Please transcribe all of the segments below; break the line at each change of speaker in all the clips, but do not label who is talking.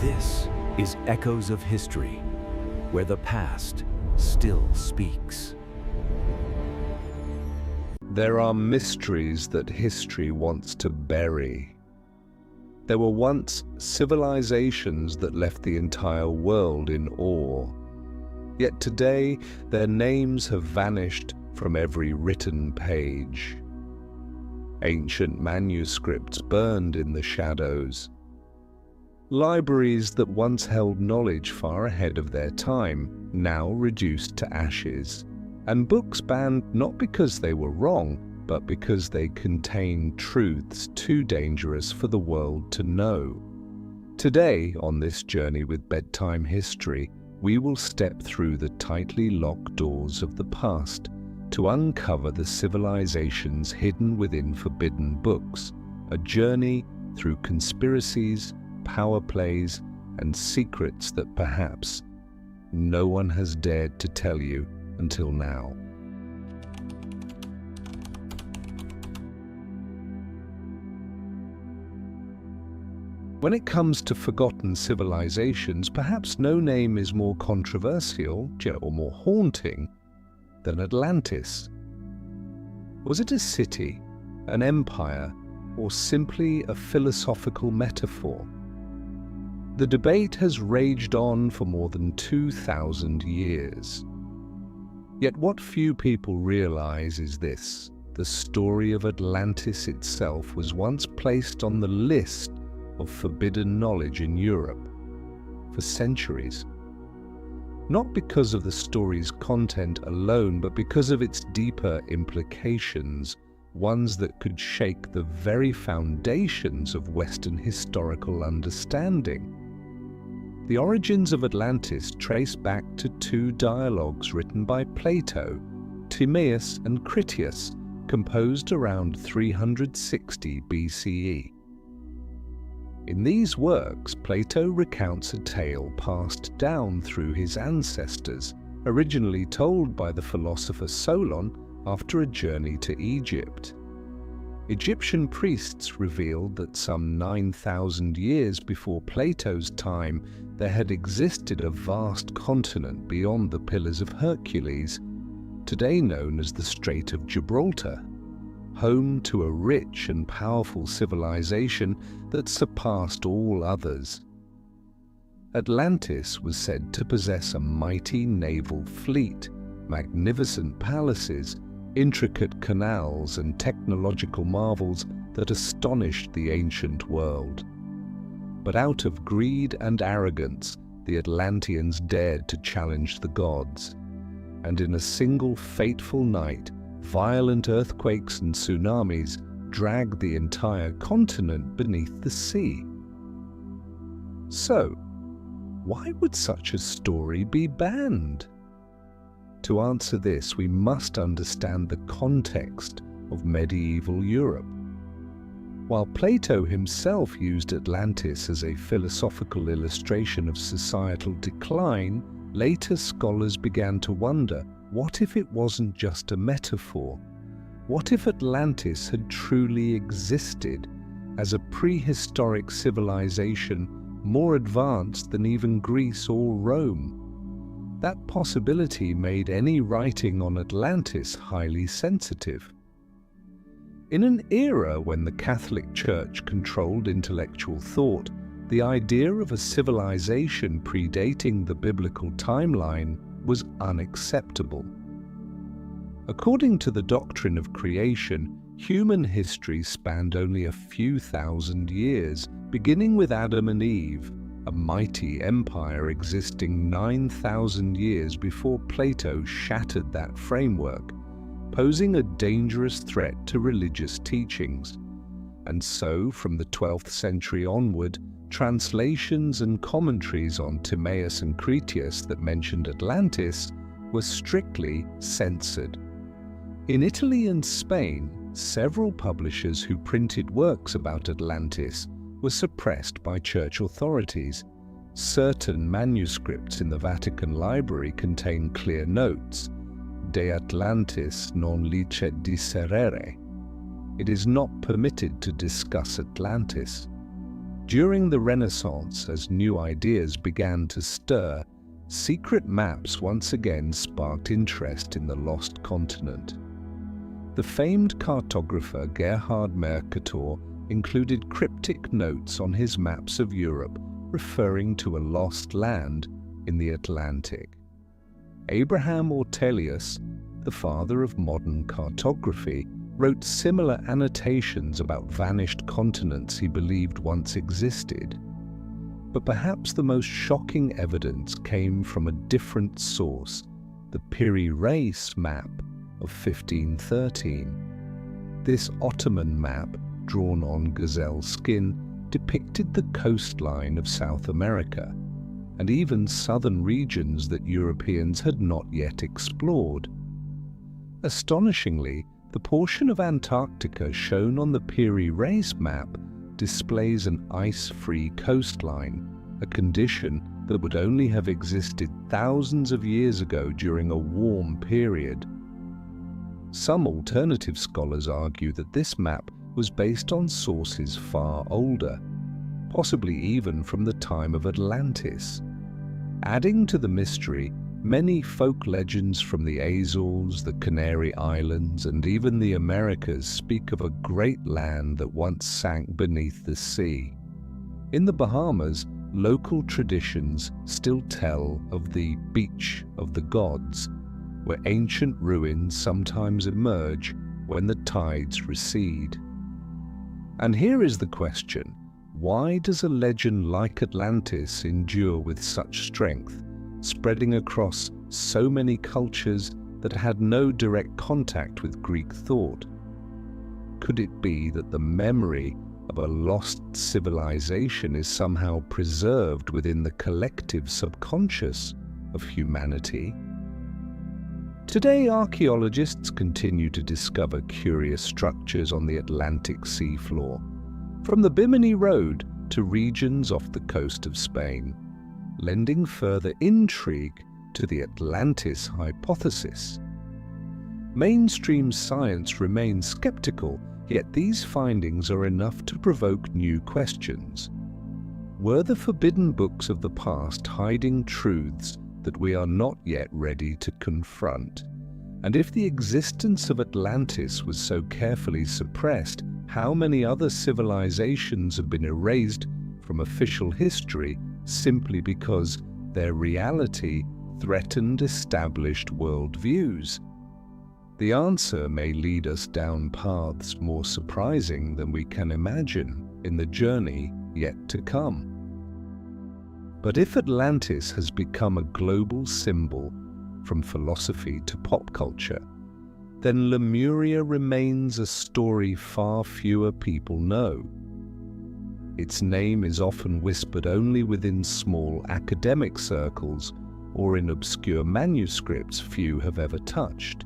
This is Echoes of History, where the past still speaks.
There are mysteries that history wants to bury. There were once civilizations that left the entire world in awe. Yet today, their names have vanished from every written page. Ancient manuscripts burned in the shadows. Libraries that once held knowledge far ahead of their time, now reduced to ashes. And books banned not because they were wrong, but because they contained truths too dangerous for the world to know. Today, on this journey with bedtime history, we will step through the tightly locked doors of the past to uncover the civilizations hidden within forbidden books, a journey through conspiracies, power plays, and secrets that perhaps no one has dared to tell you until now. When it comes to forgotten civilizations, perhaps no name is more controversial or more haunting than Atlantis. Was it a city, an empire, or simply a philosophical metaphor? The debate has raged on for more than 2,000 years. Yet what few people realize is this: the story of Atlantis itself was once placed on the list of forbidden knowledge in Europe for centuries. Not because of the story's content alone, but because of its deeper implications, ones that could shake the very foundations of Western historical understanding. The origins of Atlantis trace back to two dialogues written by Plato, Timaeus and Critias, composed around 360 BCE. In these works, Plato recounts a tale passed down through his ancestors, originally told by the philosopher Solon after a journey to Egypt. Egyptian priests revealed that some 9,000 years before Plato's time, there had existed a vast continent beyond the Pillars of Hercules, today known as the Strait of Gibraltar, home to a rich and powerful civilization that surpassed all others. Atlantis was said to possess a mighty naval fleet, magnificent palaces, intricate canals, and technological marvels that astonished the ancient world. But out of greed and arrogance, the Atlanteans dared to challenge the gods, and in a single fateful night, violent earthquakes and tsunamis dragged the entire continent beneath the sea. So, why would such a story be banned? To answer this, we must understand the context of medieval Europe. While Plato himself used Atlantis as a philosophical illustration of societal decline, later scholars began to wonder, what if it wasn't just a metaphor? What if Atlantis had truly existed as a prehistoric civilization more advanced than even Greece or Rome? That possibility made any writing on Atlantis highly sensitive. In an era when the Catholic Church controlled intellectual thought, the idea of a civilization predating the biblical timeline was unacceptable. According to the doctrine of creation, human history spanned only a few thousand years, beginning with Adam and Eve, a mighty empire existing 9,000 years before Plato shattered that framework, posing a dangerous threat to religious teachings. And so, from the 12th century onward, translations and commentaries on Timaeus and Critias that mentioned Atlantis were strictly censored. In Italy and Spain, several publishers who printed works about Atlantis were suppressed by church authorities. Certain manuscripts in the Vatican Library contain clear notes: De Atlantis non licet disserere. It is not permitted to discuss Atlantis. During the Renaissance, as new ideas began to stir, secret maps once again sparked interest in the lost continent. The famed cartographer Gerhard Mercator included cryptic notes on his maps of Europe referring to a lost land in the Atlantic. Abraham Ortelius, the father of modern cartography, wrote similar annotations about vanished continents he believed once existed. But perhaps the most shocking evidence came from a different source, the Piri-Reis map of 1513. This Ottoman map, drawn on gazelle skin, depicted the coastline of South America, and even southern regions that Europeans had not yet explored. Astonishingly, the portion of Antarctica shown on the Piri-Reis map displays an ice-free coastline, a condition that would only have existed thousands of years ago during a warm period. Some alternative scholars argue that this map was based on sources far older, possibly even from the time of Atlantis. Adding to the mystery, many folk legends from the Azores, the Canary Islands, and even the Americas speak of a great land that once sank beneath the sea. In the Bahamas, local traditions still tell of the Beach of the Gods, where ancient ruins sometimes emerge when the tides recede. And here is the question: why does a legend like Atlantis endure with such strength, spreading across so many cultures that had no direct contact with Greek thought? Could it be that the memory of a lost civilization is somehow preserved within the collective subconscious of humanity? Today, archaeologists continue to discover curious structures on the Atlantic seafloor, from the Bimini Road to regions off the coast of Spain, lending further intrigue to the Atlantis hypothesis. Mainstream science remains skeptical, yet these findings are enough to provoke new questions. Were the forbidden books of the past hiding truths that we are not yet ready to confront? And if the existence of Atlantis was so carefully suppressed, how many other civilizations have been erased from official history simply because their reality threatened established worldviews? The answer may lead us down paths more surprising than we can imagine in the journey yet to come. But if Atlantis has become a global symbol from philosophy to pop culture, then Lemuria remains a story far fewer people know. Its name is often whispered only within small academic circles or in obscure manuscripts few have ever touched.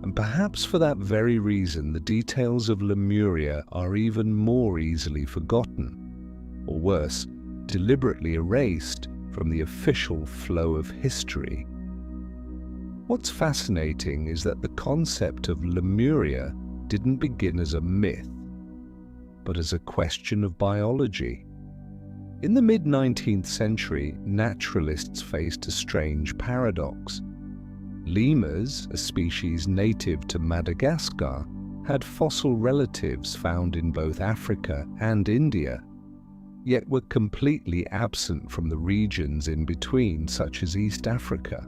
And perhaps for that very reason, the details of Lemuria are even more easily forgotten, or worse, deliberately erased from the official flow of history. What's fascinating is that the concept of Lemuria didn't begin as a myth, but as a question of biology. In the mid-19th century, naturalists faced a strange paradox. Lemurs, a species native to Madagascar, had fossil relatives found in both Africa and India, yet were completely absent from the regions in between, such as East Africa.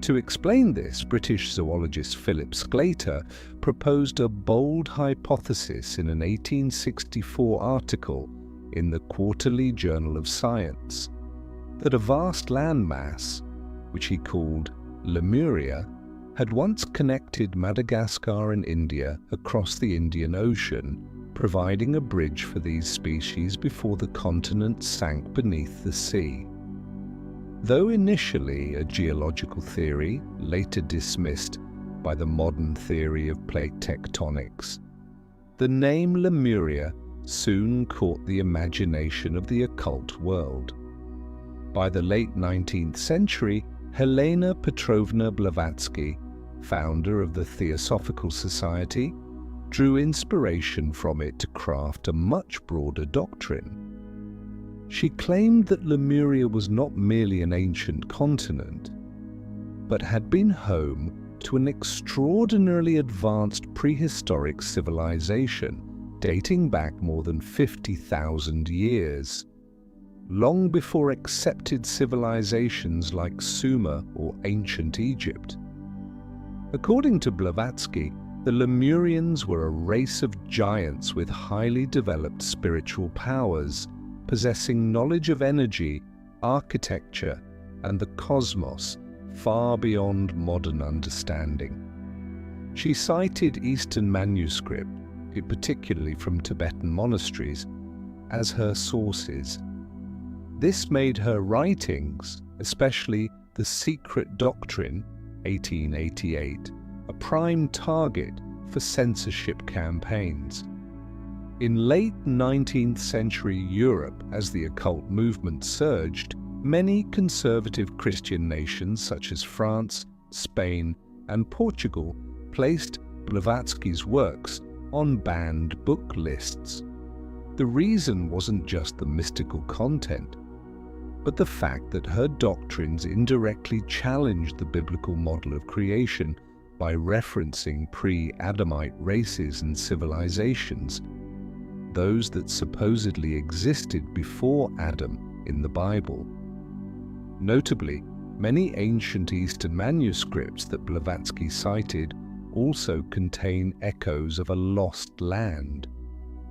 To explain this, British zoologist Philip Sclater proposed a bold hypothesis in an 1864 article in the Quarterly Journal of Science, that a vast landmass, which he called Lemuria, had once connected Madagascar and India across the Indian Ocean, providing a bridge for these species before the continent sank beneath the sea. Though initially a geological theory, later dismissed by the modern theory of plate tectonics, the name Lemuria soon caught the imagination of the occult world. By the late 19th century, Helena Petrovna Blavatsky, founder of the Theosophical Society, drew inspiration from it to craft a much broader doctrine. She claimed that Lemuria was not merely an ancient continent, but had been home to an extraordinarily advanced prehistoric civilization dating back more than 50,000 years, long before accepted civilizations like Sumer or ancient Egypt. According to Blavatsky, the Lemurians were a race of giants with highly developed spiritual powers, possessing knowledge of energy, architecture, and the cosmos far beyond modern understanding. She cited Eastern manuscripts, particularly from Tibetan monasteries, as her sources. This made her writings, especially The Secret Doctrine, 1888, a prime target for censorship campaigns. In late 19th century Europe, as the occult movement surged, many conservative Christian nations such as France, Spain, and Portugal placed Blavatsky's works on banned book lists. The reason wasn't just the mystical content, but the fact that her doctrines indirectly challenged the biblical model of creation by referencing pre-Adamite races and civilizations, those that supposedly existed before Adam in the Bible. Notably, many ancient Eastern manuscripts that Blavatsky cited also contain echoes of a lost land.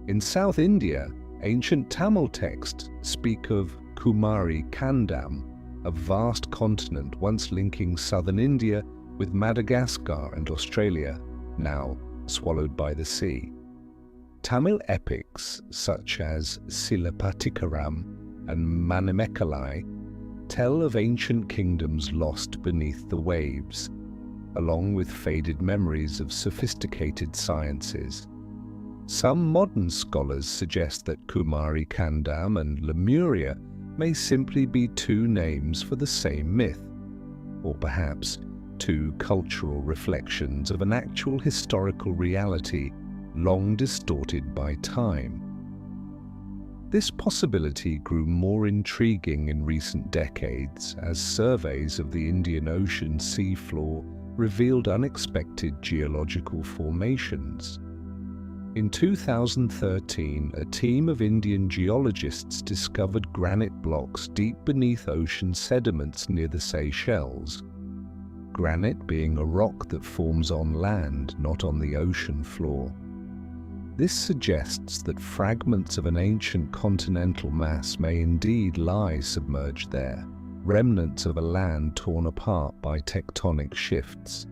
In South India, ancient Tamil texts speak of Kumari Kandam, a vast continent once linking southern India with Madagascar and Australia, now swallowed by the sea. Tamil epics such as Silapatikaram and Manimekalai tell of ancient kingdoms lost beneath the waves, along with faded memories of sophisticated sciences. Some modern scholars suggest that Kumari Kandam and Lemuria may simply be two names for the same myth, or perhaps two cultural reflections of an actual historical reality long distorted by time. This possibility grew more intriguing in recent decades as surveys of the Indian Ocean seafloor revealed unexpected geological formations. In 2013, a team of Indian geologists discovered granite blocks deep beneath ocean sediments near the Seychelles. Granite being a rock that forms on land, not on the ocean floor. This suggests that fragments of an ancient continental mass may indeed lie submerged there, remnants of a land torn apart by tectonic shifts.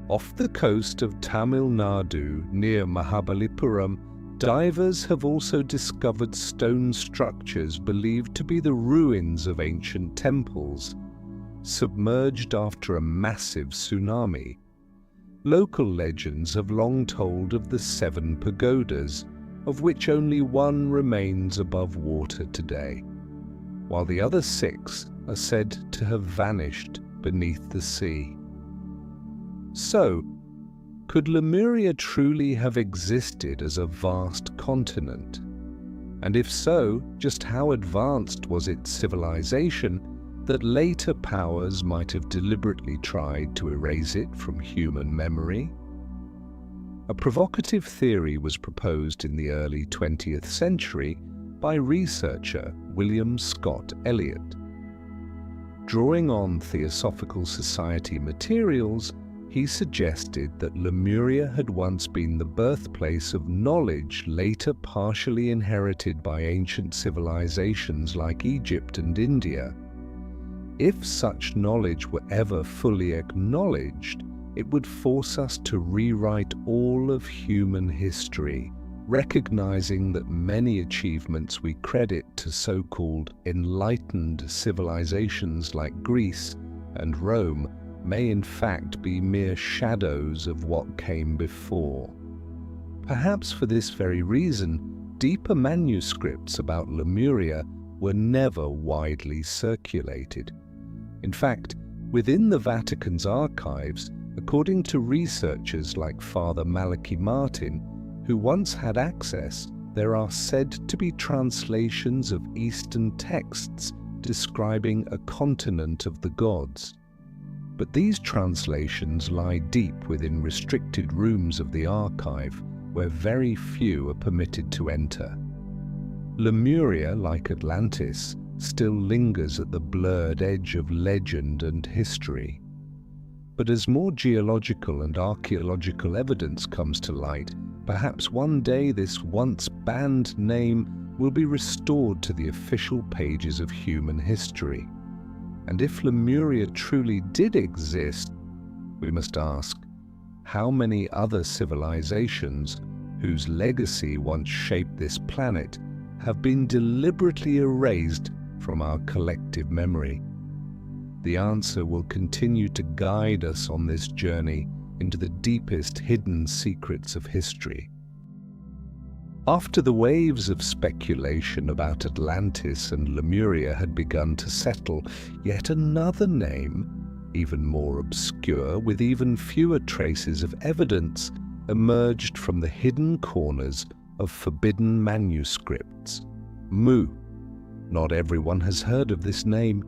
Off the coast of Tamil Nadu, near Mahabalipuram, divers have also discovered stone structures believed to be the ruins of ancient temples, submerged after a massive tsunami. Local legends have long told of the 7 pagodas, of which only one remains above water today, while the other 6 are said to have vanished beneath the sea. So, could Lemuria truly have existed as a vast continent? And if so, just how advanced was its civilization that later powers might have deliberately tried to erase it from human memory? A provocative theory was proposed in the early 20th century by researcher William Scott Elliott. Drawing on Theosophical Society materials, he suggested that Lemuria had once been the birthplace of knowledge later partially inherited by ancient civilizations like Egypt and India. If such knowledge were ever fully acknowledged, it would force us to rewrite all of human history, recognizing that many achievements we credit to so-called enlightened civilizations like Greece and Rome may in fact be mere shadows of what came before. Perhaps for this very reason, deeper manuscripts about Lemuria were never widely circulated. In fact, within the Vatican's archives, According to researchers like Father Malachi Martin, who once had access, there are said to be translations of Eastern texts describing a continent of the gods. But these translations lie deep within restricted rooms of the archive, where very few are permitted to enter. Lemuria, like Atlantis, still lingers at the blurred edge of legend and history. But as more geological and archaeological evidence comes to light, perhaps one day this once banned name will be restored to the official pages of human history. And if Lemuria truly did exist, we must ask, how many other civilizations whose legacy once shaped this planet have been deliberately erased from our collective memory? The answer will continue to guide us on this journey into the deepest hidden secrets of history. After the waves of speculation about Atlantis and Lemuria had begun to settle, yet another name, even more obscure, with even fewer traces of evidence, emerged from the hidden corners of forbidden manuscripts: Mu. Not everyone has heard of this name,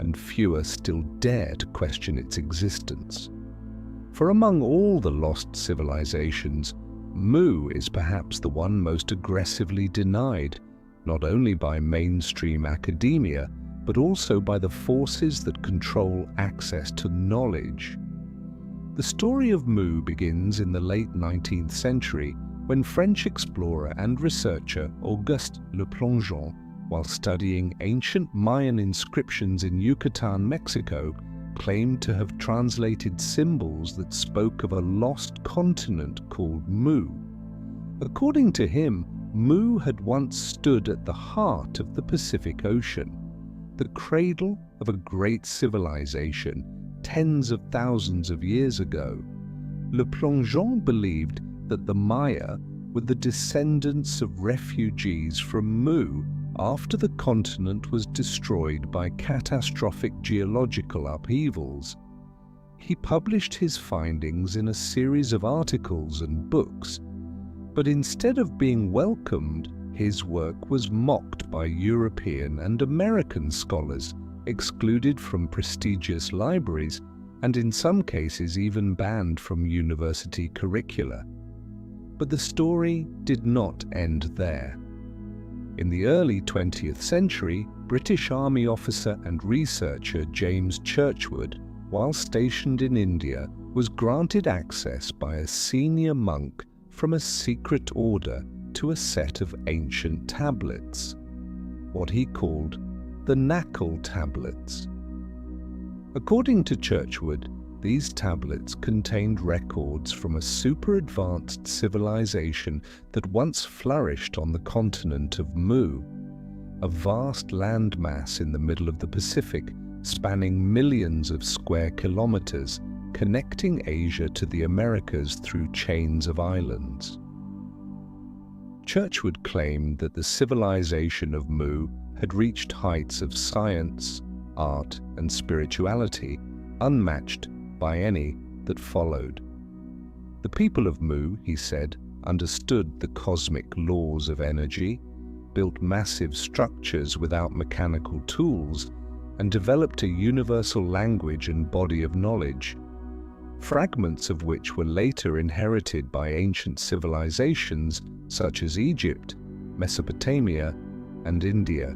and fewer still dare to question its existence. For among all the lost civilizations, Mu is perhaps the one most aggressively denied, not only by mainstream academia, but also by the forces that control access to knowledge. The story of Mu begins in the late 19th century, when French explorer and researcher Auguste Le Plongeon, while studying ancient Mayan inscriptions in Yucatan, Mexico, claimed to have translated symbols that spoke of a lost continent called Mu. According to him, Mu had once stood at the heart of the Pacific Ocean, the cradle of a great civilization tens of thousands of years ago. Le Plongeon believed that the Maya were the descendants of refugees from Mu after the continent was destroyed by catastrophic geological upheavals. He published his findings in a series of articles and books, but instead of being welcomed, his work was mocked by European and American scholars, excluded from prestigious libraries, and in some cases even banned from university curricula. But the story did not end there. In the early 20th century, British Army officer and researcher James Churchward, while stationed in India, was granted access by a senior monk from a secret order to a set of ancient tablets, what he called the Knuckle Tablets. According to Churchward, these tablets contained records from a super-advanced civilization that once flourished on the continent of Mu, a vast landmass in the middle of the Pacific, spanning millions of square kilometers, connecting Asia to the Americas through chains of islands. Churchward claimed that the civilization of Mu had reached heights of science, art, and spirituality unmatched by any that followed. The people of Mu, he said, understood the cosmic laws of energy, built massive structures without mechanical tools, and developed a universal language and body of knowledge, fragments of which were later inherited by ancient civilizations such as Egypt, Mesopotamia, and India.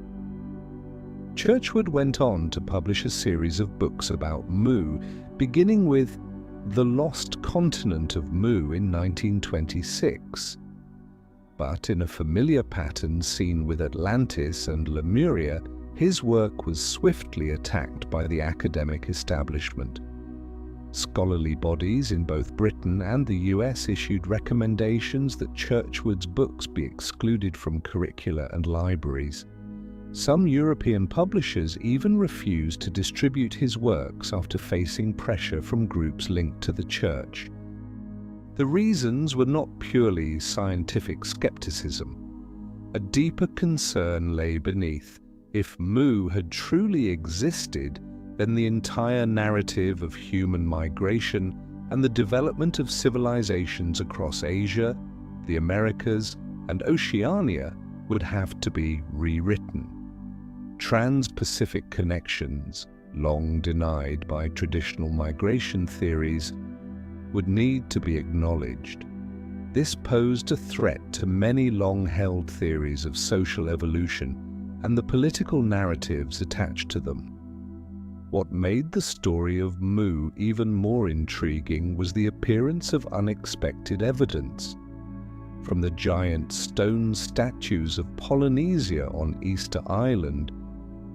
Churchward went on to publish a series of books about Mu, beginning with The Lost Continent of Mu in 1926. But in a familiar pattern seen with Atlantis and Lemuria, his work was swiftly attacked by the academic establishment. Scholarly bodies in both Britain and the US issued recommendations that Churchward's books be excluded from curricula and libraries. Some European publishers even refused to distribute his works after facing pressure from groups linked to the Church. The reasons were not purely scientific skepticism. A deeper concern lay beneath. If Mu had truly existed, then the entire narrative of human migration and the development of civilizations across Asia, the Americas, and Oceania would have to be rewritten. Trans-Pacific connections, long denied by traditional migration theories, would need to be acknowledged. This posed a threat to many long-held theories of social evolution and the political narratives attached to them. What made the story of Mu even more intriguing was the appearance of unexpected evidence. From the giant stone statues of Polynesia on Easter Island,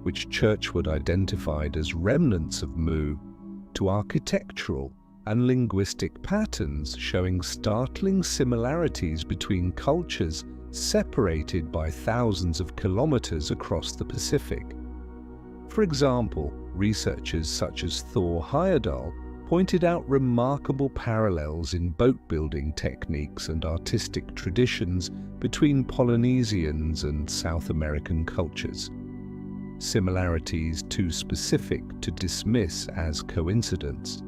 which Churchward identified as remnants of Mu, to architectural and linguistic patterns showing startling similarities between cultures separated by thousands of kilometers across the Pacific. For example, researchers such as Thor Heyerdahl pointed out remarkable parallels in boat-building techniques and artistic traditions between Polynesians and South American cultures. Similarities too specific to dismiss as coincidence.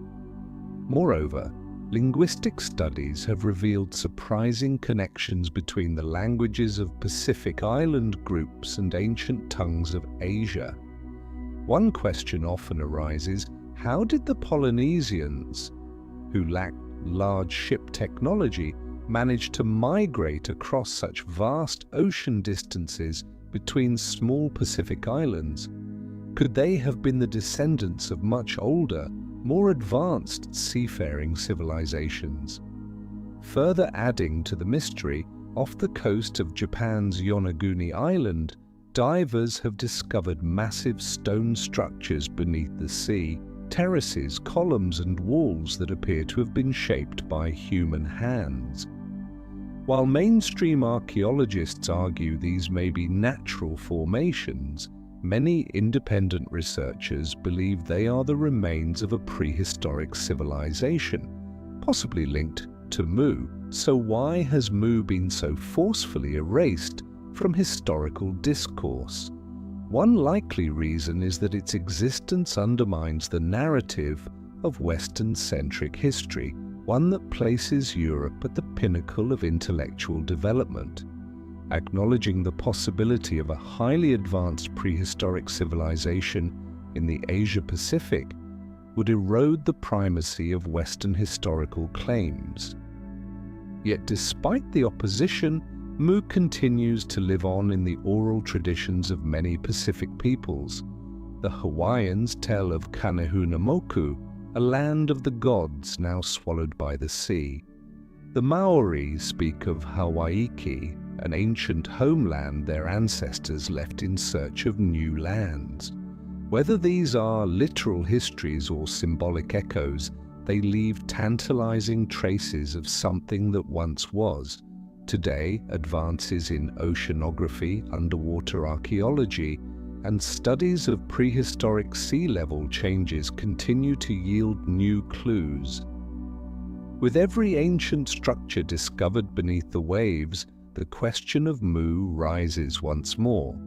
Moreover, linguistic studies have revealed surprising connections between the languages of Pacific Island groups and ancient tongues of Asia. One question often arises: how did the Polynesians, who lacked large ship technology, manage to migrate across such vast ocean distances between small Pacific islands? Could they have been the descendants of much older, more advanced seafaring civilizations? Further adding to the mystery, off the coast of Japan's Yonaguni Island, divers have discovered massive stone structures beneath the sea, terraces, columns and walls that appear to have been shaped by human hands. While mainstream archaeologists argue these may be natural formations, many independent researchers believe they are the remains of a prehistoric civilization, possibly linked to Mu. So why has Mu been so forcefully erased from historical discourse? One likely reason is that its existence undermines the narrative of Western-centric history, one that places Europe at the pinnacle of intellectual development. Acknowledging the possibility of a highly advanced prehistoric civilization in the Asia-Pacific would erode the primacy of Western historical claims. Yet despite the opposition, Mu continues to live on in the oral traditions of many Pacific peoples. The Hawaiians tell of Kanehunamoku, a land of the gods now swallowed by the sea. The Maori speak of Hawaiki, an ancient homeland their ancestors left in search of new lands. Whether these are literal histories or symbolic echoes, they leave tantalizing traces of something that once was. Today, advances in oceanography, underwater archaeology, and studies of prehistoric sea level changes continue to yield new clues. With every ancient structure discovered beneath the waves, the question of Mu rises once more.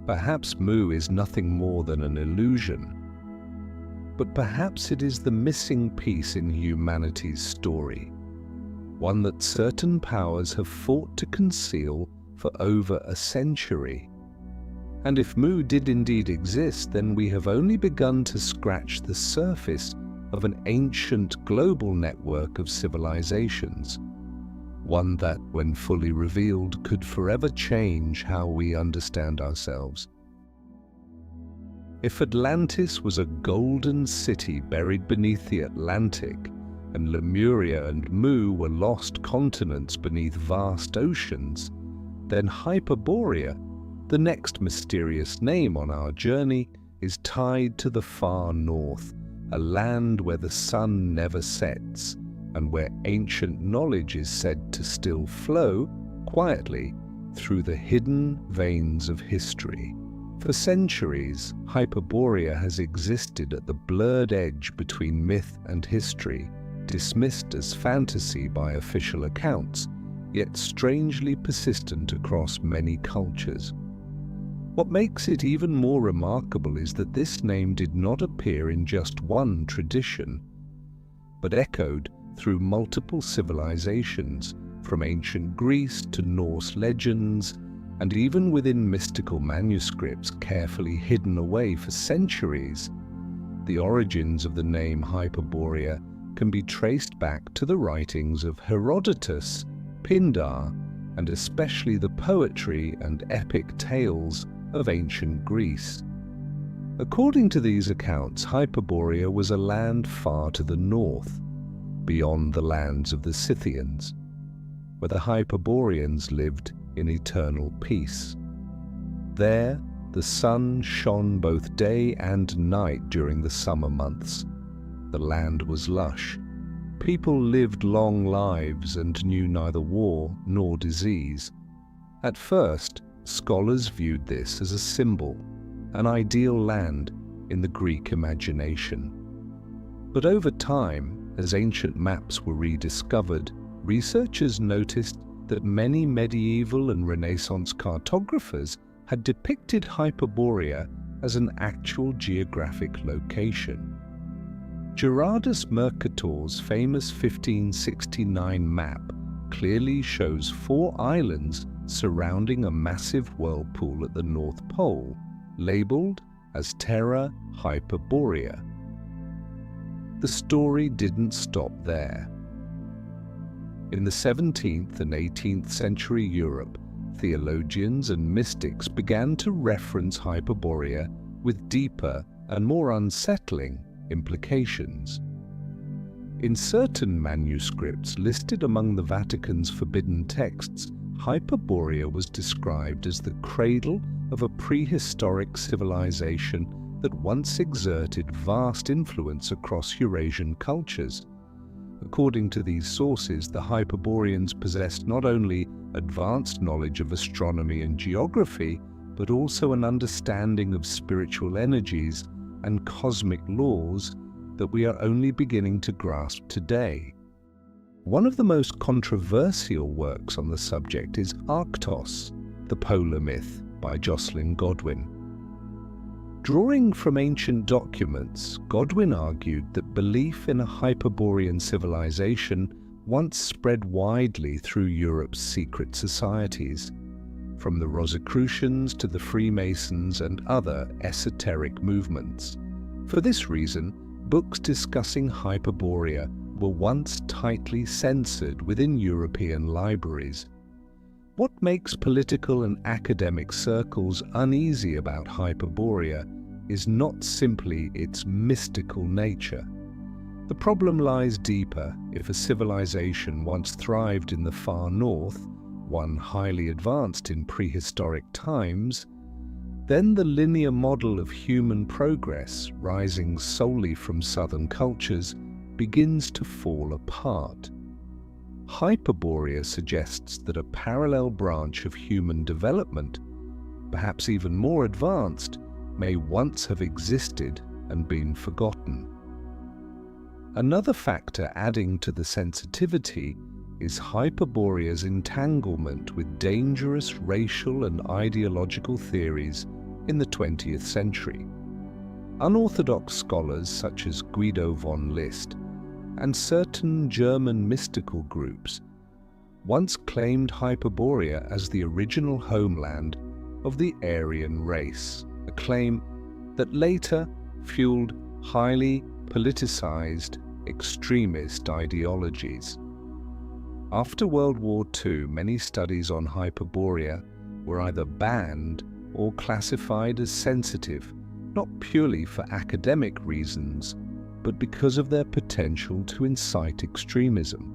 Perhaps Mu is nothing more than an illusion, but perhaps it is the missing piece in humanity's story, one that certain powers have fought to conceal for over a century. And if Mu did indeed exist, then we have only begun to scratch the surface of an ancient global network of civilizations, one that, when fully revealed, could forever change how we understand ourselves. If Atlantis was a golden city buried beneath the Atlantic, and Lemuria and Mu were lost continents beneath vast oceans, then Hyperborea, the next mysterious name on our journey, is tied to the far north, a land where the sun never sets, and where ancient knowledge is said to still flow, quietly, through the hidden veins of history. For centuries, Hyperborea has existed at the blurred edge between myth and history, dismissed as fantasy by official accounts, yet strangely persistent across many cultures. What makes it even more remarkable is that this name did not appear in just one tradition. but echoed through multiple civilizations, from ancient Greece to Norse legends, and even within mystical manuscripts carefully hidden away for centuries. The origins of the name Hyperborea can be traced back to the writings of Herodotus, Pindar, and especially the poetry and epic tales of ancient Greece. According to these accounts, Hyperborea was a land far to the north, beyond the lands of the Scythians, where the Hyperboreans lived in eternal peace. There, the sun shone both day and night during the summer months. The land was lush. People lived long lives and knew neither war nor disease. At first, scholars viewed this as a symbol, an ideal land in the Greek imagination. But over time, as ancient maps were rediscovered, researchers noticed that many medieval and Renaissance cartographers had depicted Hyperborea as an actual geographic location. Gerardus Mercator's famous 1569 map clearly shows 4 islands surrounding a massive whirlpool at the North Pole, labelled as Terra Hyperborea. The story didn't stop there. In the 17th and 18th century Europe, theologians and mystics began to reference Hyperborea with deeper and more unsettling implications. In certain manuscripts listed among the Vatican's forbidden texts, Hyperborea was described as the cradle of a prehistoric civilization that once exerted vast influence across Eurasian cultures. According to these sources, the Hyperboreans possessed not only advanced knowledge of astronomy and geography, but also an understanding of spiritual energies and cosmic laws that we are only beginning to grasp today. One of the most controversial works on the subject is Arctos, the Polar Myth, by Jocelyn Godwin. Drawing from ancient documents, Godwin argued that belief in a Hyperborean civilization once spread widely through Europe's secret societies, from the Rosicrucians to the Freemasons and other esoteric movements. For this reason, books discussing Hyperborea were once tightly censored within European libraries. What makes political and academic circles uneasy about Hyperborea is not simply its mystical nature. The problem lies deeper. If a civilization once thrived in the far north, one highly advanced in prehistoric times, then the linear model of human progress, rising solely from southern cultures, begins to fall apart. Hyperborea suggests that a parallel branch of human development, perhaps even more advanced, may once have existed and been forgotten. Another factor adding to the sensitivity is Hyperborea's entanglement with dangerous racial and ideological theories in the 20th century. Unorthodox scholars such as Guido von List and certain German mystical groups once claimed Hyperborea as the original homeland of the Aryan race, a claim that later fueled highly politicized extremist ideologies. After World War II, many studies on Hyperborea were either banned or classified as sensitive, not purely for academic reasons, but because of their potential to incite extremism.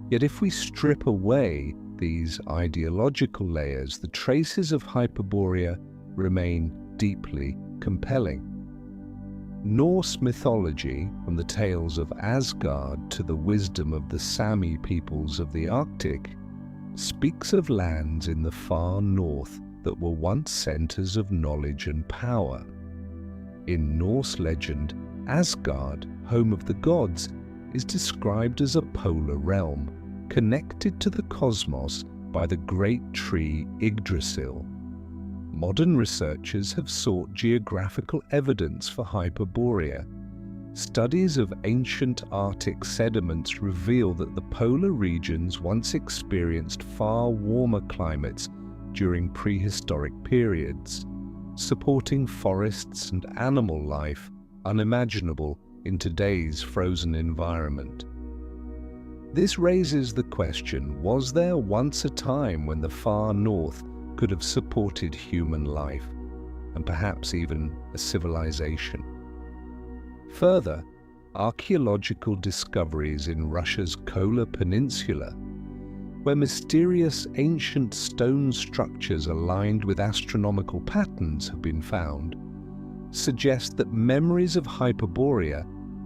Yet if we strip away these ideological layers, the traces of Hyperborea remain deeply compelling. Norse mythology, from the tales of Asgard to the wisdom of the Sami peoples of the Arctic, speaks of lands in the far north that were once centers of knowledge and power. In Norse legend, Asgard, home of the gods, is described as a polar realm, connected to the cosmos by the great tree Yggdrasil. Modern researchers have sought geographical evidence for Hyperborea, Studies of ancient Arctic sediments reveal that the polar regions once experienced far warmer climates during prehistoric periods, supporting forests and animal life unimaginable in today's frozen environment. This raises the question, was there once a time when the far north could have supported human life, and perhaps even a civilization? Further, archaeological discoveries in Russia's Kola Peninsula, where mysterious ancient stone structures aligned with astronomical patterns have been found, suggest that memories of Hyperborea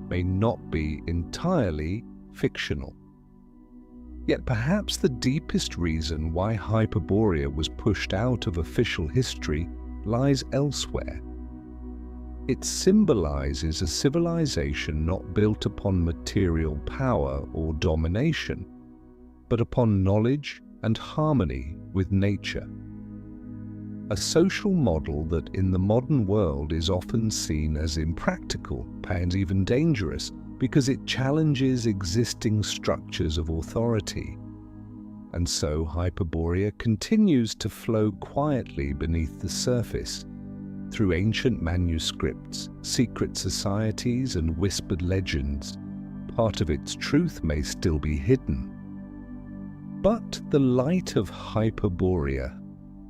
may not be entirely fictional. Yet perhaps the deepest reason why Hyperborea was pushed out of official history lies elsewhere. It symbolizes a civilization not built upon material power or domination, but upon knowledge and harmony with nature. A social model that in the modern world is often seen as impractical and even dangerous because it challenges existing structures of authority. And so Hyperborea continues to flow quietly beneath the surface, through ancient manuscripts, secret societies, and whispered legends. Part of its truth may still be hidden. But the light of Hyperborea,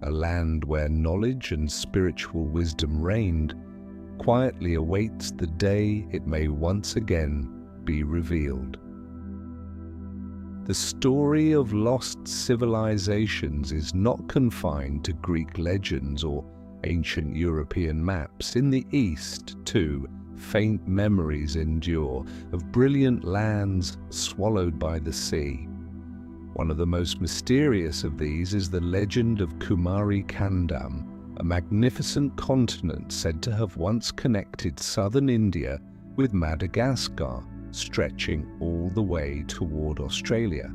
a land where knowledge and spiritual wisdom reigned, quietly awaits the day it may once again be revealed. The story of lost civilizations is not confined to Greek legends or ancient European maps. In the East, too, faint memories endure of brilliant lands swallowed by the sea. One of the most mysterious of these is the legend of Kumari Kandam, a magnificent continent said to have once connected southern India with Madagascar, stretching all the way toward Australia.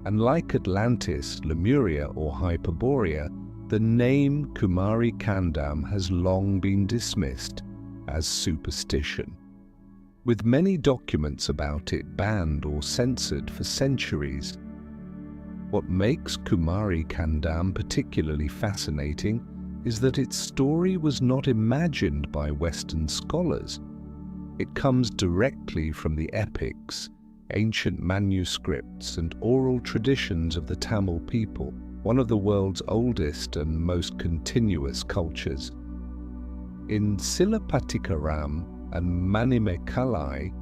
And like Atlantis, Lemuria, or Hyperborea, the name Kumari Kandam has long been dismissed as superstition, with many documents about it banned or censored for centuries. What makes Kumari Kandam particularly fascinating is that its story was not imagined by Western scholars. It comes directly from the epics, ancient manuscripts, and oral traditions of the Tamil people, one of the world's oldest and most continuous cultures. In Silapatikaram and Manimekalai,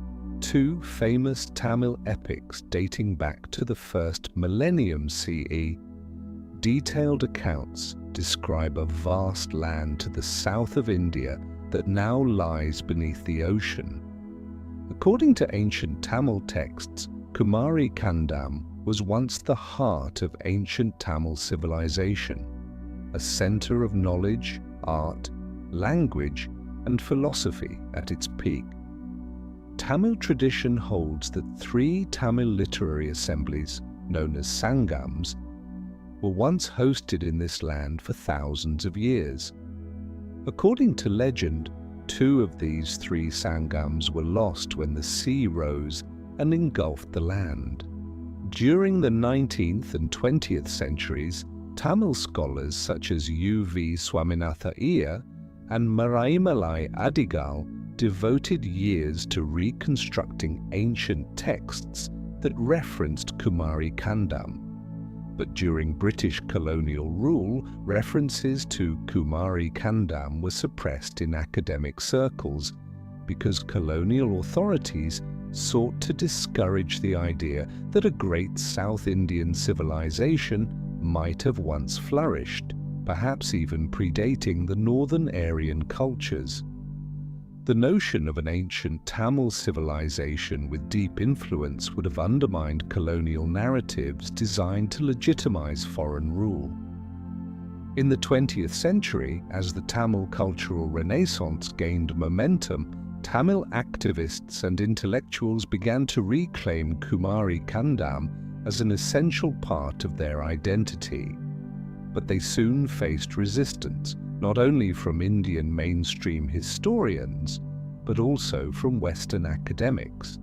two famous Tamil epics dating back to the first millennium CE, detailed accounts describe a vast land to the south of India that now lies beneath the ocean. According to ancient Tamil texts, Kumari Kandam was once the heart of ancient Tamil civilization, a center of knowledge, art, language, and philosophy at its peak. Tamil tradition holds that 3 Tamil literary assemblies, known as Sangams, were once hosted in this land for thousands of years. According to legend, 2 of these 3 Sangams were lost when the sea rose and engulfed the land. During the 19th and 20th centuries, Tamil scholars such as U.V. Swaminatha Iyer and Maraimalai Adigal devoted years to reconstructing ancient texts that referenced Kumari Kandam. But during British colonial rule, references to Kumari Kandam were suppressed in academic circles because colonial authorities sought to discourage the idea that a great South Indian civilization might have once flourished, perhaps even predating the northern Aryan cultures. The notion of an ancient Tamil civilization with deep influence would have undermined colonial narratives designed to legitimize foreign rule. In the 20th century, as the Tamil cultural renaissance gained momentum, Tamil activists and intellectuals began to reclaim Kumari Kandam as an essential part of their identity. But they soon faced resistance, not only from Indian mainstream historians, but also from Western academics.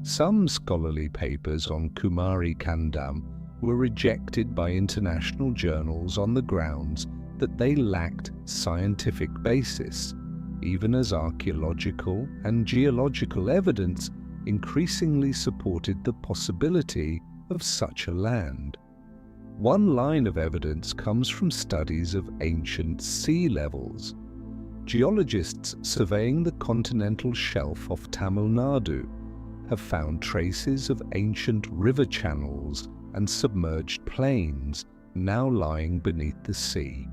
Some scholarly papers on Kumari Kandam were rejected by international journals on the grounds that they lacked scientific basis, even as archaeological and geological evidence increasingly supported the possibility of such a land. One line of evidence comes from studies of ancient sea levels. Geologists surveying the continental shelf of Tamil Nadu have found traces of ancient river channels and submerged plains now lying beneath the sea.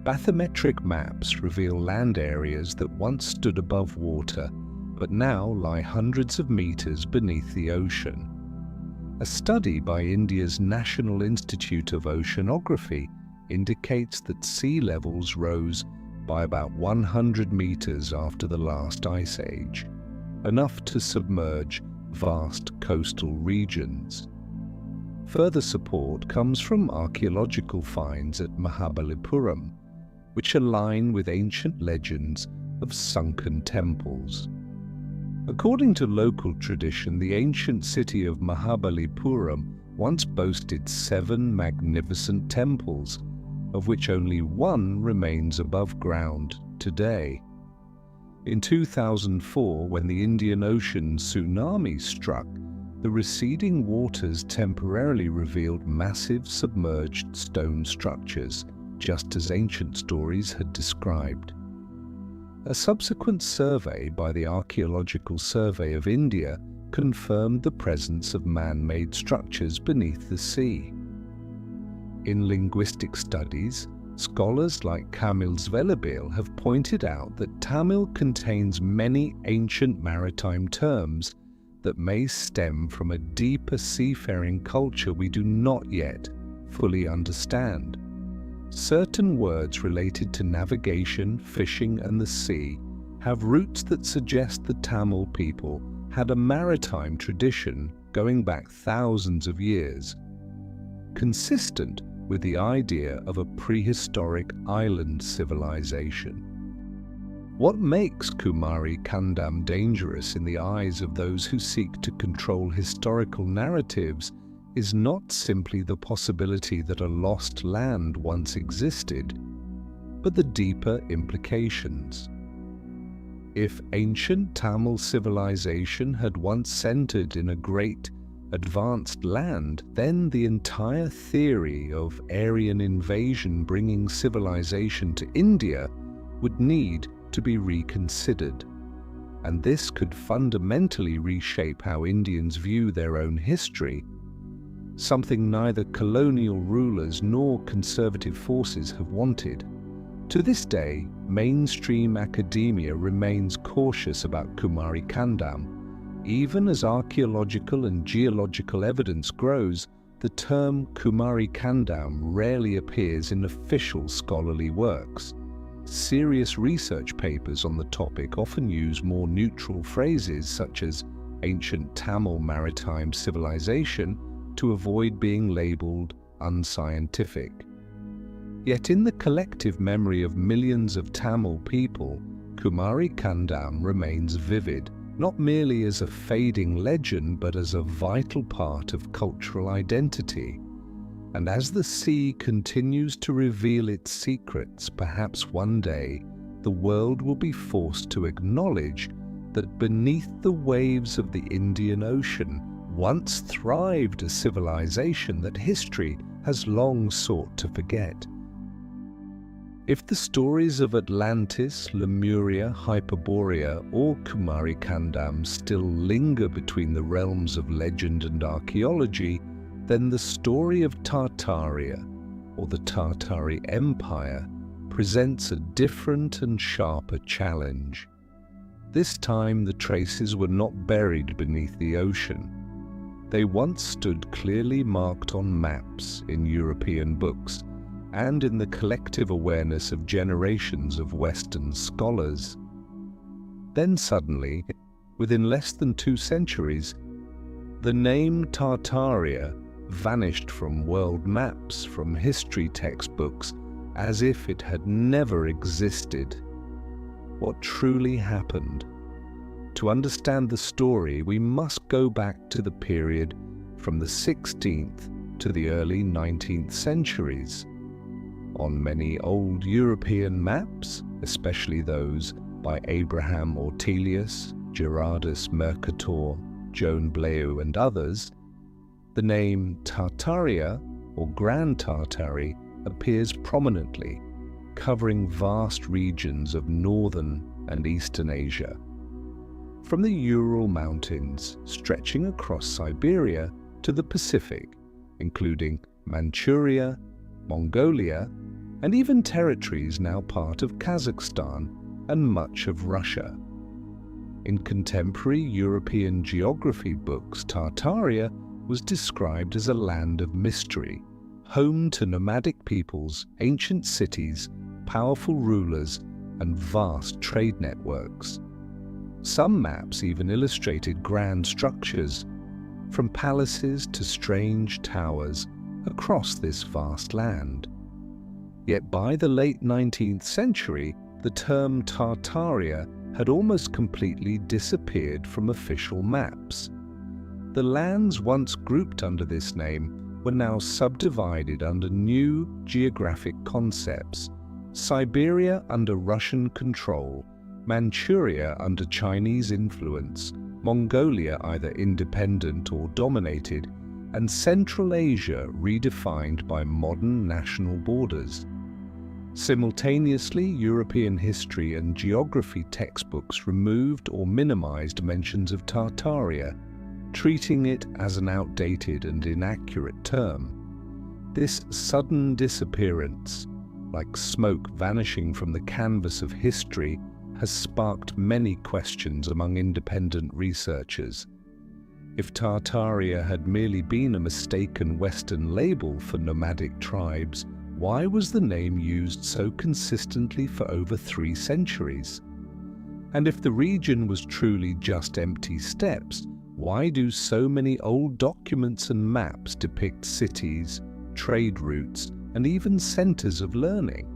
Bathymetric maps reveal land areas that once stood above water but now lie hundreds of meters beneath the ocean. A study by India's National Institute of Oceanography indicates that sea levels rose by about 100 meters after the last ice age, enough to submerge vast coastal regions. Further support comes from archaeological finds at Mahabalipuram, which align with ancient legends of sunken temples. According to local tradition, the ancient city of Mahabalipuram once boasted 7 magnificent temples, of which only one remains above ground today. In 2004, when the Indian Ocean tsunami struck, the receding waters temporarily revealed massive submerged stone structures, just as ancient stories had described. A subsequent survey by the Archaeological Survey of India confirmed the presence of man-made structures beneath the sea. In linguistic studies, scholars like Kamil Zvelebil have pointed out that Tamil contains many ancient maritime terms that may stem from a deeper seafaring culture we do not yet fully understand. Certain words related to navigation, fishing, and the sea have roots that suggest the Tamil people had a maritime tradition going back thousands of years, consistent with the idea of a prehistoric island civilization. What makes Kumari Kandam dangerous in the eyes of those who seek to control historical narratives is not simply the possibility that a lost land once existed, but the deeper implications. If ancient Tamil civilization had once centered in a great, advanced land, then the entire theory of Aryan invasion bringing civilization to India would need to be reconsidered. And this could fundamentally reshape how Indians view their own history, something neither colonial rulers nor conservative forces have wanted. To this day, mainstream academia remains cautious about Kumari Kandam. Even as archaeological and geological evidence grows, the term Kumari Kandam rarely appears in official scholarly works. Serious research papers on the topic often use more neutral phrases such as ancient Tamil maritime civilization to avoid being labeled unscientific. Yet in the collective memory of millions of Tamil people, Kumari Kandam remains vivid, not merely as a fading legend but as a vital part of cultural identity. And as the sea continues to reveal its secrets, perhaps one day the world will be forced to acknowledge that beneath the waves of the Indian Ocean once thrived a civilization that history has long sought to forget. If the stories of Atlantis, Lemuria, Hyperborea, or Kumari Kandam still linger between the realms of legend and archaeology, then the story of Tartaria, or the Tartari Empire, presents a different and sharper challenge. This time the traces were not buried beneath the ocean. They once stood clearly marked on maps in European books and in the collective awareness of generations of Western scholars. Then suddenly, within less than 2 centuries, the name Tartaria vanished from world maps, from history textbooks, as if it had never existed. what truly happened. To understand the story, we must go back to the period from the 16th to the early 19th centuries. On many old European maps, especially those by Abraham Ortelius, Gerardus Mercator, Joan Bleu and others, the name Tartaria or Grand Tartary appears prominently, covering vast regions of northern and eastern Asia. From the Ural Mountains stretching across Siberia to the Pacific, including Manchuria, Mongolia, and even territories now part of Kazakhstan and much of Russia. In contemporary European geography books, Tartaria was described as a land of mystery, home to nomadic peoples, ancient cities, powerful rulers, and vast trade networks. Some maps even illustrated grand structures, from palaces to strange towers, across this vast land. Yet by the late 19th century, the term Tartaria had almost completely disappeared from official maps. The lands once grouped under this name were now subdivided under new geographic concepts: Siberia under Russian control, Manchuria under Chinese influence, Mongolia either independent or dominated, and Central Asia redefined by modern national borders. Simultaneously, European history and geography textbooks removed or minimized mentions of Tartaria, treating it as an outdated and inaccurate term. This sudden disappearance, like smoke vanishing from the canvas of history, has sparked many questions among independent researchers. If Tartaria had merely been a mistaken Western label for nomadic tribes, why was the name used so consistently for over 3 centuries? And if the region was truly just empty steppes, why do so many old documents and maps depict cities, trade routes, and even centers of learning?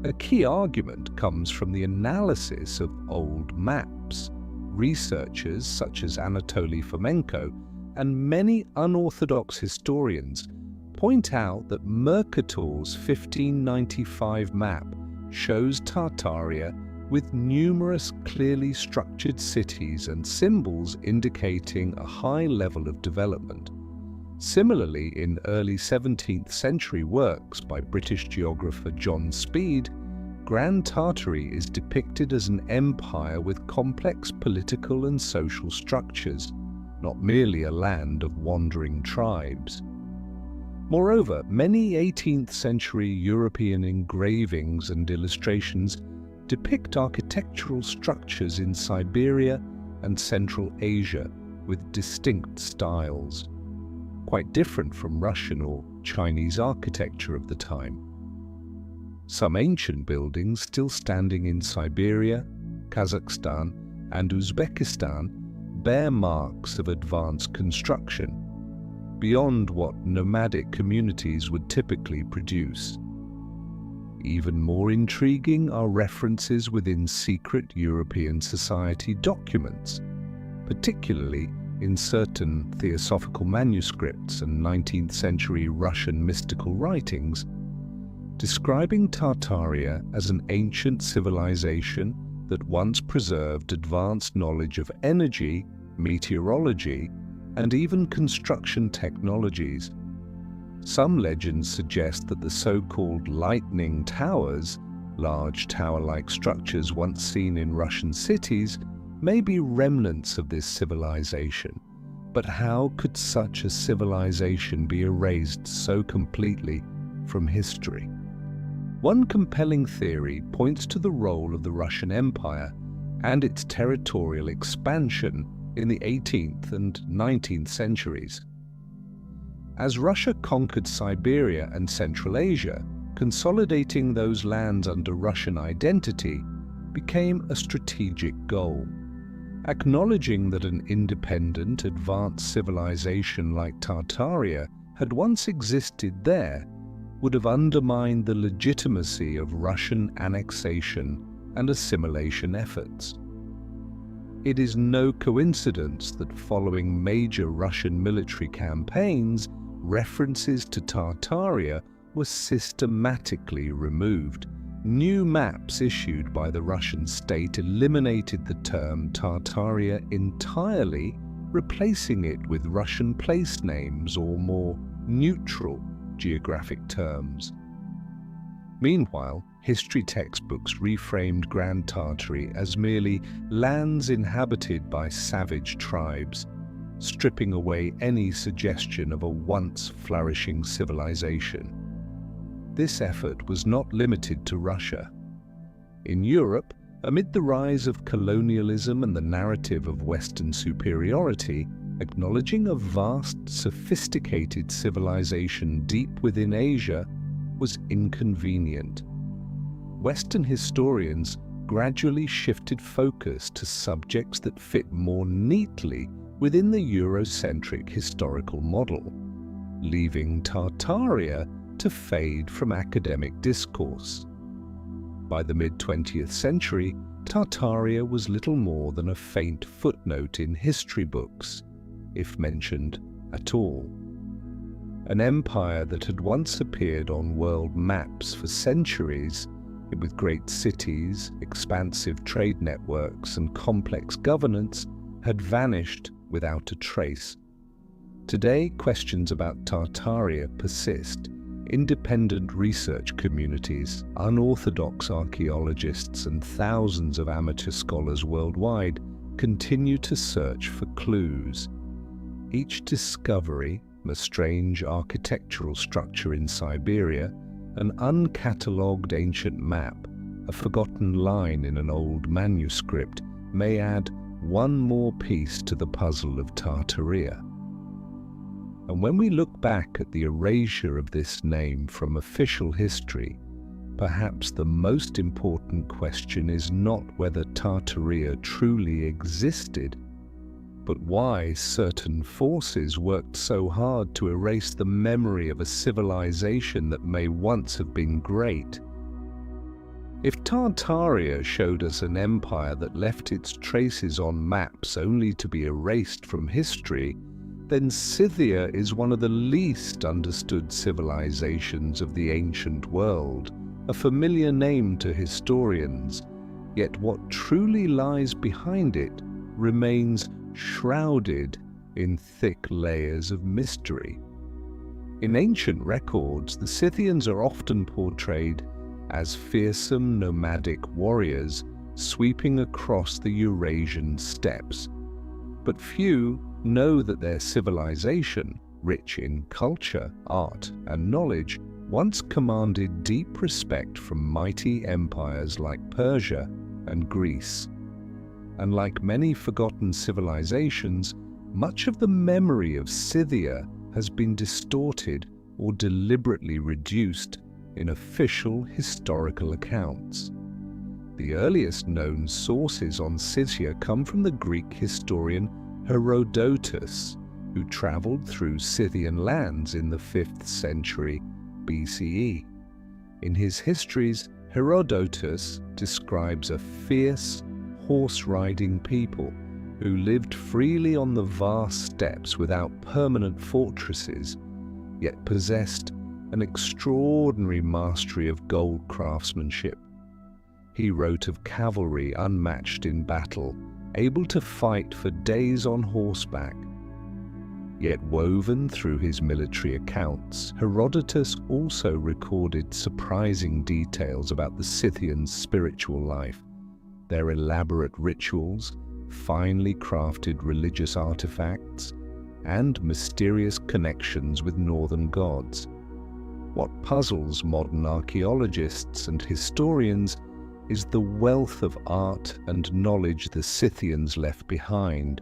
A key argument comes from the analysis of old maps. Researchers such as Anatoly Fomenko and many unorthodox historians point out that Mercator's 1595 map shows Tartaria with numerous clearly structured cities and symbols indicating a high level of development. Similarly, in early 17th century works by British geographer John Speed, Grand Tartary is depicted as an empire with complex political and social structures, not merely a land of wandering tribes. Moreover, many 18th century European engravings and illustrations depict architectural structures in Siberia and Central Asia with distinct styles, quite different from Russian or Chinese architecture of the time. Some ancient buildings still standing in Siberia, Kazakhstan, and Uzbekistan bear marks of advanced construction, beyond what nomadic communities would typically produce. Even more intriguing are references within secret European society documents, particularly in certain theosophical manuscripts and 19th century Russian mystical writings, describing Tartaria as an ancient civilization that once preserved advanced knowledge of energy, meteorology, and even construction technologies. Some legends suggest that the so-called lightning towers, large tower-like structures once seen in Russian cities, may be remnants of this civilization. But how could such a civilization be erased so completely from history? One compelling theory points to the role of the Russian Empire and its territorial expansion in the 18th and 19th centuries. As Russia conquered Siberia and Central Asia, consolidating those lands under Russian identity became a strategic goal. Acknowledging that an independent, advanced civilization like Tartaria had once existed there would have undermined the legitimacy of Russian annexation and assimilation efforts. It is no coincidence that following major Russian military campaigns, references to Tartaria were systematically removed. New maps issued by the Russian state eliminated the term Tartaria entirely, replacing it with Russian place names or more neutral geographic terms. Meanwhile, history textbooks reframed Grand Tartary as merely lands inhabited by savage tribes, stripping away any suggestion of a once flourishing civilization. This effort was not limited to Russia. In Europe, amid the rise of colonialism and the narrative of Western superiority, acknowledging a vast, sophisticated civilization deep within Asia was inconvenient. Western historians gradually shifted focus to subjects that fit more neatly within the Eurocentric historical model, leaving Tartaria to fade from academic discourse. By the mid-20th century, Tartaria was little more than a faint footnote in history books, if mentioned at all. An empire that had once appeared on world maps for centuries, with great cities, expansive trade networks, and complex governance, had vanished without a trace. Today, questions about Tartaria persist. Independent research communities, unorthodox archaeologists, and thousands of amateur scholars worldwide continue to search for clues. Each discovery, a strange architectural structure in Siberia, an uncatalogued ancient map, a forgotten line in an old manuscript, may add one more piece to the puzzle of Tartaria. And when we look back at the erasure of this name from official history, perhaps the most important question is not whether Tartaria truly existed, but why certain forces worked so hard to erase the memory of a civilization that may once have been great. If Tartaria showed us an empire that left its traces on maps only to be erased from history, then Scythia is one of the least understood civilizations of the ancient world, a familiar name to historians, yet what truly lies behind it remains shrouded in thick layers of mystery. In ancient records, the Scythians are often portrayed as fearsome nomadic warriors sweeping across the Eurasian steppes, but few know that their civilization, rich in culture, art, and knowledge, once commanded deep respect from mighty empires like Persia and Greece. And like many forgotten civilizations, much of the memory of Scythia has been distorted or deliberately reduced in official historical accounts. The earliest known sources on Scythia come from the Greek historian Herodotus, who traveled through Scythian lands in the 5th century BCE. In his histories, Herodotus describes a fierce, horse-riding people who lived freely on the vast steppes without permanent fortresses, yet possessed an extraordinary mastery of gold craftsmanship. He wrote of cavalry unmatched in battle, able to fight for days on horseback. Yet woven through his military accounts, Herodotus also recorded surprising details about the Scythians' spiritual life, their elaborate rituals, finely crafted religious artifacts, and mysterious connections with northern gods. What puzzles modern archaeologists and historians is the wealth of art and knowledge the Scythians left behind,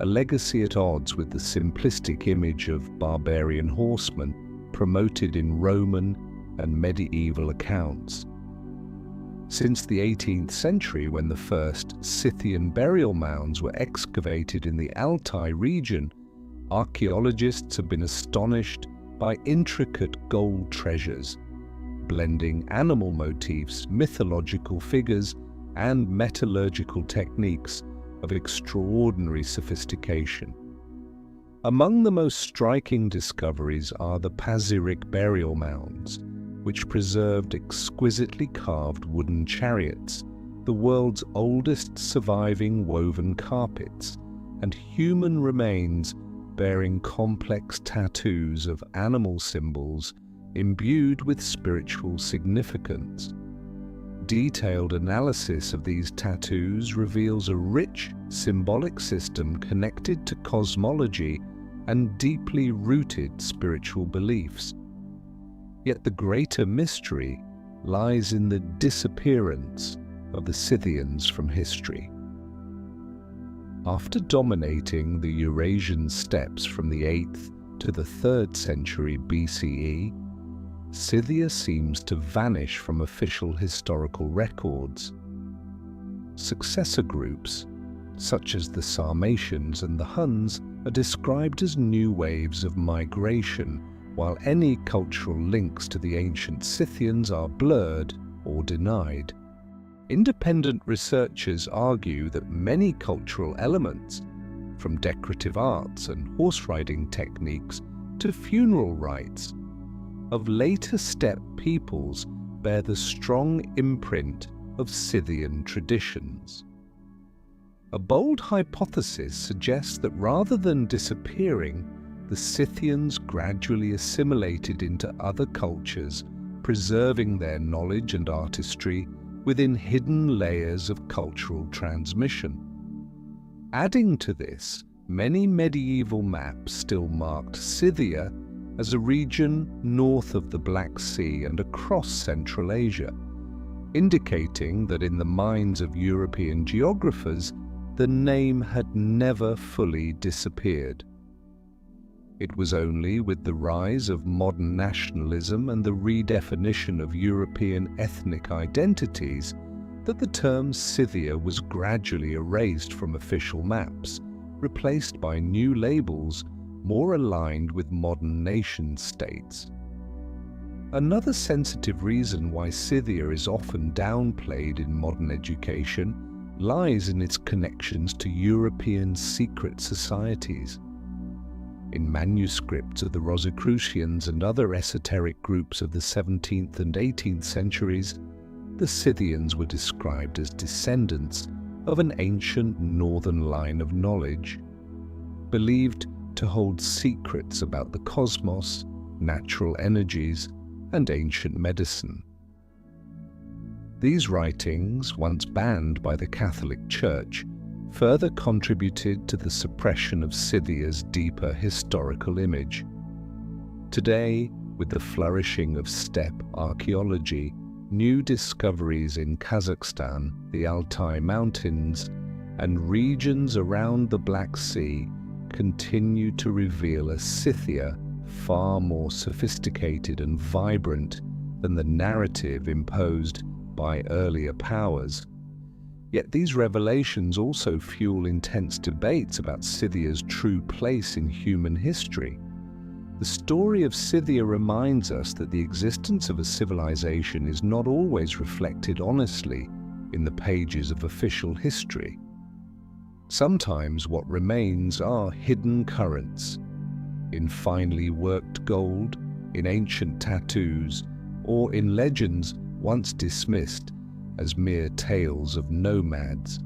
a legacy at odds with the simplistic image of barbarian horsemen promoted in Roman and medieval accounts. Since the 18th century, when the first Scythian burial mounds were excavated in the Altai region, archaeologists have been astonished by intricate gold treasures, blending animal motifs, mythological figures, and metallurgical techniques of extraordinary sophistication. Among the most striking discoveries are the Pazyryk burial mounds, which preserved exquisitely carved wooden chariots, the world's oldest surviving woven carpets, and human remains bearing complex tattoos of animal symbols imbued with spiritual significance. Detailed analysis of these tattoos reveals a rich symbolic system connected to cosmology and deeply rooted spiritual beliefs. Yet the greater mystery lies in the disappearance of the Scythians from history. After dominating the Eurasian steppes from the 8th to the 3rd century BCE, Scythia seems to vanish from official historical records. Successor groups, such as the Sarmatians and the Huns, are described as new waves of migration, while any cultural links to the ancient Scythians are blurred or denied. Independent researchers argue that many cultural elements, from decorative arts and horse-riding techniques to funeral rites, of later steppe peoples bear the strong imprint of Scythian traditions. A bold hypothesis suggests that rather than disappearing, the Scythians gradually assimilated into other cultures, preserving their knowledge and artistry within hidden layers of cultural transmission. Adding to this, many medieval maps still marked Scythia as a region north of the Black Sea and across Central Asia, indicating that in the minds of European geographers, the name had never fully disappeared. It was only with the rise of modern nationalism and the redefinition of European ethnic identities that the term Scythia was gradually erased from official maps, replaced by new labels more aligned with modern nation-states. Another sensitive reason why Scythia is often downplayed in modern education lies in its connections to European secret societies. In manuscripts of the Rosicrucians and other esoteric groups of the 17th and 18th centuries, the Scythians were described as descendants of an ancient northern line of knowledge, believed to hold secrets about the cosmos, natural energies, and ancient medicine. These writings, once banned by the Catholic Church, further contributed to the suppression of Scythia's deeper historical image. Today, with the flourishing of steppe archaeology, new discoveries in Kazakhstan, the Altai Mountains, and regions around the Black Sea continue to reveal a Scythia far more sophisticated and vibrant than the narrative imposed by earlier powers. Yet these revelations also fuel intense debates about Scythia's true place in human history. The story of Scythia reminds us that the existence of a civilization is not always reflected honestly in the pages of official history. Sometimes what remains are hidden currents, in finely worked gold, in ancient tattoos, or in legends once dismissed as mere tales of nomads.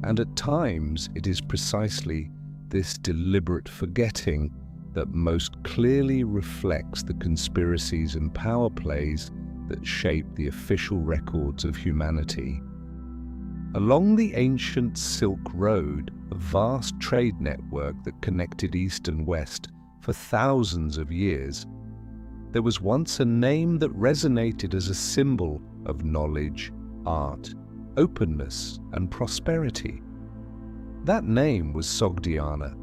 And at times it is precisely this deliberate forgetting that most clearly reflects the conspiracies and power plays that shape the official records of humanity. Along the ancient Silk Road, a vast trade network that connected East and West for thousands of years, there was once a name that resonated as a symbol of knowledge, art, openness, and prosperity. That name was Sogdiana.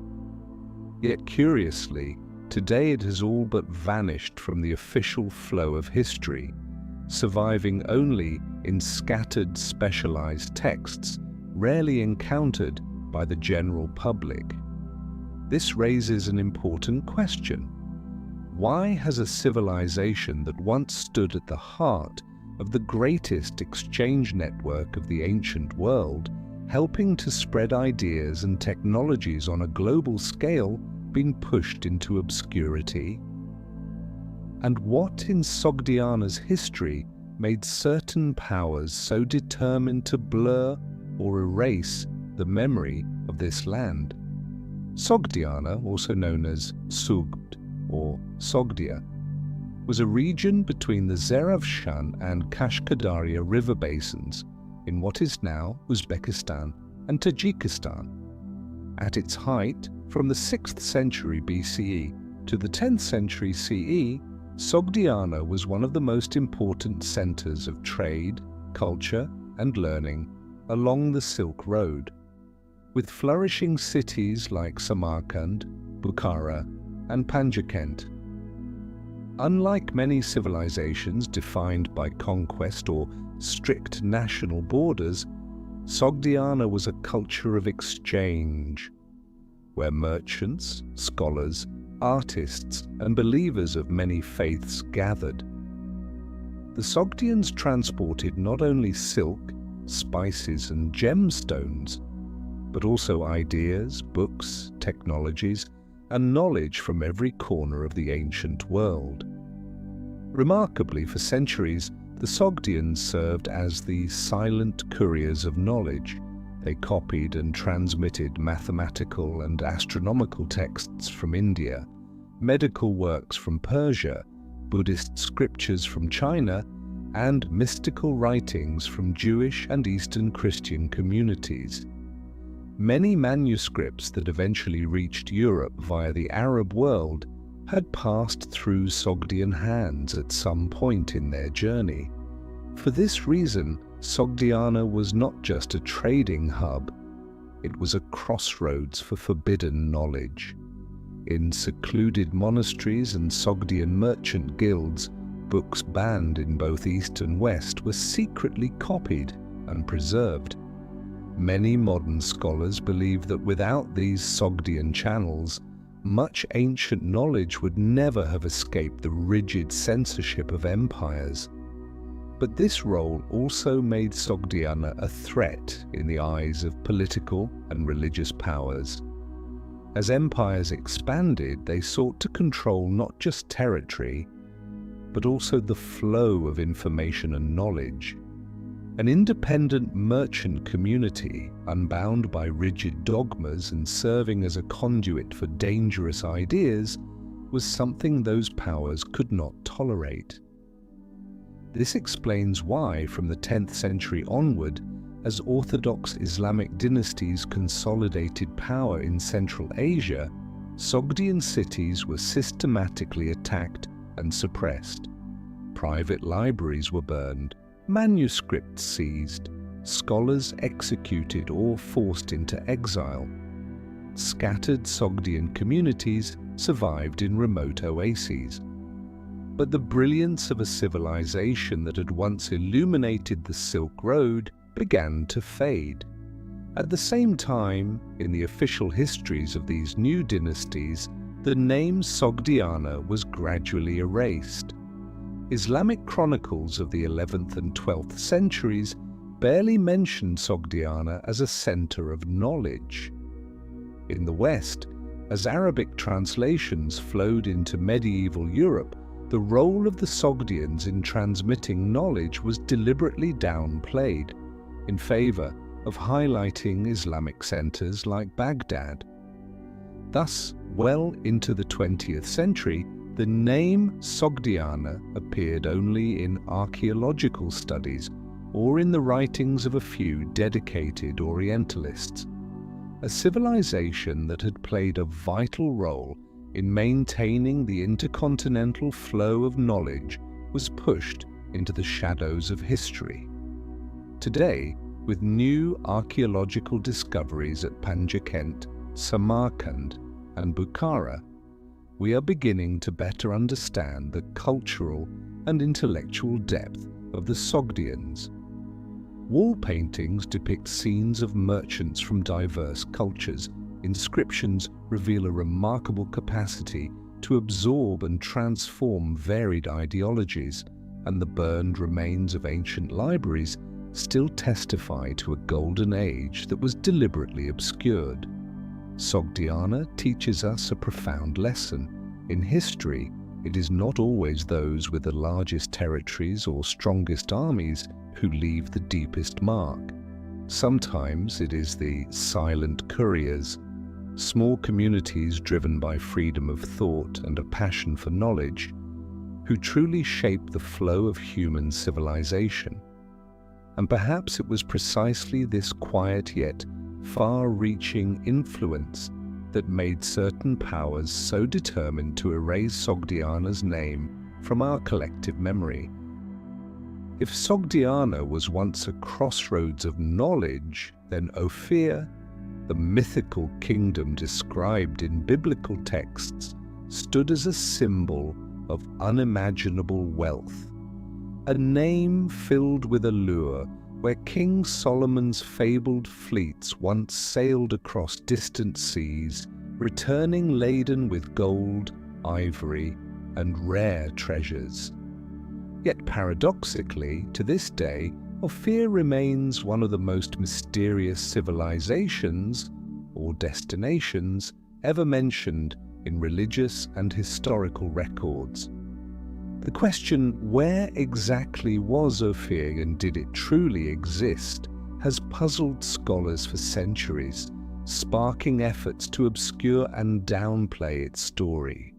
Yet curiously, today it has all but vanished from the official flow of history, surviving only in scattered specialized texts, rarely encountered by the general public. This raises an important question. Why has a civilization that once stood at the heart of the greatest exchange network of the ancient world, helping to spread ideas and technologies on a global scale, been pushed into obscurity? And what in Sogdiana's history made certain powers so determined to blur or erase the memory of this land? Sogdiana, also known as Sugd or Sogdia, was a region between the Zeravshan and Kashkadaria river basins in what is now Uzbekistan and Tajikistan. At its height, from the 6th century BCE to the 10th century CE, Sogdiana was one of the most important centers of trade, culture, and learning along the Silk Road, with flourishing cities like Samarkand, Bukhara, and Panjakent. Unlike many civilizations defined by conquest or strict national borders, Sogdiana was a culture of exchange, where merchants, scholars, artists, and believers of many faiths gathered. The Sogdians transported not only silk, spices, and gemstones, but also ideas, books, technologies, and knowledge from every corner of the ancient world. Remarkably, for centuries, the Sogdians served as the silent couriers of knowledge. They copied and transmitted mathematical and astronomical texts from India, medical works from Persia, Buddhist scriptures from China, and mystical writings from Jewish and Eastern Christian communities. Many manuscripts that eventually reached Europe via the Arab world had passed through Sogdian hands at some point in their journey. For this reason, Sogdiana was not just a trading hub, it was a crossroads for forbidden knowledge. In secluded monasteries and Sogdian merchant guilds, books banned in both East and West were secretly copied and preserved. Many modern scholars believe that without these Sogdian channels, much ancient knowledge would never have escaped the rigid censorship of empires. But this role also made Sogdiana a threat in the eyes of political and religious powers. As empires expanded, they sought to control not just territory, but also the flow of information and knowledge. An independent merchant community, unbound by rigid dogmas and serving as a conduit for dangerous ideas, was something those powers could not tolerate. This explains why, from the 10th century onward, as Orthodox Islamic dynasties consolidated power in Central Asia, Sogdian cities were systematically attacked and suppressed. Private libraries were burned, manuscripts seized, scholars executed or forced into exile. Scattered Sogdian communities survived in remote oases. But the brilliance of a civilization that had once illuminated the Silk Road began to fade. At the same time, in the official histories of these new dynasties, the name Sogdiana was gradually erased. Islamic chronicles of the 11th and 12th centuries barely mention Sogdiana as a center of knowledge. In the West, as Arabic translations flowed into medieval Europe, the role of the Sogdians in transmitting knowledge was deliberately downplayed in favor of highlighting Islamic centers like Baghdad. Thus, well into the 20th century, the name Sogdiana appeared only in archaeological studies or in the writings of a few dedicated Orientalists. A civilization that had played a vital role in maintaining the intercontinental flow of knowledge was pushed into the shadows of history. Today, with new archaeological discoveries at Panjakent, Samarkand, and Bukhara, we are beginning to better understand the cultural and intellectual depth of the Sogdians. Wall paintings depict scenes of merchants from diverse cultures. Inscriptions reveal a remarkable capacity to absorb and transform varied ideologies, and the burned remains of ancient libraries still testify to a golden age that was deliberately obscured. Sogdiana teaches us a profound lesson. In history, it is not always those with the largest territories or strongest armies who leave the deepest mark. Sometimes it is the silent couriers, small communities driven by freedom of thought and a passion for knowledge, who truly shape the flow of human civilization. And perhaps it was precisely this quiet yet far-reaching influence that made certain powers so determined to erase Sogdiana's name from our collective memory. If Sogdiana was once a crossroads of knowledge, then Ophir, the mythical kingdom described in biblical texts, stood as a symbol of unimaginable wealth. A name filled with allure, where King Solomon's fabled fleets once sailed across distant seas, returning laden with gold, ivory, and rare treasures. Yet paradoxically, to this day, Ophir remains one of the most mysterious civilizations or destinations ever mentioned in religious and historical records. The question, where exactly was Ophir and did it truly exist, has puzzled scholars for centuries, sparking efforts to obscure and downplay its story.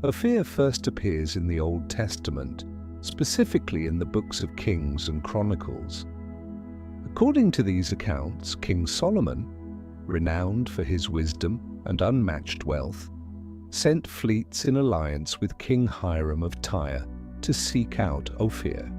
Ophir first appears in the Old Testament, specifically in the books of Kings and Chronicles. According to these accounts, King Solomon, renowned for his wisdom and unmatched wealth, sent fleets in alliance with King Hiram of Tyre to seek out Ophir.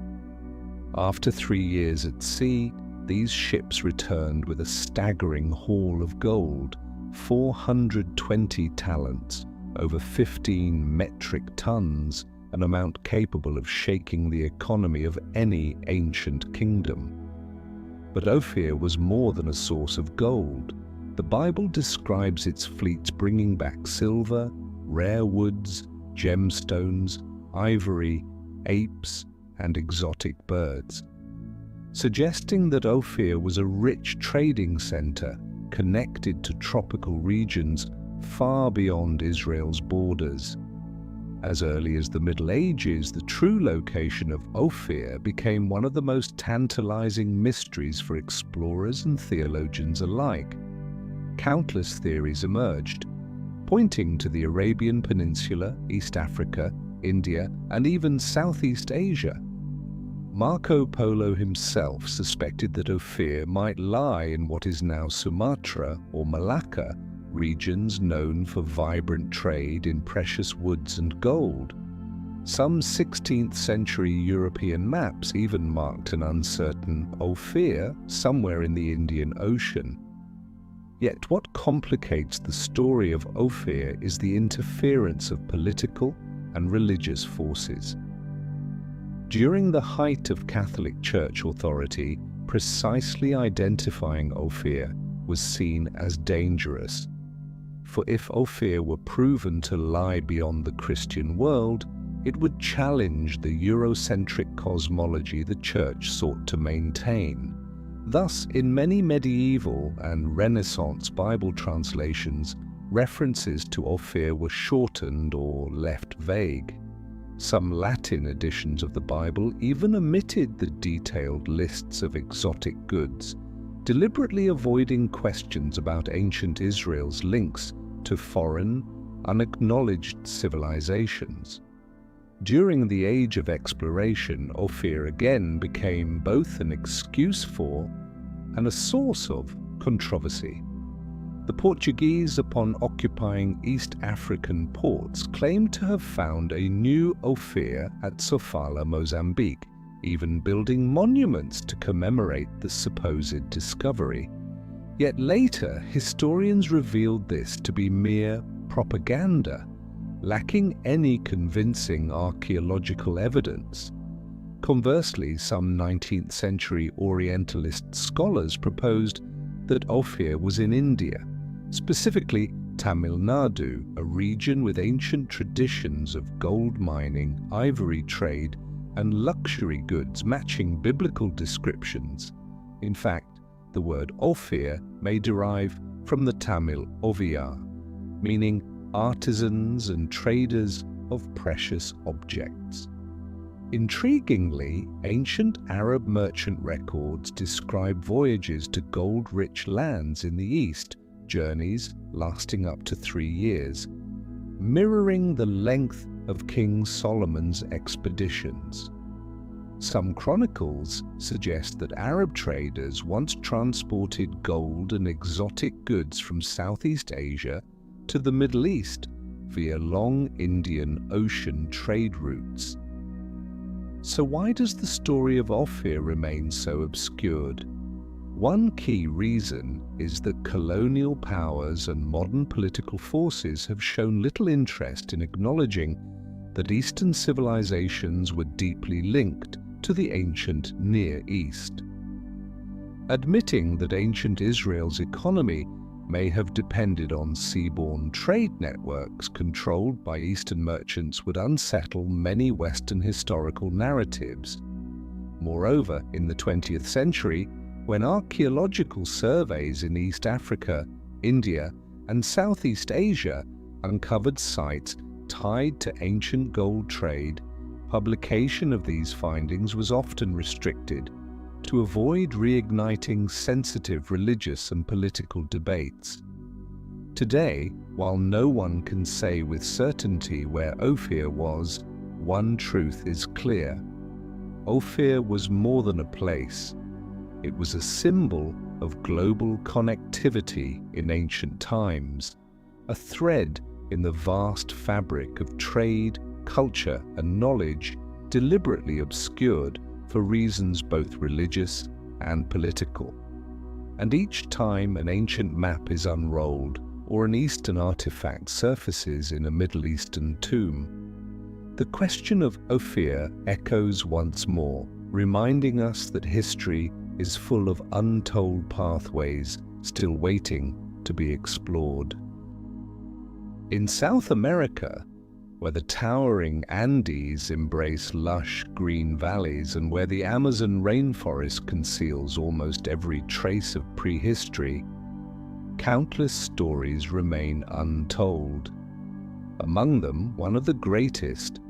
After 3 years at sea, these ships returned with a staggering haul of gold, 420 talents, over 15 metric tons, an amount capable of shaking the economy of any ancient kingdom. But Ophir was more than a source of gold. The Bible describes its fleets bringing back silver, rare woods, gemstones, ivory, apes, and exotic birds, suggesting that Ophir was a rich trading center connected to tropical regions far beyond Israel's borders. As early as the Middle Ages, the true location of Ophir became one of the most tantalizing mysteries for explorers and theologians alike. Countless theories emerged, pointing to the Arabian Peninsula, East Africa, India, and even Southeast Asia. Marco Polo himself suspected that Ophir might lie in what is now Sumatra or Malacca, regions known for vibrant trade in precious woods and gold. Some 16th century European maps even marked an uncertain Ophir somewhere in the Indian Ocean. Yet what complicates the story of Ophir is the interference of political and religious forces. During the height of Catholic Church authority, precisely identifying Ophir was seen as dangerous. For if Ophir were proven to lie beyond the Christian world, it would challenge the Eurocentric cosmology the Church sought to maintain. Thus, in many medieval and Renaissance Bible translations, references to Ophir were shortened or left vague. Some Latin editions of the Bible even omitted the detailed lists of exotic goods, deliberately avoiding questions about ancient Israel's links to foreign, unacknowledged civilizations. During the Age of Exploration, Ophir again became both an excuse for and a source of controversy. The Portuguese, upon occupying East African ports, claimed to have found a new Ophir at Sofala, Mozambique, even building monuments to commemorate the supposed discovery. Yet later, historians revealed this to be mere propaganda, lacking any convincing archaeological evidence. Conversely, some 19th century Orientalist scholars proposed that Ophir was in India, specifically Tamil Nadu, a region with ancient traditions of gold mining, ivory trade, and luxury goods matching biblical descriptions. In fact, the word Ophir may derive from the Tamil Oviyar, meaning artisans and traders of precious objects. Intriguingly, ancient Arab merchant records describe voyages to gold-rich lands in the east, journeys lasting up to 3 years, mirroring the length of King Solomon's expeditions. Some chronicles suggest that Arab traders once transported gold and exotic goods from Southeast Asia to the Middle East via long Indian Ocean trade routes. So why does the story of Ophir remain so obscured? One key reason is that colonial powers and modern political forces have shown little interest in acknowledging that Eastern civilizations were deeply linked to the ancient Near East. Admitting that ancient Israel's economy may have depended on seaborne trade networks controlled by Eastern merchants would unsettle many Western historical narratives. Moreover, in the 20th century, when archaeological surveys in East Africa, India, and Southeast Asia uncovered sites tied to ancient gold trade, publication of these findings was often restricted to avoid reigniting sensitive religious and political debates. Today, while no one can say with certainty where Ophir was, one truth is clear. Ophir was more than a place. It was a symbol of global connectivity in ancient times, a thread in the vast fabric of trade, culture, and knowledge deliberately obscured for reasons both religious and political. And each time an ancient map is unrolled or an Eastern artifact surfaces in a Middle Eastern tomb, the question of Ophir echoes once more, reminding us that history is full of untold pathways still waiting to be explored. In South America, where the towering Andes embrace lush green valleys and where the Amazon rainforest conceals almost every trace of prehistory, countless stories remain untold. Among them, one of the greatest,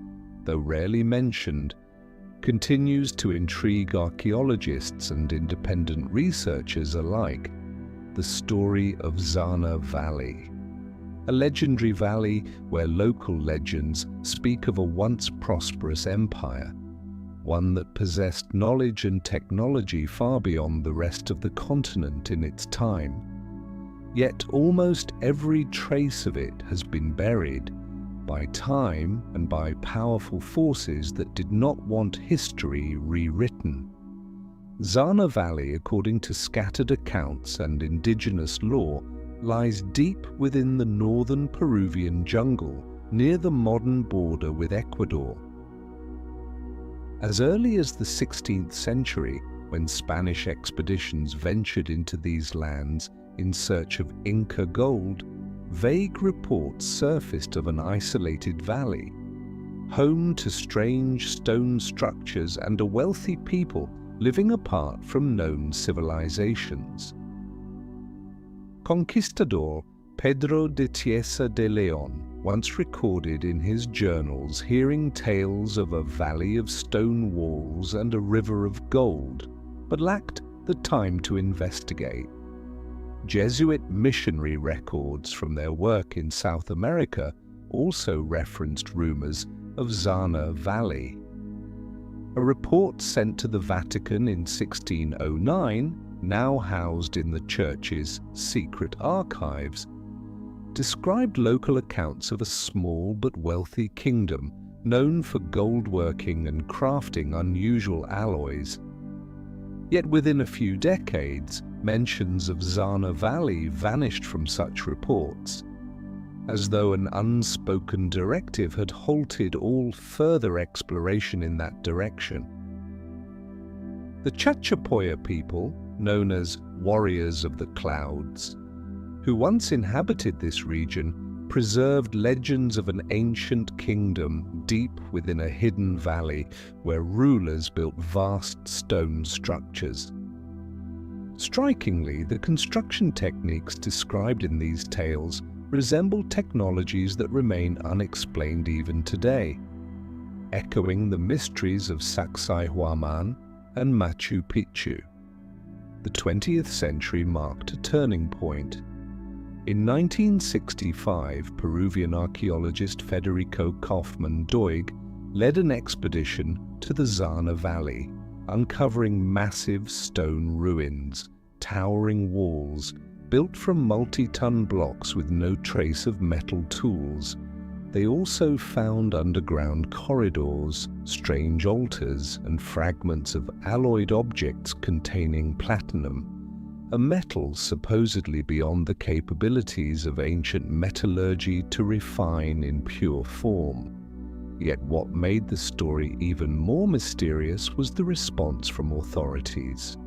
though rarely mentioned, continues to intrigue archaeologists and independent researchers alike: the story of Zana Valley. A legendary valley where local legends speak of a once prosperous empire, one that possessed knowledge and technology far beyond the rest of the continent in its time. Yet almost every trace of it has been buried by time and by powerful forces that did not want history rewritten. Zana Valley, according to scattered accounts and indigenous lore, lies deep within the northern Peruvian jungle near the modern border with Ecuador. As early as the 16th century, when Spanish expeditions ventured into these lands in search of Inca gold, vague reports surfaced of an isolated valley, home to strange stone structures and a wealthy people living apart from known civilizations. Conquistador Pedro de Chiesa de Leon once recorded in his journals hearing tales of a valley of stone walls and a river of gold, but lacked the time to investigate. Jesuit missionary records from their work in South America also referenced rumors of Zana Valley. A report sent to the Vatican in 1609, now housed in the church's secret archives, described local accounts of a small but wealthy kingdom known for goldworking and crafting unusual alloys. Yet within a few decades, mentions of Zana Valley vanished from such reports, as though an unspoken directive had halted all further exploration in that direction. The Chachapoya people, known as warriors of the clouds, who once inhabited this region, preserved legends of an ancient kingdom deep within a hidden valley where rulers built vast stone structures. Strikingly, the construction techniques described in these tales resemble technologies that remain unexplained even today, echoing the mysteries of Sacsayhuaman and Machu Picchu. The 20th century marked a turning point. In 1965, Peruvian archaeologist Federico Kaufmann Doig led an expedition to the Zana Valley, uncovering massive stone ruins, towering walls, built from multi-ton blocks with no trace of metal tools. They also found underground corridors, strange altars, and fragments of alloyed objects containing platinum, a metal supposedly beyond the capabilities of ancient metallurgy to refine in pure form. Yet what made the story even more mysterious was the response from authorities.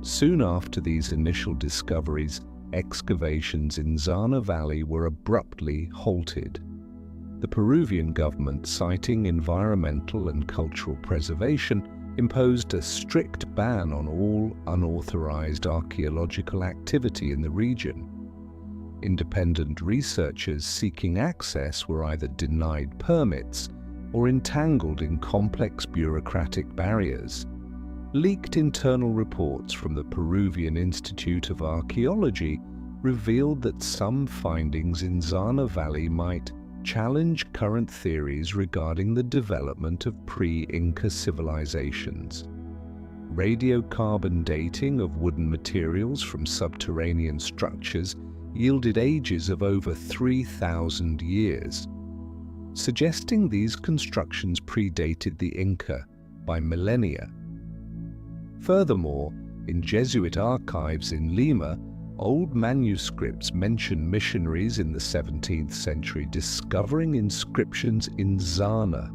Soon after these initial discoveries, excavations in Zana Valley were abruptly halted. The Peruvian government, citing environmental and cultural preservation, imposed a strict ban on all unauthorized archaeological activity in the region. Independent researchers seeking access were either denied permits or entangled in complex bureaucratic barriers. Leaked internal reports from the Peruvian Institute of Archaeology revealed that some findings in Zana Valley might challenge current theories regarding the development of pre-Inca civilizations. Radiocarbon dating of wooden materials from subterranean structures yielded ages of over 3,000 years, suggesting these constructions predated the Inca by millennia. Furthermore, in Jesuit archives in Lima, old manuscripts mention missionaries in the 17th century discovering inscriptions in Zana,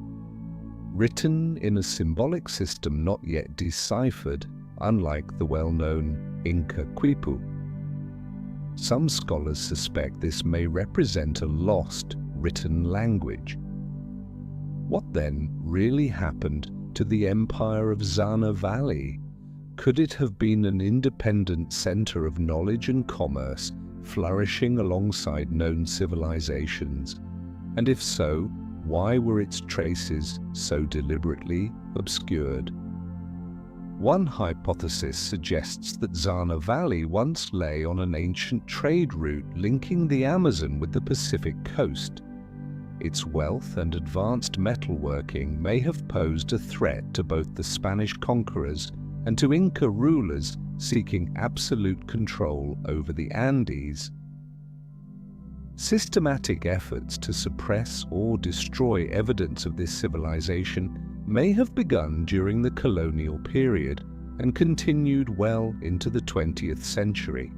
written in a symbolic system not yet deciphered, unlike the well-known Inca Quipu. Some scholars suspect this may represent a lost written language. What then really happened to the empire of Zana Valley? Could it have been an independent center of knowledge and commerce, flourishing alongside known civilizations? And if so, why were its traces so deliberately obscured? One hypothesis suggests that Zana Valley once lay on an ancient trade route linking the Amazon with the Pacific coast. Its wealth and advanced metalworking may have posed a threat to both the Spanish conquerors and to Inca rulers seeking absolute control over the Andes. Systematic efforts to suppress or destroy evidence of this civilization may have begun during the colonial period and continued well into the 20th century.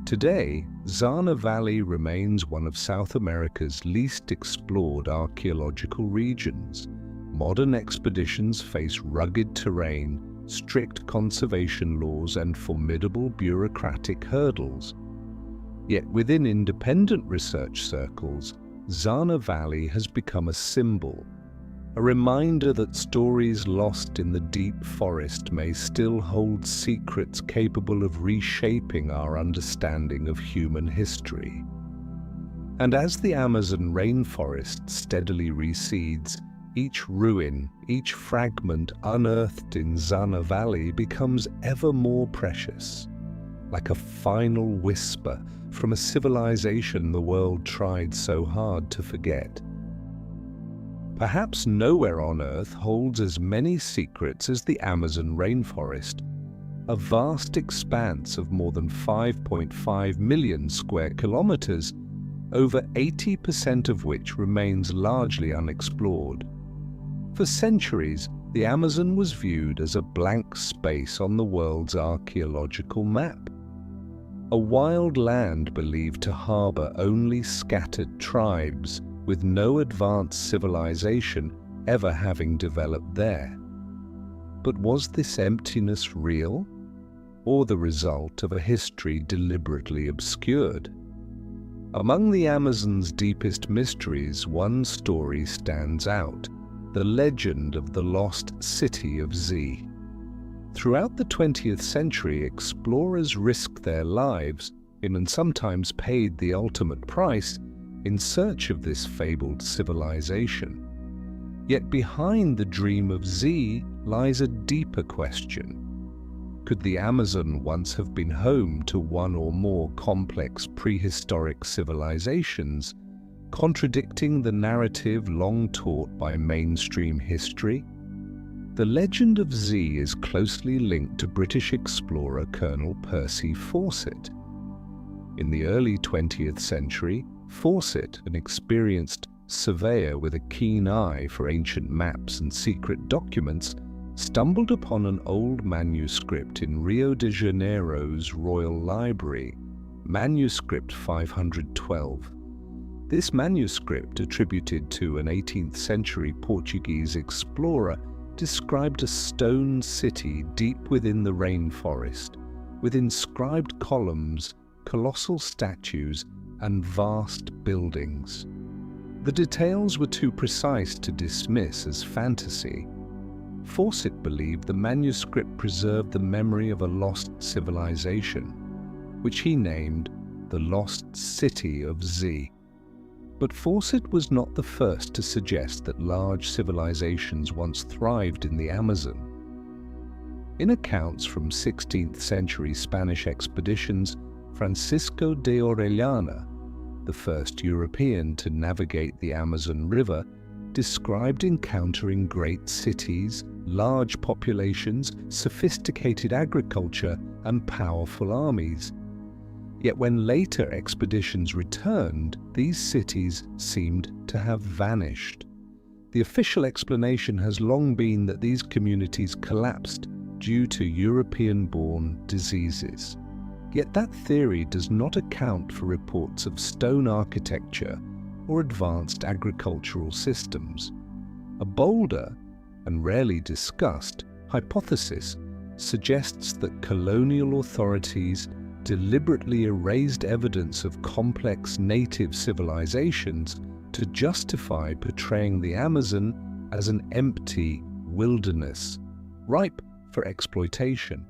Today, Zana Valley remains one of South America's least explored archaeological regions. Modern expeditions face rugged terrain, strict conservation laws, and formidable bureaucratic hurdles. Yet within independent research circles, Zana Valley has become a symbol, a reminder that stories lost in the deep forest may still hold secrets capable of reshaping our understanding of human history. And as the Amazon rainforest steadily recedes, each ruin, each fragment unearthed in Zana Valley becomes ever more precious, like a final whisper from a civilization the world tried so hard to forget. Perhaps nowhere on Earth holds as many secrets as the Amazon rainforest, a vast expanse of more than 5.5 million square kilometers, over 80% of which remains largely unexplored. For centuries, the Amazon was viewed as a blank space on the world's archaeological map, a wild land believed to harbor only scattered tribes, with no advanced civilization ever having developed there. But was this emptiness real, or the result of a history deliberately obscured? Among the Amazon's deepest mysteries, one story stands out: the legend of the lost city of Z. Throughout the 20th century, explorers risked their lives and sometimes paid the ultimate price in search of this fabled civilization. Yet behind the dream of Z lies a deeper question. Could the Amazon once have been home to one or more complex prehistoric civilizations, contradicting the narrative long taught by mainstream history? The legend of Z is closely linked to British explorer Colonel Percy Fawcett. In the early 20th century, Fawcett, an experienced surveyor with a keen eye for ancient maps and secret documents, stumbled upon an old manuscript in Rio de Janeiro's Royal Library, manuscript 512. This manuscript, attributed to an 18th century Portuguese explorer, described a stone city deep within the rainforest, with inscribed columns, colossal statues, and vast buildings. The details were too precise to dismiss as fantasy. Fawcett believed the manuscript preserved the memory of a lost civilization, which he named the Lost City of Z. But Fawcett was not the first to suggest that large civilizations once thrived in the Amazon. In accounts from 16th century Spanish expeditions, Francisco de Orellana, the first European to navigate the Amazon River, described encountering great cities, large populations, sophisticated agriculture, and powerful armies. Yet when later expeditions returned, these cities seemed to have vanished. The official explanation has long been that these communities collapsed due to European-born diseases. Yet that theory does not account for reports of stone architecture or advanced agricultural systems. A bolder, and rarely discussed, hypothesis suggests that colonial authorities deliberately erased evidence of complex native civilizations to justify portraying the Amazon as an empty wilderness, ripe for exploitation.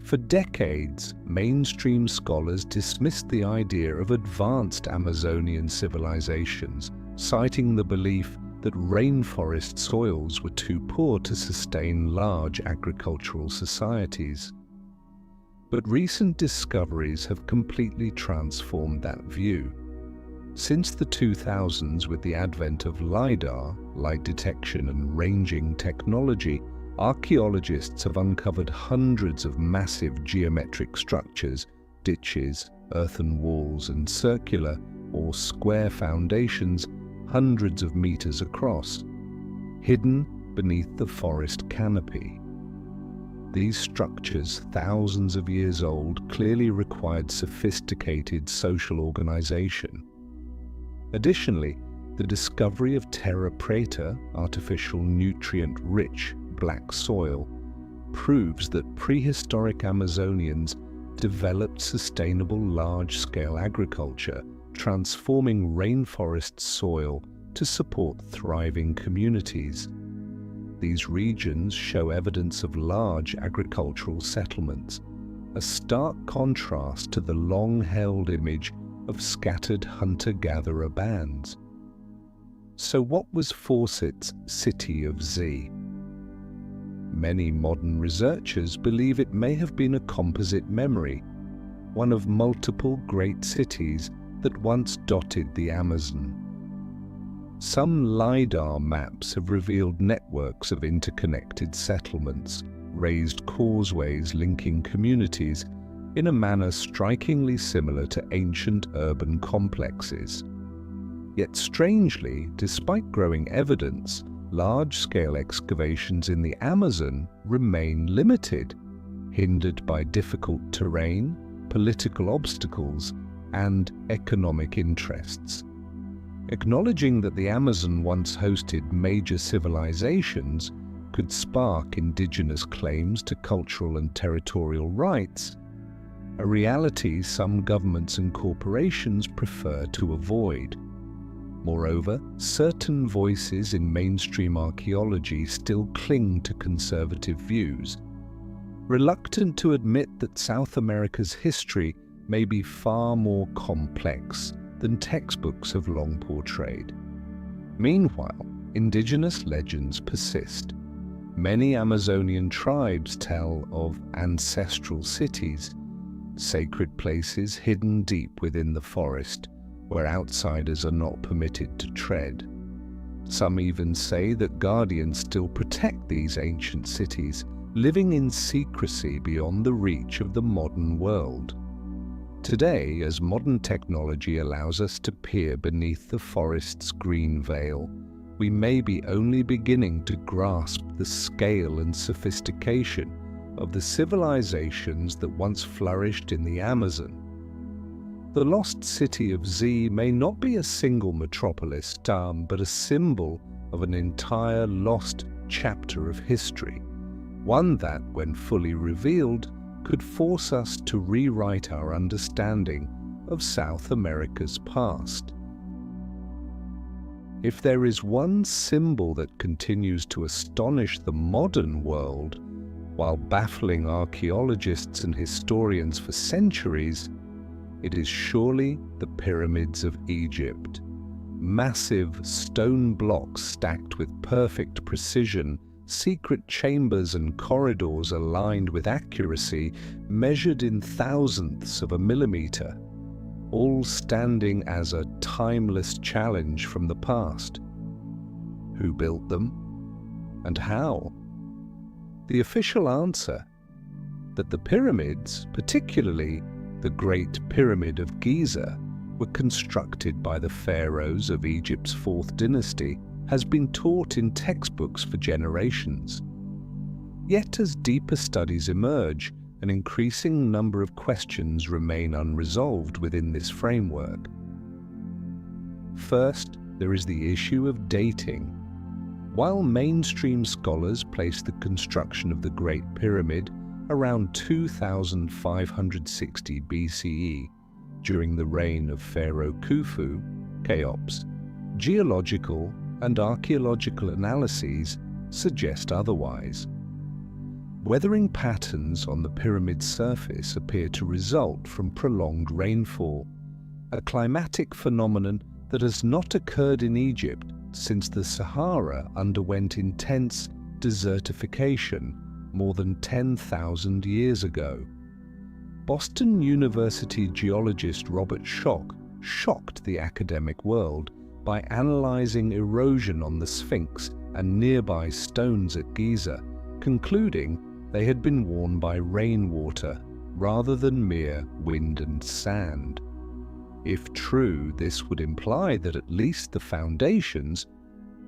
For decades, mainstream scholars dismissed the idea of advanced Amazonian civilizations, citing the belief that rainforest soils were too poor to sustain large agricultural societies. But recent discoveries have completely transformed that view. Since the 2000s, with the advent of LiDAR, light detection and ranging technology, archaeologists have uncovered hundreds of massive geometric structures, ditches, earthen walls, and circular or square foundations hundreds of meters across, hidden beneath the forest canopy. These structures, thousands of years old, clearly required sophisticated social organization. Additionally, the discovery of terra preta, artificial nutrient-rich black soil, proves that prehistoric Amazonians developed sustainable large-scale agriculture, transforming rainforest soil to support thriving communities. These regions show evidence of large agricultural settlements, a stark contrast to the long-held image of scattered hunter-gatherer bands. So what was Fawcett's City of Z? Many modern researchers believe it may have been a composite memory, one of multiple great cities that once dotted the Amazon. Some LiDAR maps have revealed networks of interconnected settlements, raised causeways linking communities, in a manner strikingly similar to ancient urban complexes. Yet strangely, despite growing evidence, large-scale excavations in the Amazon remain limited, hindered by difficult terrain, political obstacles, and economic interests. Acknowledging that the Amazon once hosted major civilizations could spark indigenous claims to cultural and territorial rights, a reality some governments and corporations prefer to avoid. Moreover, certain voices in mainstream archaeology still cling to conservative views, reluctant to admit that South America's history may be far more complex than textbooks have long portrayed. Meanwhile, indigenous legends persist. Many Amazonian tribes tell of ancestral cities, sacred places hidden deep within the forest, where outsiders are not permitted to tread. Some even say that guardians still protect these ancient cities, living in secrecy beyond the reach of the modern world. Today, as modern technology allows us to peer beneath the forest's green veil, we may be only beginning to grasp the scale and sophistication of the civilizations that once flourished in the Amazon. The lost city of Z may not be a single metropolis, but a symbol of an entire lost chapter of history, one that, when fully revealed, could force us to rewrite our understanding of South America's past. If there is one symbol that continues to astonish the modern world, while baffling archaeologists and historians for centuries, it is surely the pyramids of Egypt. Massive stone blocks stacked with perfect precision, secret chambers and corridors aligned with accuracy, measured in thousandths of a millimeter, all standing as a timeless challenge from the past. Who built them? And how? The official answer: that the pyramids, particularly the Great Pyramid of Giza, were constructed by the pharaohs of Egypt's 4th dynasty, has been taught in textbooks for generations. Yet as deeper studies emerge, an increasing number of questions remain unresolved within this framework. First, there is the issue of dating. While mainstream scholars place the construction of the Great Pyramid around 2560 BCE, during the reign of Pharaoh Khufu, Cheops, geological and archaeological analyses suggest otherwise. Weathering patterns on the pyramid's surface appear to result from prolonged rainfall, a climatic phenomenon that has not occurred in Egypt since the Sahara underwent intense desertification more than 10,000 years ago. Boston University geologist Robert Schoch shocked the academic world by analyzing erosion on the Sphinx and nearby stones at Giza, concluding they had been worn by rainwater rather than mere wind and sand. If true, this would imply that at least the foundations,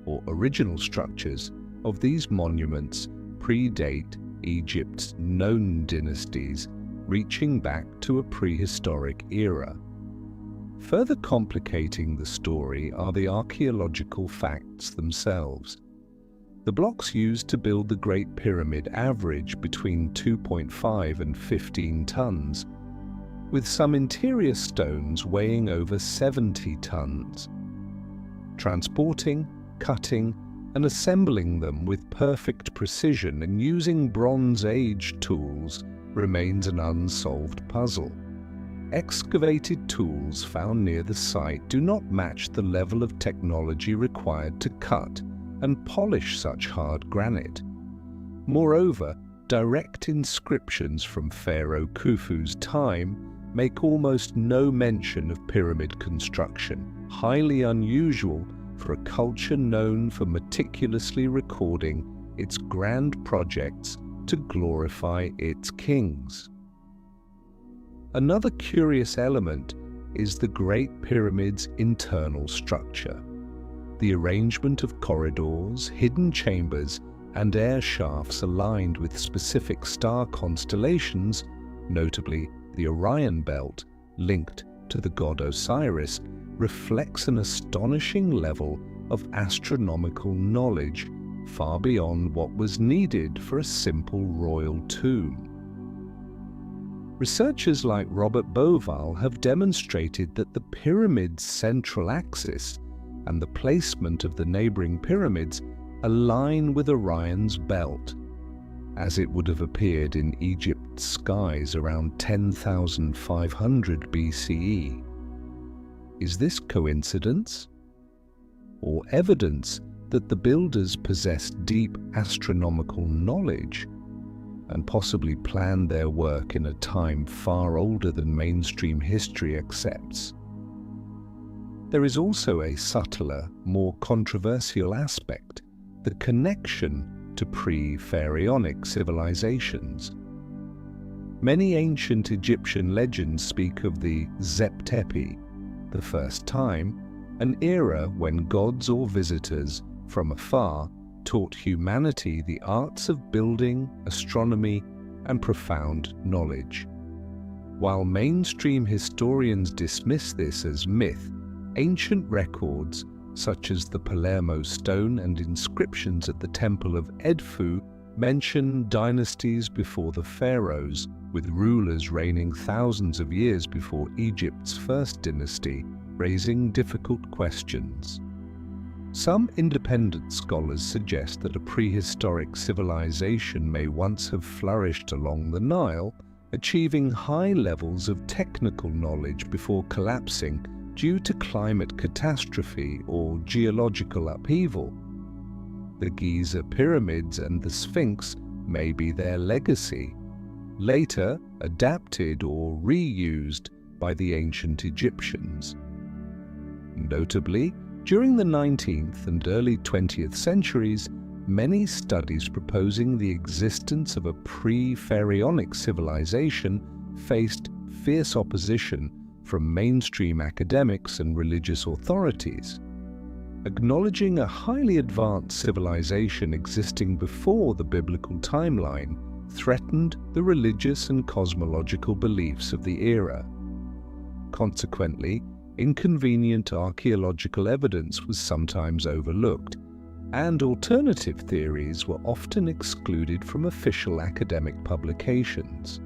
or original structures, of these monuments predate Egypt's known dynasties, reaching back to a prehistoric era. Further complicating the story are the archaeological facts themselves. The blocks used to build the Great Pyramid average between 2.5 and 15 tons, with some interior stones weighing over 70 tons. Transporting, cutting, and assembling them with perfect precision and using Bronze Age tools remains an unsolved puzzle. Excavated tools found near the site do not match the level of technology required to cut and polish such hard granite. Moreover, direct inscriptions from Pharaoh Khufu's time make almost no mention of pyramid construction, highly unusual for a culture known for meticulously recording its grand projects to glorify its kings. Another curious element is the Great Pyramid's internal structure. The arrangement of corridors, hidden chambers, and air shafts aligned with specific star constellations, notably the Orion Belt, linked to the god Osiris, reflects an astonishing level of astronomical knowledge, far beyond what was needed for a simple royal tomb. Researchers like Robert Bauval have demonstrated that the pyramid's central axis and the placement of the neighboring pyramids align with Orion's belt, as it would have appeared in Egypt's skies around 10,500 BCE. Is this coincidence? Or evidence that the builders possessed deep astronomical knowledge and possibly planned their work in a time far older than mainstream history accepts? There is also a subtler, more controversial aspect, the connection to pre-pharaonic civilizations. Many ancient Egyptian legends speak of the Zep-Tepi, the first time, an era when gods or visitors from afar taught humanity the arts of building, astronomy, and profound knowledge. While mainstream historians dismiss this as myth, ancient records, such as the Palermo stone and inscriptions at the Temple of Edfu, mention dynasties before the pharaohs, with rulers reigning thousands of years before Egypt's first dynasty, raising difficult questions. Some independent scholars suggest that a prehistoric civilization may once have flourished along the Nile, achieving high levels of technical knowledge before collapsing due to climate catastrophe or geological upheaval. The Giza pyramids and the Sphinx may be their legacy, later adapted or reused by the ancient Egyptians. Notably, during the 19th and early 20th centuries, many studies proposing the existence of a pre-pharaonic civilization faced fierce opposition from mainstream academics and religious authorities. Acknowledging a highly advanced civilization existing before the biblical timeline threatened the religious and cosmological beliefs of the era. Consequently, inconvenient archaeological evidence was sometimes overlooked, and alternative theories were often excluded from official academic publications.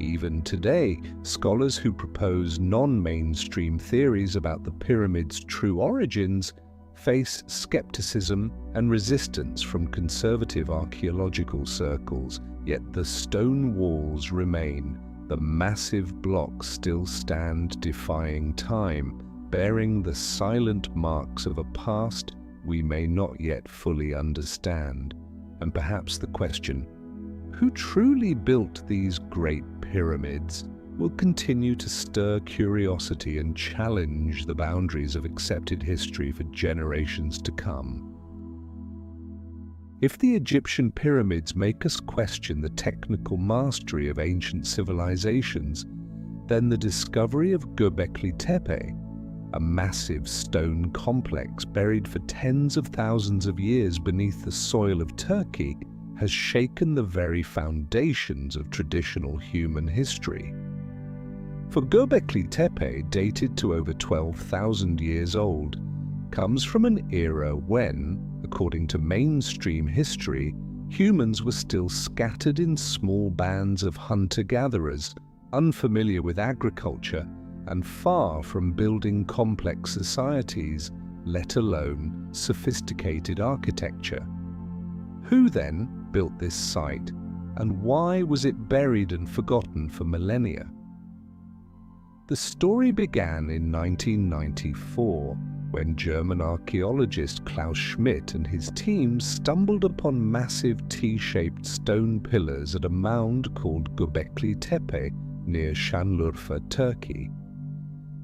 Even today, scholars who propose non-mainstream theories about the pyramid's true origins face skepticism and resistance from conservative archaeological circles, yet the stone walls remain. The massive blocks still stand defying time, bearing the silent marks of a past we may not yet fully understand. And perhaps the question, who truly built these great pyramids, will continue to stir curiosity and challenge the boundaries of accepted history for generations to come. If the Egyptian pyramids make us question the technical mastery of ancient civilizations, then the discovery of Göbekli Tepe, a massive stone complex buried for tens of thousands of years beneath the soil of Turkey, has shaken the very foundations of traditional human history. For Göbekli Tepe, dated to over 12,000 years old, comes from an era when, according to mainstream history, humans were still scattered in small bands of hunter-gatherers, unfamiliar with agriculture, and far from building complex societies, let alone sophisticated architecture. Who then built this site, and why was it buried and forgotten for millennia? The story began in 1994, when German archaeologist Klaus Schmidt and his team stumbled upon massive T-shaped stone pillars at a mound called Göbekli Tepe near Şanlıurfa, Turkey.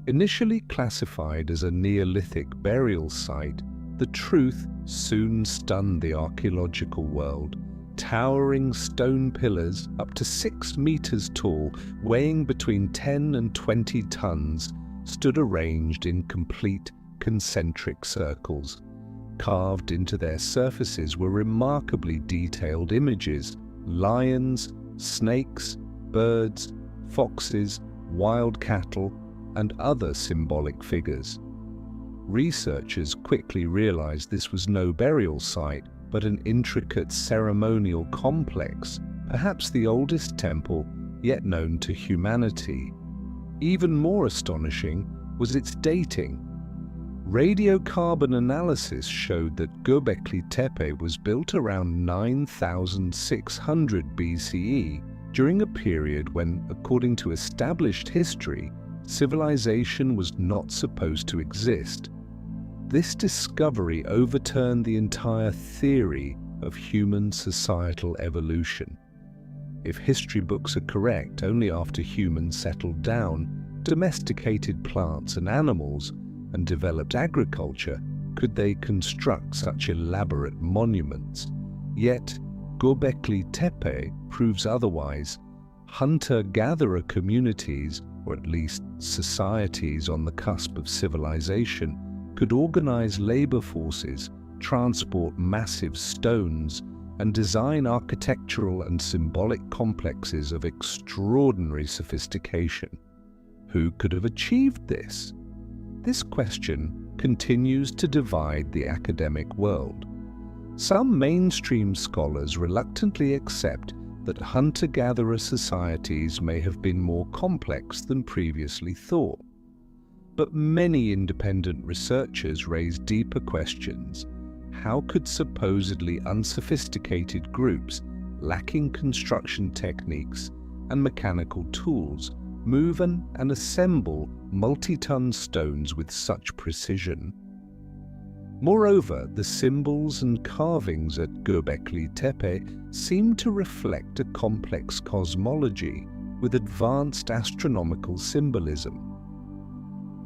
Initially classified as a Neolithic burial site, the truth soon stunned the archaeological world. Towering stone pillars up to 6 meters tall, weighing between 10 and 20 tons, stood arranged in complete concentric circles. Carved into their surfaces were remarkably detailed images: lions, snakes, birds, foxes, wild cattle, and other symbolic figures. Researchers quickly realized this was no burial site, but an intricate ceremonial complex, perhaps the oldest temple yet known to humanity. Even more astonishing was its dating. Radiocarbon analysis showed that Göbekli Tepe was built around 9600 BCE, during a period when, according to established history, civilization was not supposed to exist. This discovery overturned the entire theory of human societal evolution. If history books are correct, only after humans settled down, domesticated plants and animals, and developed agriculture could they construct such elaborate monuments. Yet, Göbekli Tepe proves otherwise. Hunter-gatherer communities, or at least societies on the cusp of civilization, could organize labor forces, transport massive stones, and design architectural and symbolic complexes of extraordinary sophistication. Who could have achieved this? This question continues to divide the academic world. Some mainstream scholars reluctantly accept that hunter-gatherer societies may have been more complex than previously thought. But many independent researchers raise deeper questions. How could supposedly unsophisticated groups, lacking construction techniques and mechanical tools, move and assemble multi-ton stones with such precision? Moreover, the symbols and carvings at Göbekli Tepe seem to reflect a complex cosmology with advanced astronomical symbolism.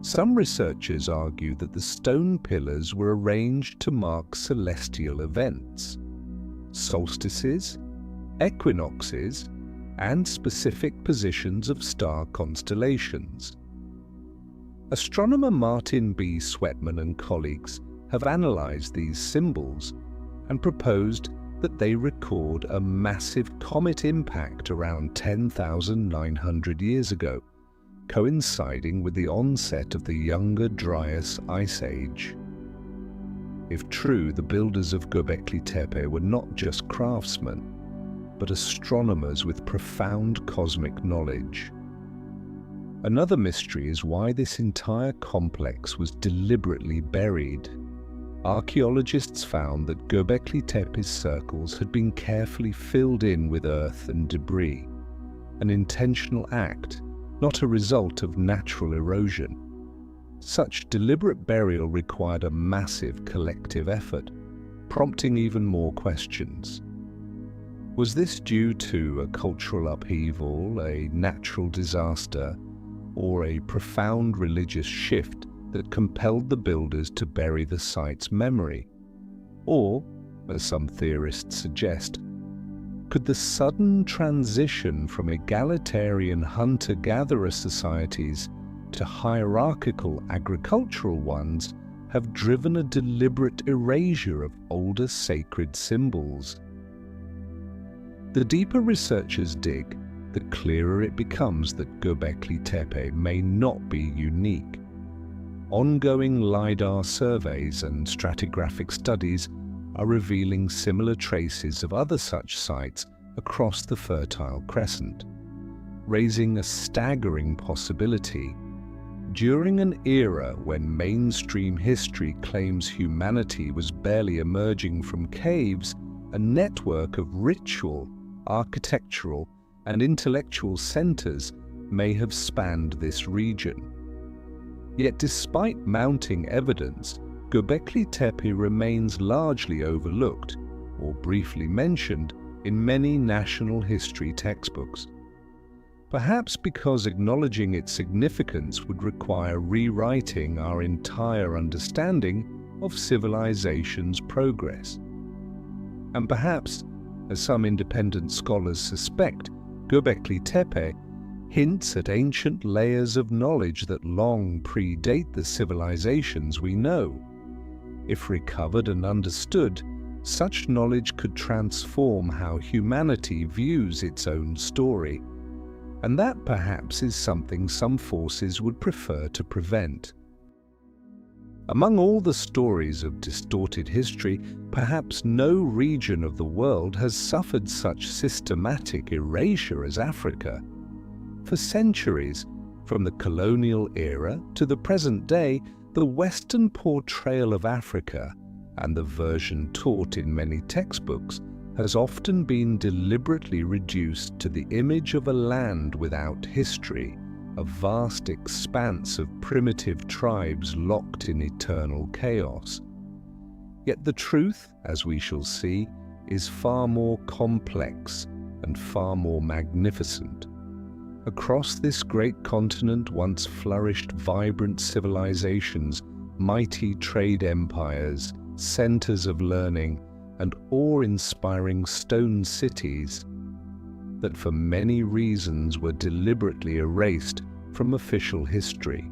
Some researchers argue that the stone pillars were arranged to mark celestial events, solstices, equinoxes, and specific positions of star constellations. Astronomer Martin B. Sweatman and colleagues have analyzed these symbols and proposed that they record a massive comet impact around 10,900 years ago, coinciding with the onset of the Younger Dryas Ice Age. If true, the builders of Göbekli Tepe were not just craftsmen, but astronomers with profound cosmic knowledge. Another mystery is why this entire complex was deliberately buried. Archaeologists found that Göbekli Tepe's circles had been carefully filled in with earth and debris, an intentional act, not a result of natural erosion. Such deliberate burial required a massive collective effort, prompting even more questions. Was this due to a cultural upheaval, a natural disaster, or a profound religious shift that compelled the builders to bury the site's memory? Or, as some theorists suggest, could the sudden transition from egalitarian hunter-gatherer societies to hierarchical agricultural ones have driven a deliberate erasure of older sacred symbols? The deeper researchers dig, the clearer it becomes that Göbekli Tepe may not be unique. Ongoing LiDAR surveys and stratigraphic studies are revealing similar traces of other such sites across the Fertile Crescent, raising a staggering possibility. During an era when mainstream history claims humanity was barely emerging from caves, a network of ritual, architectural, and intellectual centers may have spanned this region. Yet despite mounting evidence, Göbekli Tepe remains largely overlooked or briefly mentioned in many national history textbooks. Perhaps because acknowledging its significance would require rewriting our entire understanding of civilization's progress. And perhaps, as some independent scholars suspect, Göbekli Tepe hints at ancient layers of knowledge that long predate the civilizations we know. If recovered and understood, such knowledge could transform how humanity views its own story. And that perhaps is something some forces would prefer to prevent. Among all the stories of distorted history, perhaps no region of the world has suffered such systematic erasure as Africa. For centuries, from the colonial era to the present day, the Western portrayal of Africa, and the version taught in many textbooks, has often been deliberately reduced to the image of a land without history, a vast expanse of primitive tribes locked in eternal chaos. Yet the truth, as we shall see, is far more complex and far more magnificent. Across this great continent once flourished vibrant civilizations, mighty trade empires, centers of learning, and awe-inspiring stone cities that for many reasons were deliberately erased from official history.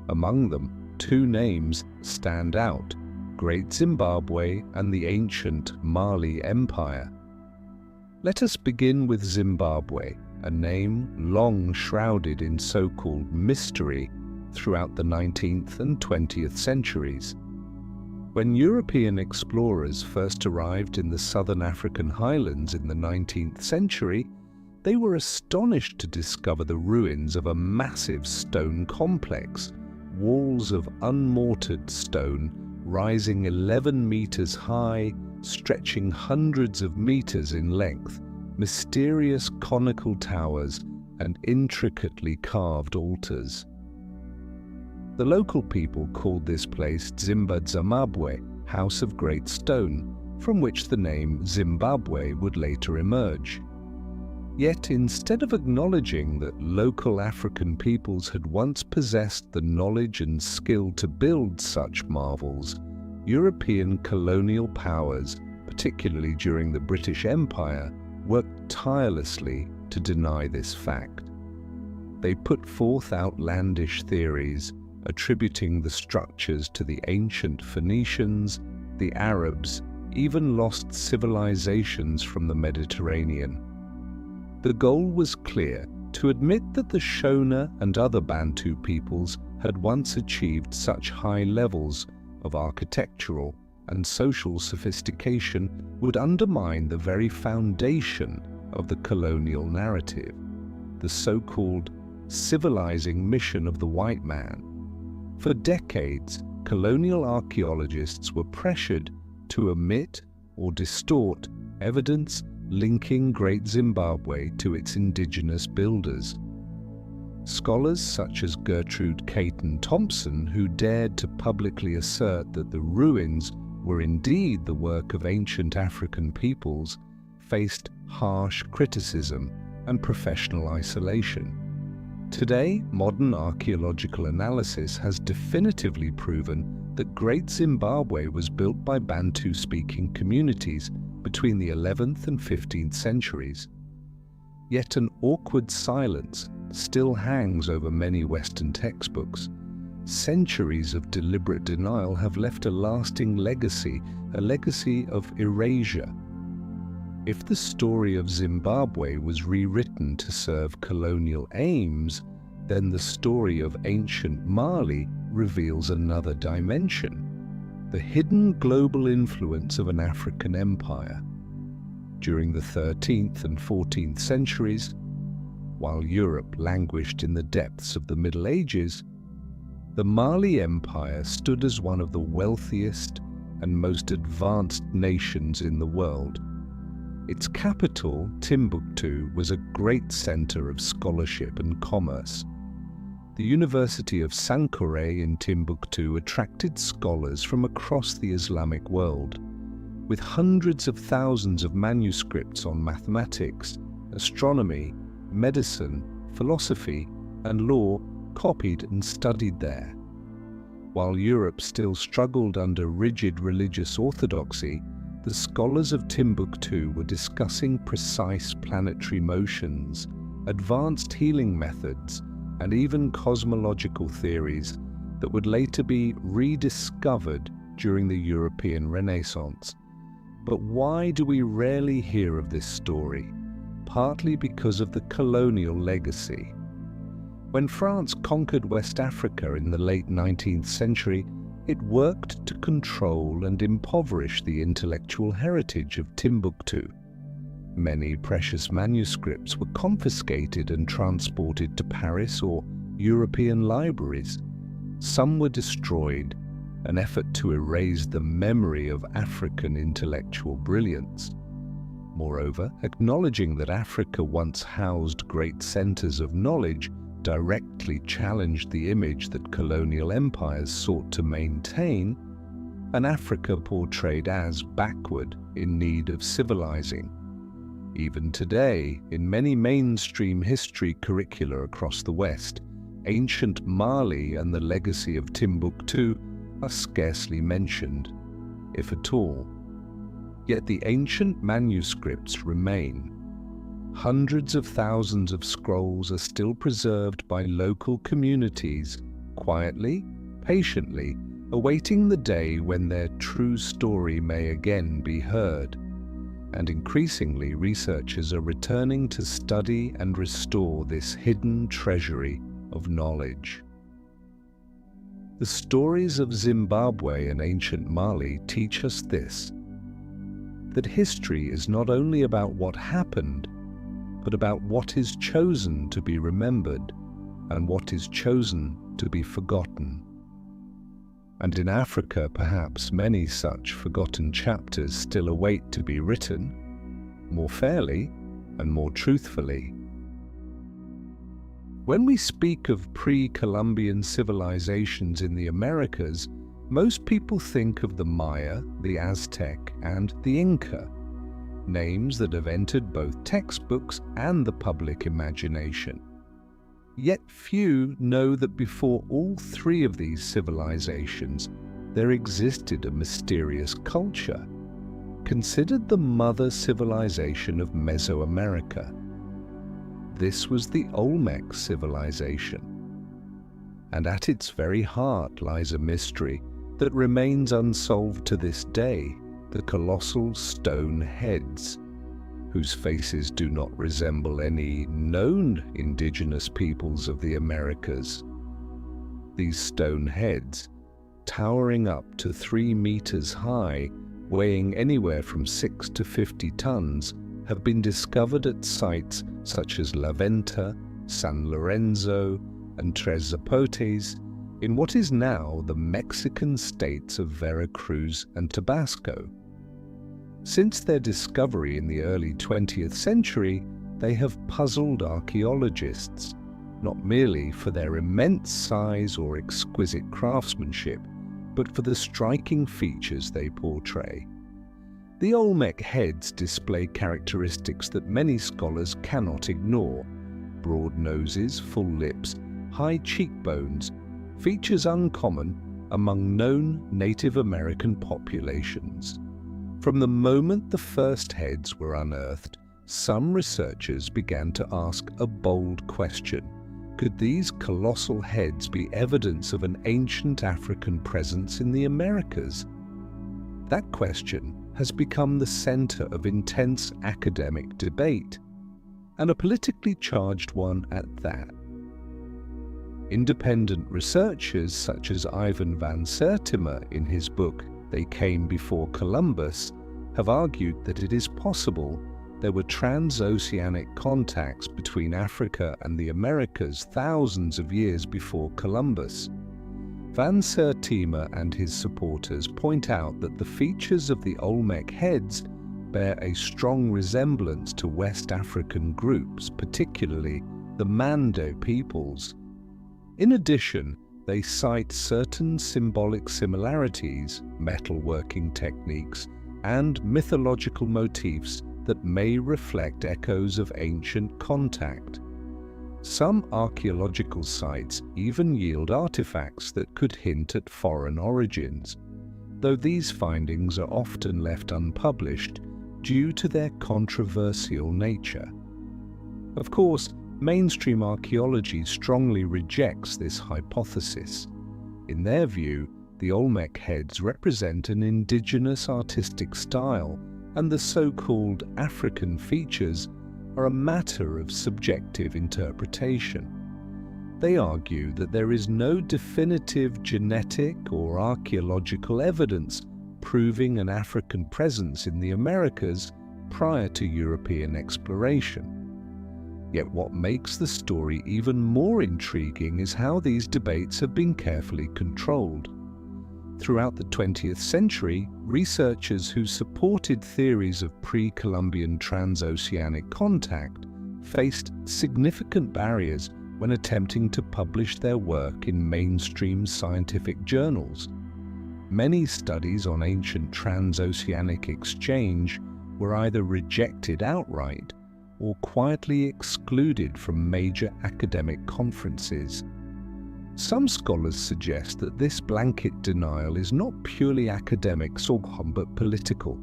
Among them, two names stand out: Great Zimbabwe and the ancient Mali Empire. Let us begin with Zimbabwe, a name long shrouded in so-called mystery throughout the 19th and 20th centuries. When European explorers first arrived in the southern African highlands in the 19th century, they were astonished to discover the ruins of a massive stone complex, walls of unmortared stone rising 11 meters high, stretching hundreds of meters in length, mysterious conical towers, and intricately carved altars. The local people called this place Zimbabwe, House of Great Stone, from which the name Zimbabwe would later emerge. Yet instead of acknowledging that local African peoples had once possessed the knowledge and skill to build such marvels, European colonial powers, particularly during the British Empire, worked tirelessly to deny this fact. They put forth outlandish theories, attributing the structures to the ancient Phoenicians, the Arabs, even lost civilizations from the Mediterranean. The goal was clear: to admit that the Shona and other Bantu peoples had once achieved such high levels of architectural and social sophistication would undermine the very foundation of the colonial narrative, the so-called civilizing mission of the white man. For decades, colonial archaeologists were pressured to omit or distort evidence linking Great Zimbabwe to its indigenous builders. Scholars such as Gertrude Caton Thompson, who dared to publicly assert that the ruins were indeed the work of ancient African peoples, faced harsh criticism and professional isolation. Today, modern archaeological analysis has definitively proven that Great Zimbabwe was built by Bantu-speaking communities between the 11th and 15th centuries. Yet an awkward silence still hangs over many Western textbooks. Centuries of deliberate denial have left a lasting legacy, a legacy of erasure. If the story of Zimbabwe was rewritten to serve colonial aims, then the story of ancient Mali reveals another dimension: the hidden global influence of an African empire. During the 13th and 14th centuries, while Europe languished in the depths of the Middle Ages, the Mali Empire stood as one of the wealthiest and most advanced nations in the world. Its capital, Timbuktu, was a great center of scholarship and commerce. The University of Sankore in Timbuktu attracted scholars from across the Islamic world, with hundreds of thousands of manuscripts on mathematics, astronomy, medicine, philosophy, and law copied and studied there. While Europe still struggled under rigid religious orthodoxy, the scholars of Timbuktu were discussing precise planetary motions, advanced healing methods, and even cosmological theories that would later be rediscovered during the European Renaissance. But why do we rarely hear of this story? Partly because of the colonial legacy. When France conquered West Africa in the late 19th century, it worked to control and impoverish the intellectual heritage of Timbuktu. Many precious manuscripts were confiscated and transported to Paris or European libraries. Some were destroyed, an effort to erase the memory of African intellectual brilliance. Moreover, acknowledging that Africa once housed great centers of knowledge directly challenged the image that colonial empires sought to maintain, an Africa portrayed as backward, in need of civilizing. Even today, in many mainstream history curricula across the West, ancient Mali and the legacy of Timbuktu are scarcely mentioned, if at all. Yet the ancient manuscripts remain. Hundreds of thousands of scrolls are still preserved by local communities, quietly, patiently, awaiting the day when their true story may again be heard. And increasingly, researchers are returning to study and restore this hidden treasury of knowledge. The stories of Zimbabwe and ancient Mali teach us this: that history is not only about what happened, but about what is chosen to be remembered and what is chosen to be forgotten. And in Africa, perhaps many such forgotten chapters still await to be written, more fairly and more truthfully. When we speak of pre-Columbian civilizations in the Americas, most people think of the Maya, the Aztec, and the Inca, names that have entered both textbooks and the public imagination. Yet few know that before all three of these civilizations, there existed a mysterious culture, considered the mother civilization of Mesoamerica. This was the Olmec civilization. And at its very heart lies a mystery that remains unsolved to this day: the colossal stone heads, whose faces do not resemble any known indigenous peoples of the Americas. These stone heads, towering up to 3 meters high, weighing anywhere from 6 to 50 tons, have been discovered at sites such as La Venta, San Lorenzo, and Tres Zapotes in what is now the Mexican states of Veracruz and Tabasco. Since their discovery in the early 20th century, they have puzzled archaeologists, not merely for their immense size or exquisite craftsmanship, but for the striking features they portray. The Olmec heads display characteristics that many scholars cannot ignore: broad noses, full lips, high cheekbones, features uncommon among known Native American populations. From the moment the first heads were unearthed, some researchers began to ask a bold question: could these colossal heads be evidence of an ancient African presence in the Americas? That question has become the center of intense academic debate, and a politically charged one at that. Independent researchers such as Ivan van Sertima in his book They Came Before Columbus have argued that it is possible there were transoceanic contacts between Africa and the Americas thousands of years before Columbus. Van Sertima and his supporters point out that the features of the Olmec heads bear a strong resemblance to West African groups, particularly the Mando peoples. In addition, they cite certain symbolic similarities, metalworking techniques, and mythological motifs that may reflect echoes of ancient contact. Some archaeological sites even yield artifacts that could hint at foreign origins, though these findings are often left unpublished due to their controversial nature. Of course, mainstream archaeology strongly rejects this hypothesis. In their view, the Olmec heads represent an indigenous artistic style, and the so-called African features are a matter of subjective interpretation. They argue that there is no definitive genetic or archaeological evidence proving an African presence in the Americas prior to European exploration. Yet what makes the story even more intriguing is how these debates have been carefully controlled. Throughout the 20th century, researchers who supported theories of pre-Columbian transoceanic contact faced significant barriers when attempting to publish their work in mainstream scientific journals. Many studies on ancient transoceanic exchange were either rejected outright or quietly excluded from major academic conferences. Some scholars suggest that this blanket denial is not purely academic but political.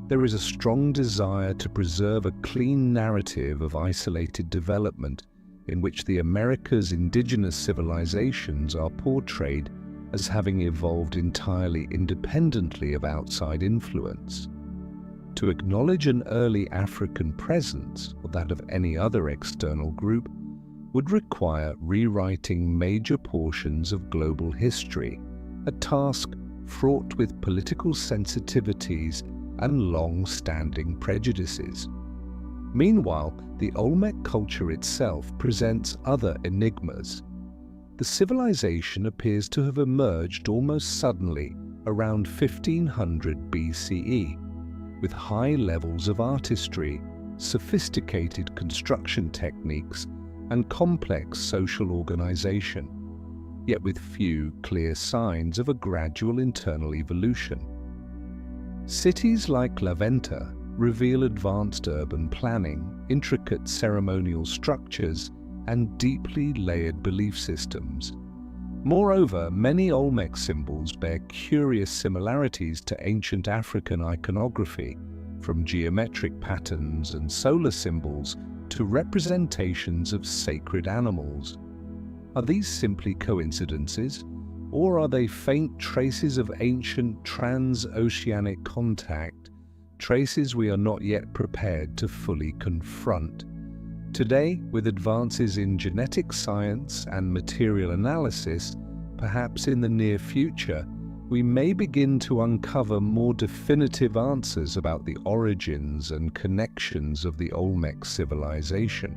There is a strong desire to preserve a clean narrative of isolated development in which the Americas' indigenous civilizations are portrayed as having evolved entirely independently of outside influence. To acknowledge an early African presence, or that of any other external group, would require rewriting major portions of global history, a task fraught with political sensitivities and long-standing prejudices. Meanwhile, the Olmec culture itself presents other enigmas. The civilization appears to have emerged almost suddenly around 1500 BCE, with high levels of artistry, sophisticated construction techniques, and complex social organization, yet with few clear signs of a gradual internal evolution. Cities like La Venta reveal advanced urban planning, intricate ceremonial structures, and deeply layered belief systems. Moreover, many Olmec symbols bear curious similarities to ancient African iconography, from geometric patterns and solar symbols to representations of sacred animals. Are these simply coincidences, or are they faint traces of ancient transoceanic contact, traces we are not yet prepared to fully confront? Today, with advances in genetic science and material analysis, perhaps in the near future, we may begin to uncover more definitive answers about the origins and connections of the Olmec civilization.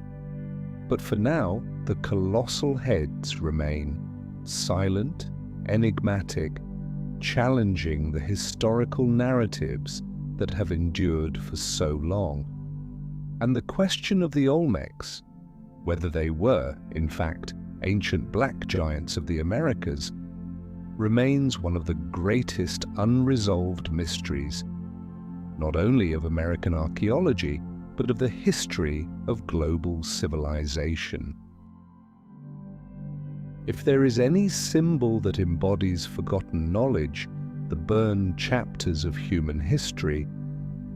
But for now, the colossal heads remain silent, enigmatic, challenging the historical narratives that have endured for so long. And the question of the Olmecs, whether they were, in fact, ancient black giants of the Americas, remains one of the greatest unresolved mysteries, not only of American archaeology, but of the history of global civilization. If there is any symbol that embodies forgotten knowledge, the burned chapters of human history,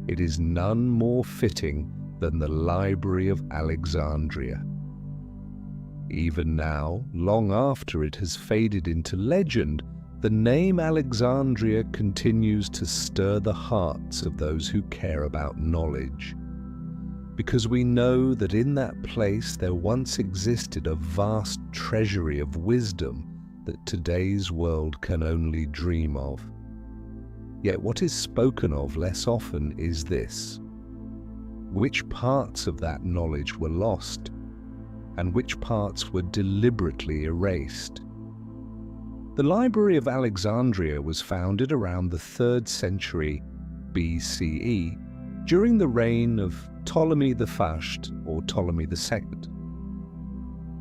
it is none more fitting than the Library of Alexandria. Even now, long after it has faded into legend, the name Alexandria continues to stir the hearts of those who care about knowledge. Because we know that in that place there once existed a vast treasury of wisdom that today's world can only dream of. Yet what is spoken of less often is this: which parts of that knowledge were lost, and which parts were deliberately erased. The Library of Alexandria was founded around the 3rd century BCE during the reign of Ptolemy I or Ptolemy II.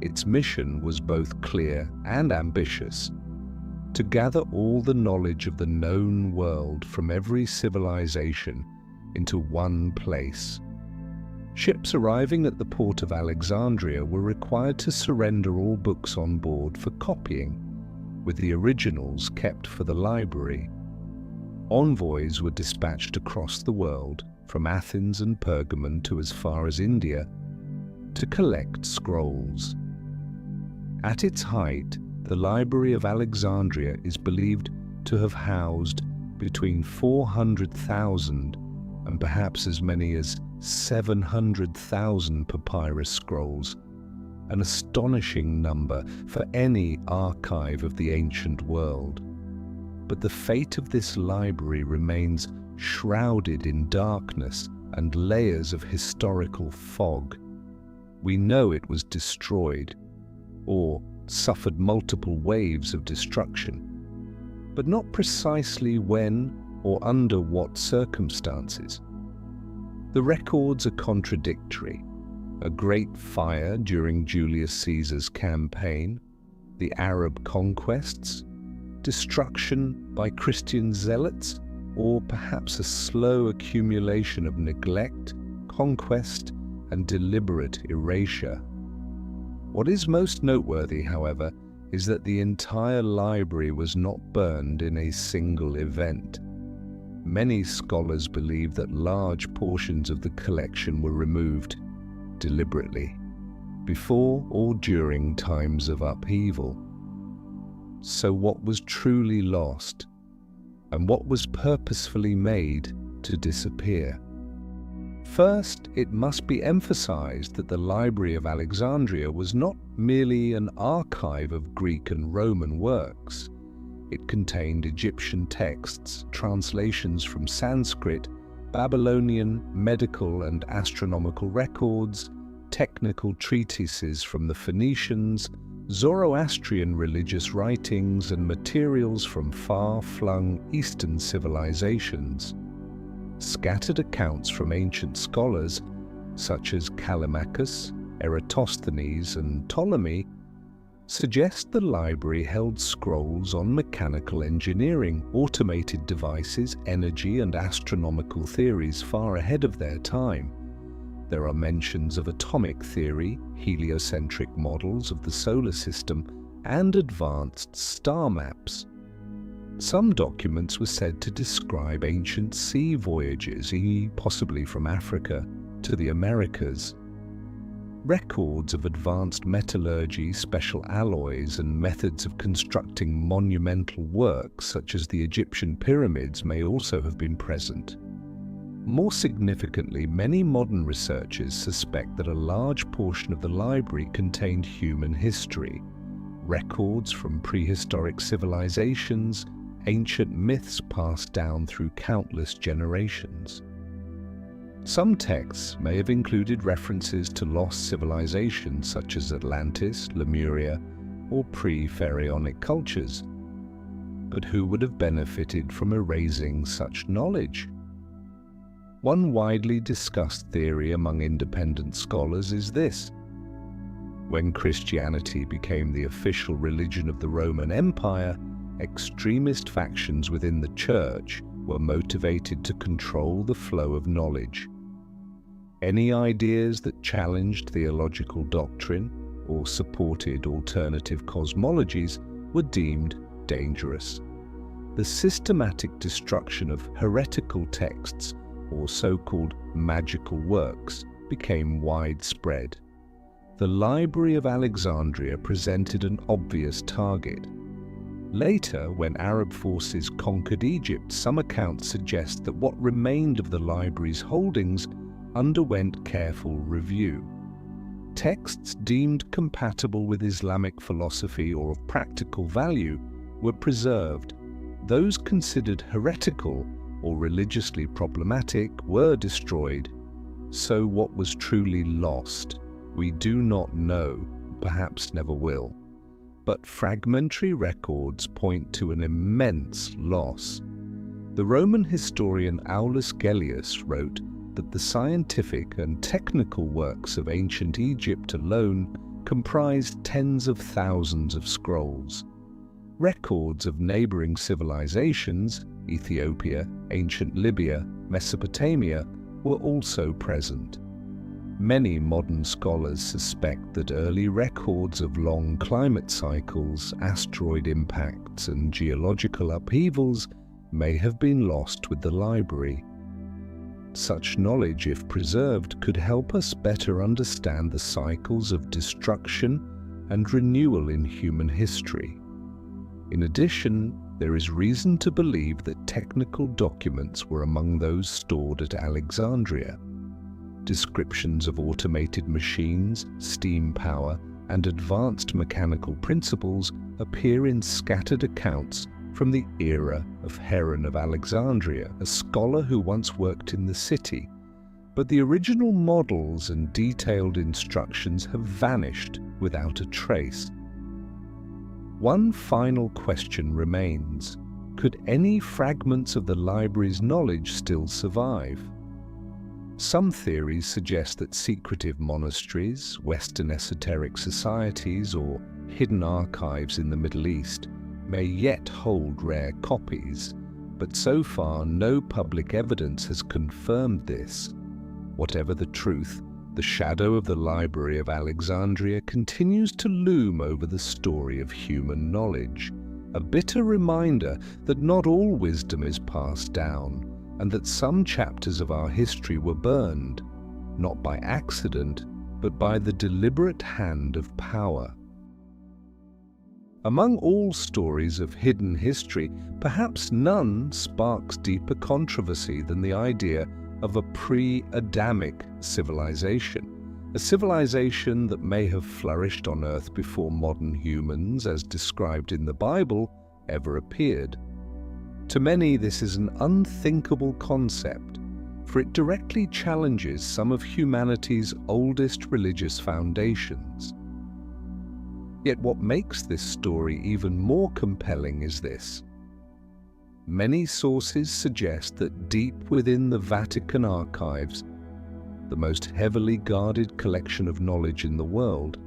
Its mission was both clear and ambitious: to gather all the knowledge of the known world from every civilization into one place. Ships arriving at the port of Alexandria were required to surrender all books on board for copying, with the originals kept for the library. Envoys were dispatched across the world, from Athens and Pergamon to as far as India, to collect scrolls. At its height, the Library of Alexandria is believed to have housed between 400,000 and perhaps as many as 700,000 papyrus scrolls, an astonishing number for any archive of the ancient world. But the fate of this library remains shrouded in darkness and layers of historical fog. We know it was destroyed, or suffered multiple waves of destruction, but not precisely when or under what circumstances. The records are contradictory. A great fire during Julius Caesar's campaign, the Arab conquests, destruction by Christian zealots, or perhaps a slow accumulation of neglect, conquest, and deliberate erasure. What is most noteworthy, however, is that the entire library was not burned in a single event. Many scholars believe that large portions of the collection were removed deliberately, before or during times of upheaval. So what was truly lost, and what was purposefully made to disappear? First, it must be emphasized that the Library of Alexandria was not merely an archive of Greek and Roman works. It contained Egyptian texts, translations from Sanskrit, Babylonian, medical and astronomical records, technical treatises from the Phoenicians, Zoroastrian religious writings, and materials from far-flung Eastern civilizations. Scattered accounts from ancient scholars, such as Callimachus, Eratosthenes, and Ptolemy, suggest the library held scrolls on mechanical engineering, automated devices, energy, and astronomical theories far ahead of their time. There are mentions of atomic theory, heliocentric models of the solar system, and advanced star maps. Some documents were said to describe ancient sea voyages, possibly from Africa to the Americas. Records of advanced metallurgy, special alloys, and methods of constructing monumental works such as the Egyptian pyramids may also have been present. More significantly, many modern researchers suspect that a large portion of the library contained human history, records from prehistoric civilizations, ancient myths passed down through countless generations. Some texts may have included references to lost civilizations such as Atlantis, Lemuria, or pre-pharaonic cultures. But who would have benefited from erasing such knowledge? One widely discussed theory among independent scholars is this: when Christianity became the official religion of the Roman Empire, extremist factions within the Church were motivated to control the flow of knowledge. Any ideas that challenged theological doctrine or supported alternative cosmologies were deemed dangerous. The systematic destruction of heretical texts, or so-called magical works, became widespread. The Library of Alexandria presented an obvious target. Later, when Arab forces conquered Egypt, some accounts suggest that what remained of the library's holdings underwent careful review. Texts deemed compatible with Islamic philosophy or of practical value were preserved. Those considered heretical or religiously problematic were destroyed. So what was truly lost? We do not know, perhaps never will. But fragmentary records point to an immense loss. The Roman historian Aulus Gellius wrote that the scientific and technical works of ancient Egypt alone comprised tens of thousands of scrolls. Records of neighboring civilizations, Ethiopia, ancient Libya, Mesopotamia, were also present. Many modern scholars suspect that early records of long climate cycles, asteroid impacts, and geological upheavals may have been lost with the library. Such knowledge, if preserved, could help us better understand the cycles of destruction and renewal in human history. In addition, there is reason to believe that technical documents were among those stored at Alexandria. Descriptions of automated machines, steam power, and advanced mechanical principles appear in scattered accounts from the era of Heron of Alexandria, a scholar who once worked in the city. but the original models and detailed instructions have vanished without a trace. One final question remains: could any fragments of the library's knowledge still survive? Some theories suggest that secretive monasteries, Western esoteric societies, or hidden archives in the Middle East may yet hold rare copies, but so far no public evidence has confirmed this. Whatever the truth, the shadow of the Library of Alexandria continues to loom over the story of human knowledge, a bitter reminder that not all wisdom is passed down, and that some chapters of our history were burned, not by accident, but by the deliberate hand of power. Among all stories of hidden history, perhaps none sparks deeper controversy than the idea of a pre-Adamic civilization, a civilization that may have flourished on Earth before modern humans, as described in the Bible, ever appeared. To many, this is an unthinkable concept, for it directly challenges some of humanity's oldest religious foundations. Yet what makes this story even more compelling is this. Many sources suggest that deep within the Vatican archives, the most heavily guarded collection of knowledge in the world,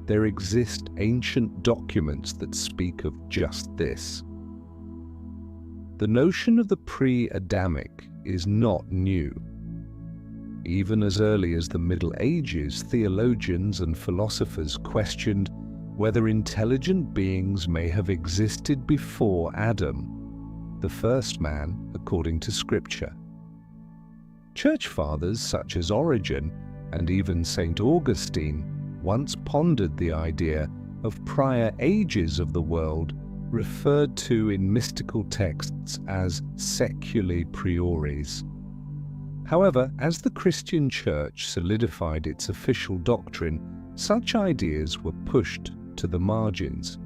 there exist ancient documents that speak of just this. The notion of the pre-Adamic is not new. Even as early as the Middle Ages, theologians and philosophers questioned whether intelligent beings may have existed before Adam, the first man according to Scripture. Church fathers such as Origen and even St. Augustine once pondered the idea of prior ages of the world, referred to in mystical texts as seculae priores. However, as the Christian Church solidified its official doctrine, such ideas were pushed to the margins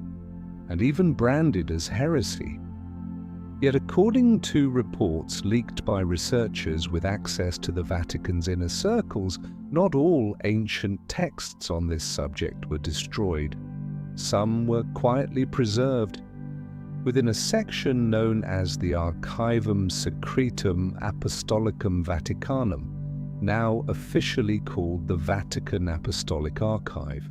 and even branded as heresy. Yet according to reports leaked by researchers with access to the Vatican's inner circles, not all ancient texts on this subject were destroyed. Some were quietly preserved within a section known as the Archivum Secretum Apostolicum Vaticanum, now officially called the Vatican Apostolic Archive.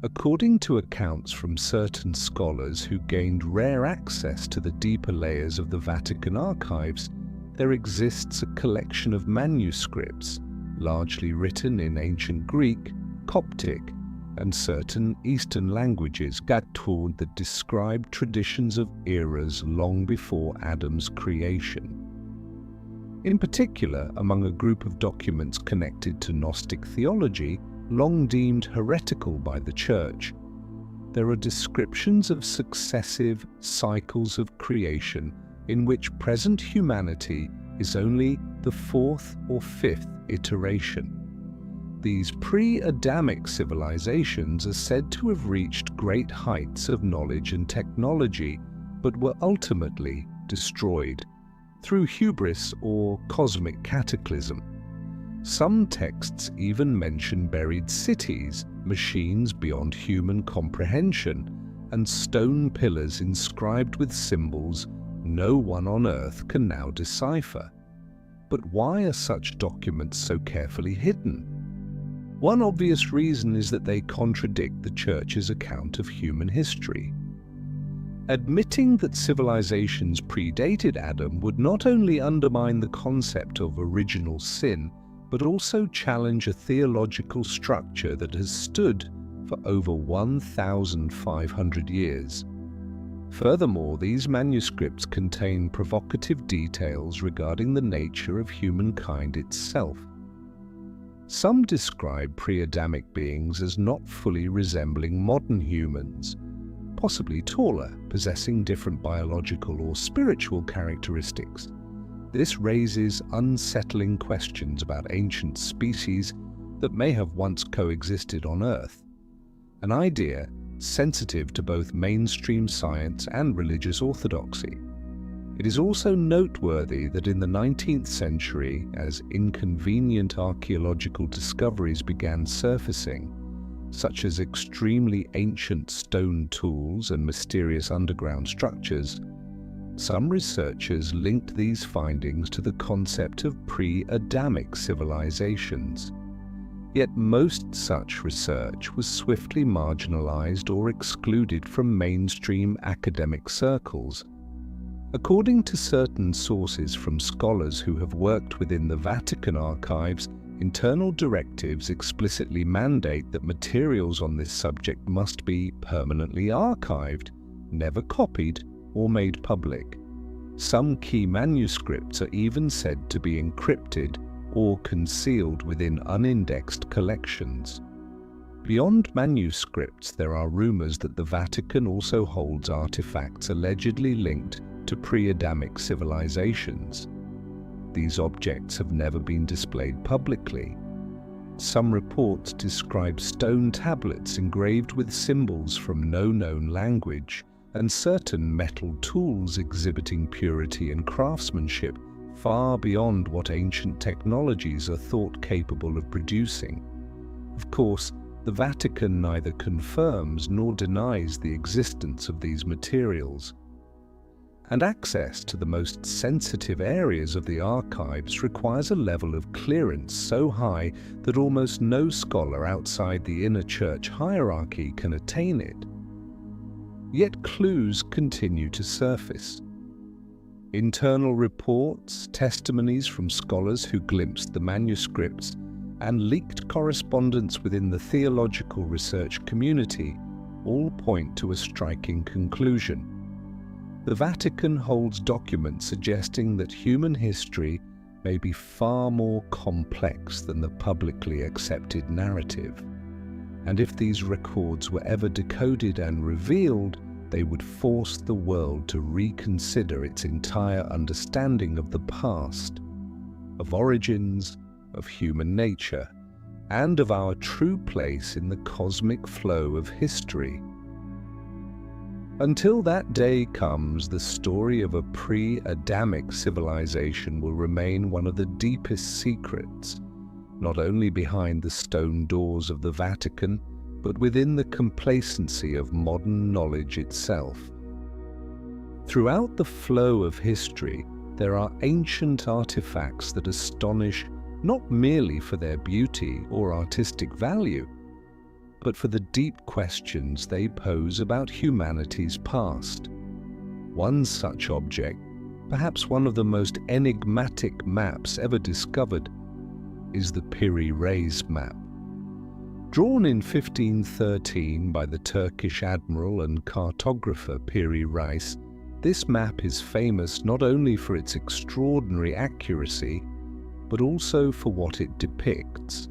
According to accounts from certain scholars who gained rare access to the deeper layers of the Vatican archives, there exists a collection of manuscripts, largely written in ancient Greek, Coptic, and certain Eastern languages, that describe traditions of eras long before Adam's creation. In particular, among a group of documents connected to Gnostic theology, long deemed heretical by the Church, there are descriptions of successive cycles of creation in which present humanity is only the fourth or fifth iteration. These pre-Adamic civilizations are said to have reached great heights of knowledge and technology, but were ultimately destroyed through hubris or cosmic cataclysm. Some texts even mention buried cities, machines beyond human comprehension, and stone pillars inscribed with symbols no one on Earth can now decipher. But why are such documents so carefully hidden? One obvious reason is that they contradict the Church's account of human history. Admitting that civilizations predated Adam would not only undermine the concept of original sin, but also challenge a theological structure that has stood for over 1,500 years. Furthermore, these manuscripts contain provocative details regarding the nature of humankind itself. Some describe pre-Adamic beings as not fully resembling modern humans, possibly taller, possessing different biological or spiritual characteristics. This raises unsettling questions about ancient species that may have once coexisted on Earth, an idea sensitive to both mainstream science and religious orthodoxy. It is also noteworthy that in the 19th century, as inconvenient archaeological discoveries began surfacing, such as extremely ancient stone tools and mysterious underground structures, some researchers linked these findings to the concept of pre-Adamic civilizations. Yet most such research was swiftly marginalized or excluded from mainstream academic circles. According to certain sources from scholars who have worked within the Vatican archives, internal directives explicitly mandate that materials on this subject must be permanently archived, never copied or made public. Some key manuscripts are even said to be encrypted or concealed within unindexed collections. Beyond manuscripts, there are rumors that the Vatican also holds artifacts allegedly linked to pre-Adamic civilizations. These objects have never been displayed publicly. Some reports describe stone tablets engraved with symbols from no known language and certain metal tools exhibiting purity and craftsmanship far beyond what ancient technologies are thought capable of producing. Of course, the Vatican neither confirms nor denies the existence of these materials. And access to the most sensitive areas of the archives requires a level of clearance so high that almost no scholar outside the inner church hierarchy can attain it. Yet clues continue to surface. Internal reports, testimonies from scholars who glimpsed the manuscripts, and leaked correspondence within the theological research community all point to a striking conclusion. The Vatican holds documents suggesting that human history may be far more complex than the publicly accepted narrative. And if these records were ever decoded and revealed, they would force the world to reconsider its entire understanding of the past, of origins, of human nature, and of our true place in the cosmic flow of history. Until that day comes, the story of a pre-Adamic civilization will remain one of the deepest secrets, not only behind the stone doors of the Vatican, but within the complacency of modern knowledge itself. Throughout the flow of history, there are ancient artifacts that astonish not merely for their beauty or artistic value, but for the deep questions they pose about humanity's past. One such object, perhaps one of the most enigmatic maps ever discovered, is the Piri-Reis map. Drawn in 1513 by the Turkish admiral and cartographer Piri-Reis, this map is famous not only for its extraordinary accuracy, but also for what it depicts.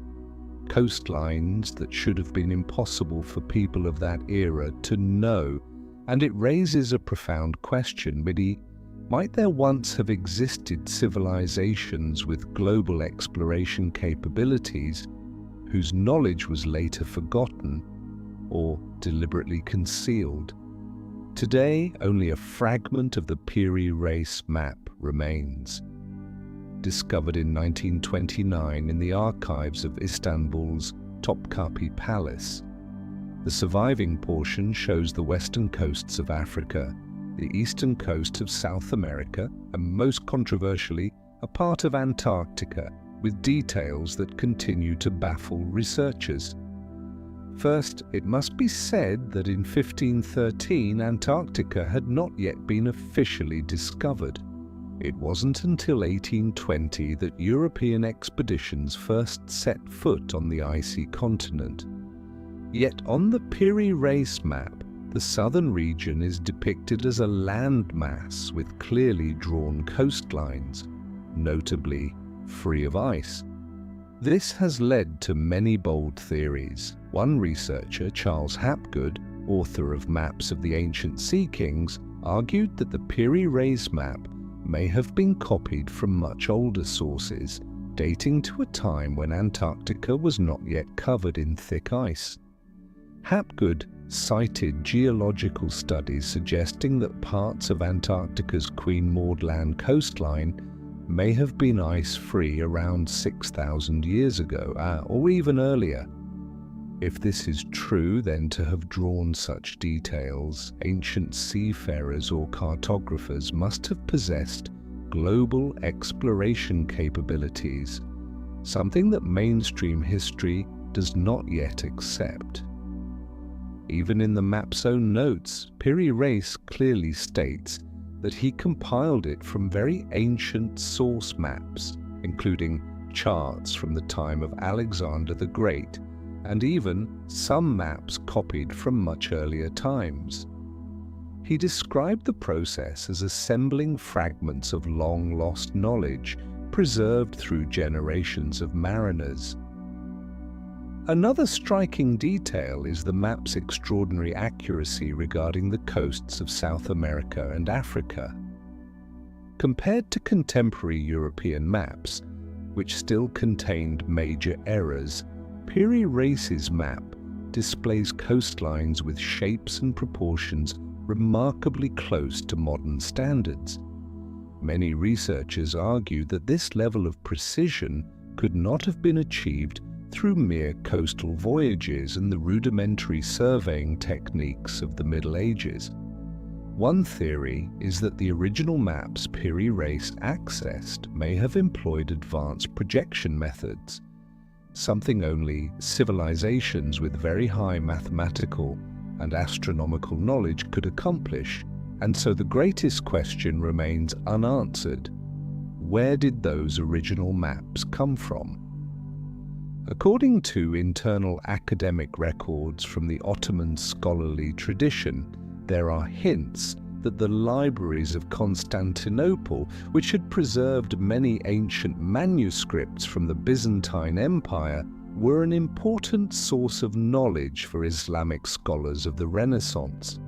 Coastlines that should have been impossible for people of that era to know, and it raises a profound question, might there once have existed civilizations with global exploration capabilities whose knowledge was later forgotten or deliberately concealed? Today, only a fragment of the Piri-Reis map remains. Discovered in 1929 in the archives of Istanbul's Topkapi Palace. The surviving portion shows the western coasts of Africa, the eastern coast of South America, and most controversially, a part of Antarctica, with details that continue to baffle researchers. First, it must be said that in 1513 Antarctica had not yet been officially discovered. It wasn't until 1820 that European expeditions first set foot on the icy continent. Yet on the Piri-Reis map, the southern region is depicted as a landmass with clearly drawn coastlines, notably free of ice. This has led to many bold theories. One researcher, Charles Hapgood, author of Maps of the Ancient Sea Kings, argued that the Piri-Reis map may have been copied from much older sources, dating to a time when Antarctica was not yet covered in thick ice. Hapgood cited geological studies suggesting that parts of Antarctica's Queen Maud Land coastline may have been ice-free around 6,000 years ago, or even earlier. If this is true, then to have drawn such details, ancient seafarers or cartographers must have possessed global exploration capabilities, something that mainstream history does not yet accept. Even in the map's own notes, Piri Reis clearly states that he compiled it from very ancient source maps, including charts from the time of Alexander the Great, and even some maps copied from much earlier times. He described the process as assembling fragments of long-lost knowledge preserved through generations of mariners. Another striking detail is the map's extraordinary accuracy regarding the coasts of South America and Africa. Compared to contemporary European maps, which still contained major errors, Piri Reis's map displays coastlines with shapes and proportions remarkably close to modern standards. Many researchers argue that this level of precision could not have been achieved through mere coastal voyages and the rudimentary surveying techniques of the Middle Ages. One theory is that the original maps Piri Reis accessed may have employed advanced projection methods, something only civilizations with very high mathematical and astronomical knowledge could accomplish, and so the greatest question remains unanswered: where did those original maps come from? According to internal academic records from the Ottoman scholarly tradition, there are hints that the libraries of Constantinople, which had preserved many ancient manuscripts from the Byzantine Empire, were an important source of knowledge for Islamic scholars of the Renaissance.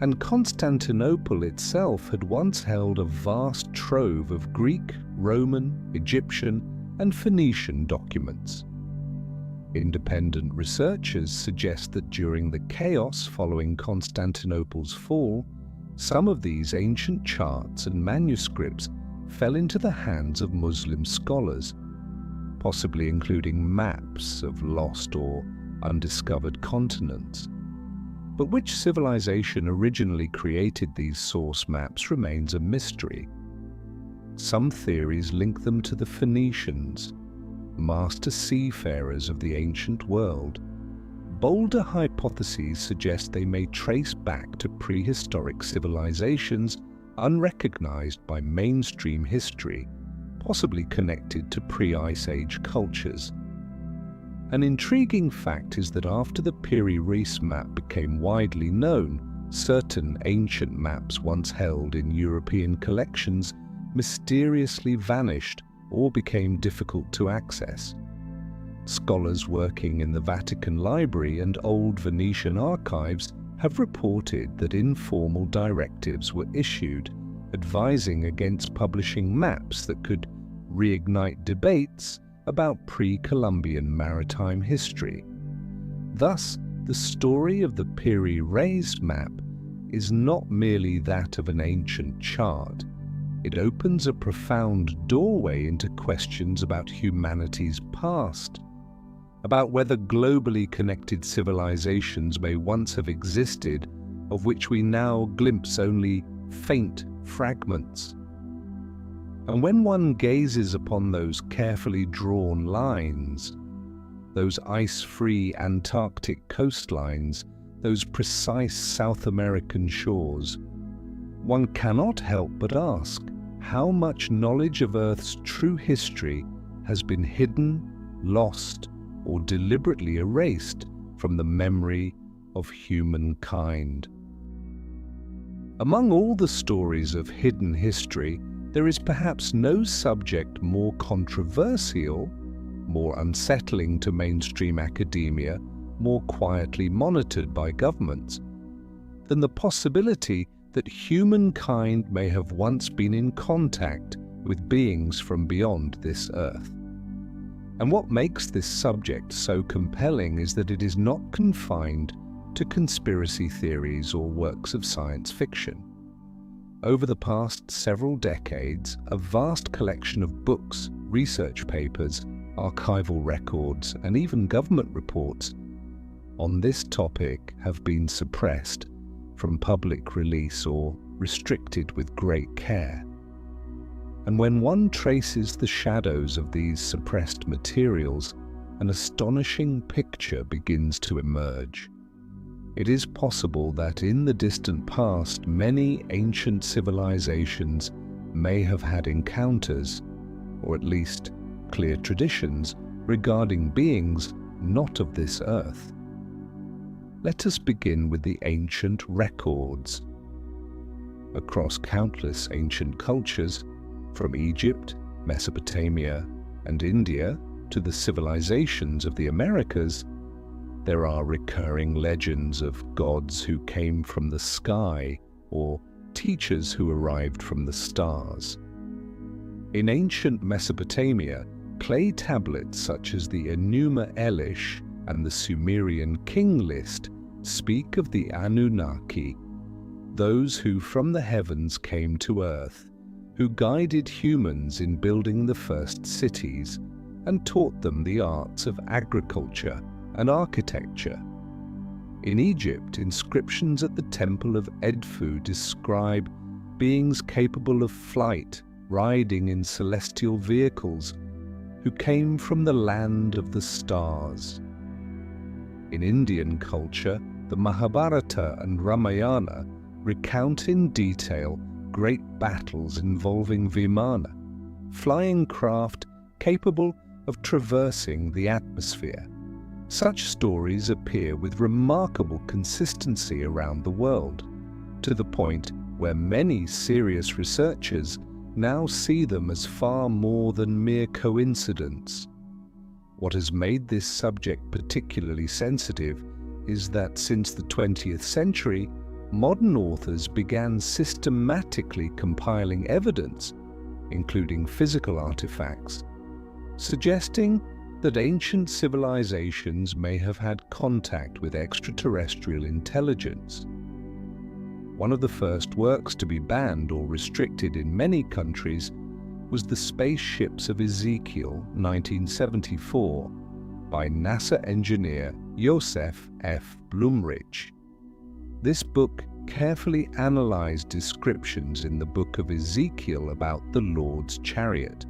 And Constantinople itself had once held a vast trove of Greek, Roman, Egyptian, and Phoenician documents. Independent researchers suggest that during the chaos following Constantinople's fall, some of these ancient charts and manuscripts fell into the hands of Muslim scholars, possibly including maps of lost or undiscovered continents. But which civilization originally created these source maps remains a mystery. Some theories link them to the Phoenicians, master seafarers of the ancient world. Bolder hypotheses suggest they may trace back to prehistoric civilizations unrecognized by mainstream history, possibly connected to pre-Ice Age cultures. An intriguing fact is that after the Piri Reis map became widely known, certain ancient maps once held in European collections mysteriously vanished or became difficult to access. Scholars working in the Vatican Library and old Venetian archives have reported that informal directives were issued advising against publishing maps that could reignite debates about pre-Columbian maritime history. Thus, the story of the Piri Reis map is not merely that of an ancient chart. It opens a profound doorway into questions about humanity's past, about whether globally connected civilizations may once have existed, of which we now glimpse only faint fragments. And when one gazes upon those carefully drawn lines, those ice-free Antarctic coastlines, those precise South American shores, one cannot help but ask how much knowledge of Earth's true history has been hidden, lost, or deliberately erased from the memory of humankind. Among all the stories of hidden history, there is perhaps no subject more controversial, more unsettling to mainstream academia, more quietly monitored by governments, than the possibility that humankind may have once been in contact with beings from beyond this earth. And what makes this subject so compelling is that it is not confined to conspiracy theories or works of science fiction. Over the past several decades, a vast collection of books, research papers, archival records, and even government reports on this topic have been suppressed from public release or restricted with great care. And when one traces the shadows of these suppressed materials, an astonishing picture begins to emerge. It is possible that in the distant past, many ancient civilizations may have had encounters, or at least clear traditions, regarding beings not of this earth. Let us begin with the ancient records. Across countless ancient cultures, from Egypt, Mesopotamia, and India to the civilizations of the Americas, there are recurring legends of gods who came from the sky or teachers who arrived from the stars. In ancient Mesopotamia, clay tablets such as the Enuma Elish and the Sumerian king list speak of the Anunnaki, those who from the heavens came to earth, who guided humans in building the first cities and taught them the arts of agriculture and architecture. In Egypt, inscriptions at the Temple of Edfu describe beings capable of flight, riding in celestial vehicles, who came from the land of the stars. In Indian culture, the Mahabharata and Ramayana recount in detail great battles involving Vimana, flying craft capable of traversing the atmosphere. Such stories appear with remarkable consistency around the world, to the point where many serious researchers now see them as far more than mere coincidence. What has made this subject particularly sensitive is that since the 20th century, modern authors began systematically compiling evidence, including physical artifacts, suggesting that ancient civilizations may have had contact with extraterrestrial intelligence. One of the first works to be banned or restricted in many countries was The Spaceships of Ezekiel, 1974, by NASA engineer Joseph F. Blumrich. This book carefully analyzed descriptions in the book of Ezekiel about the Lord's chariot,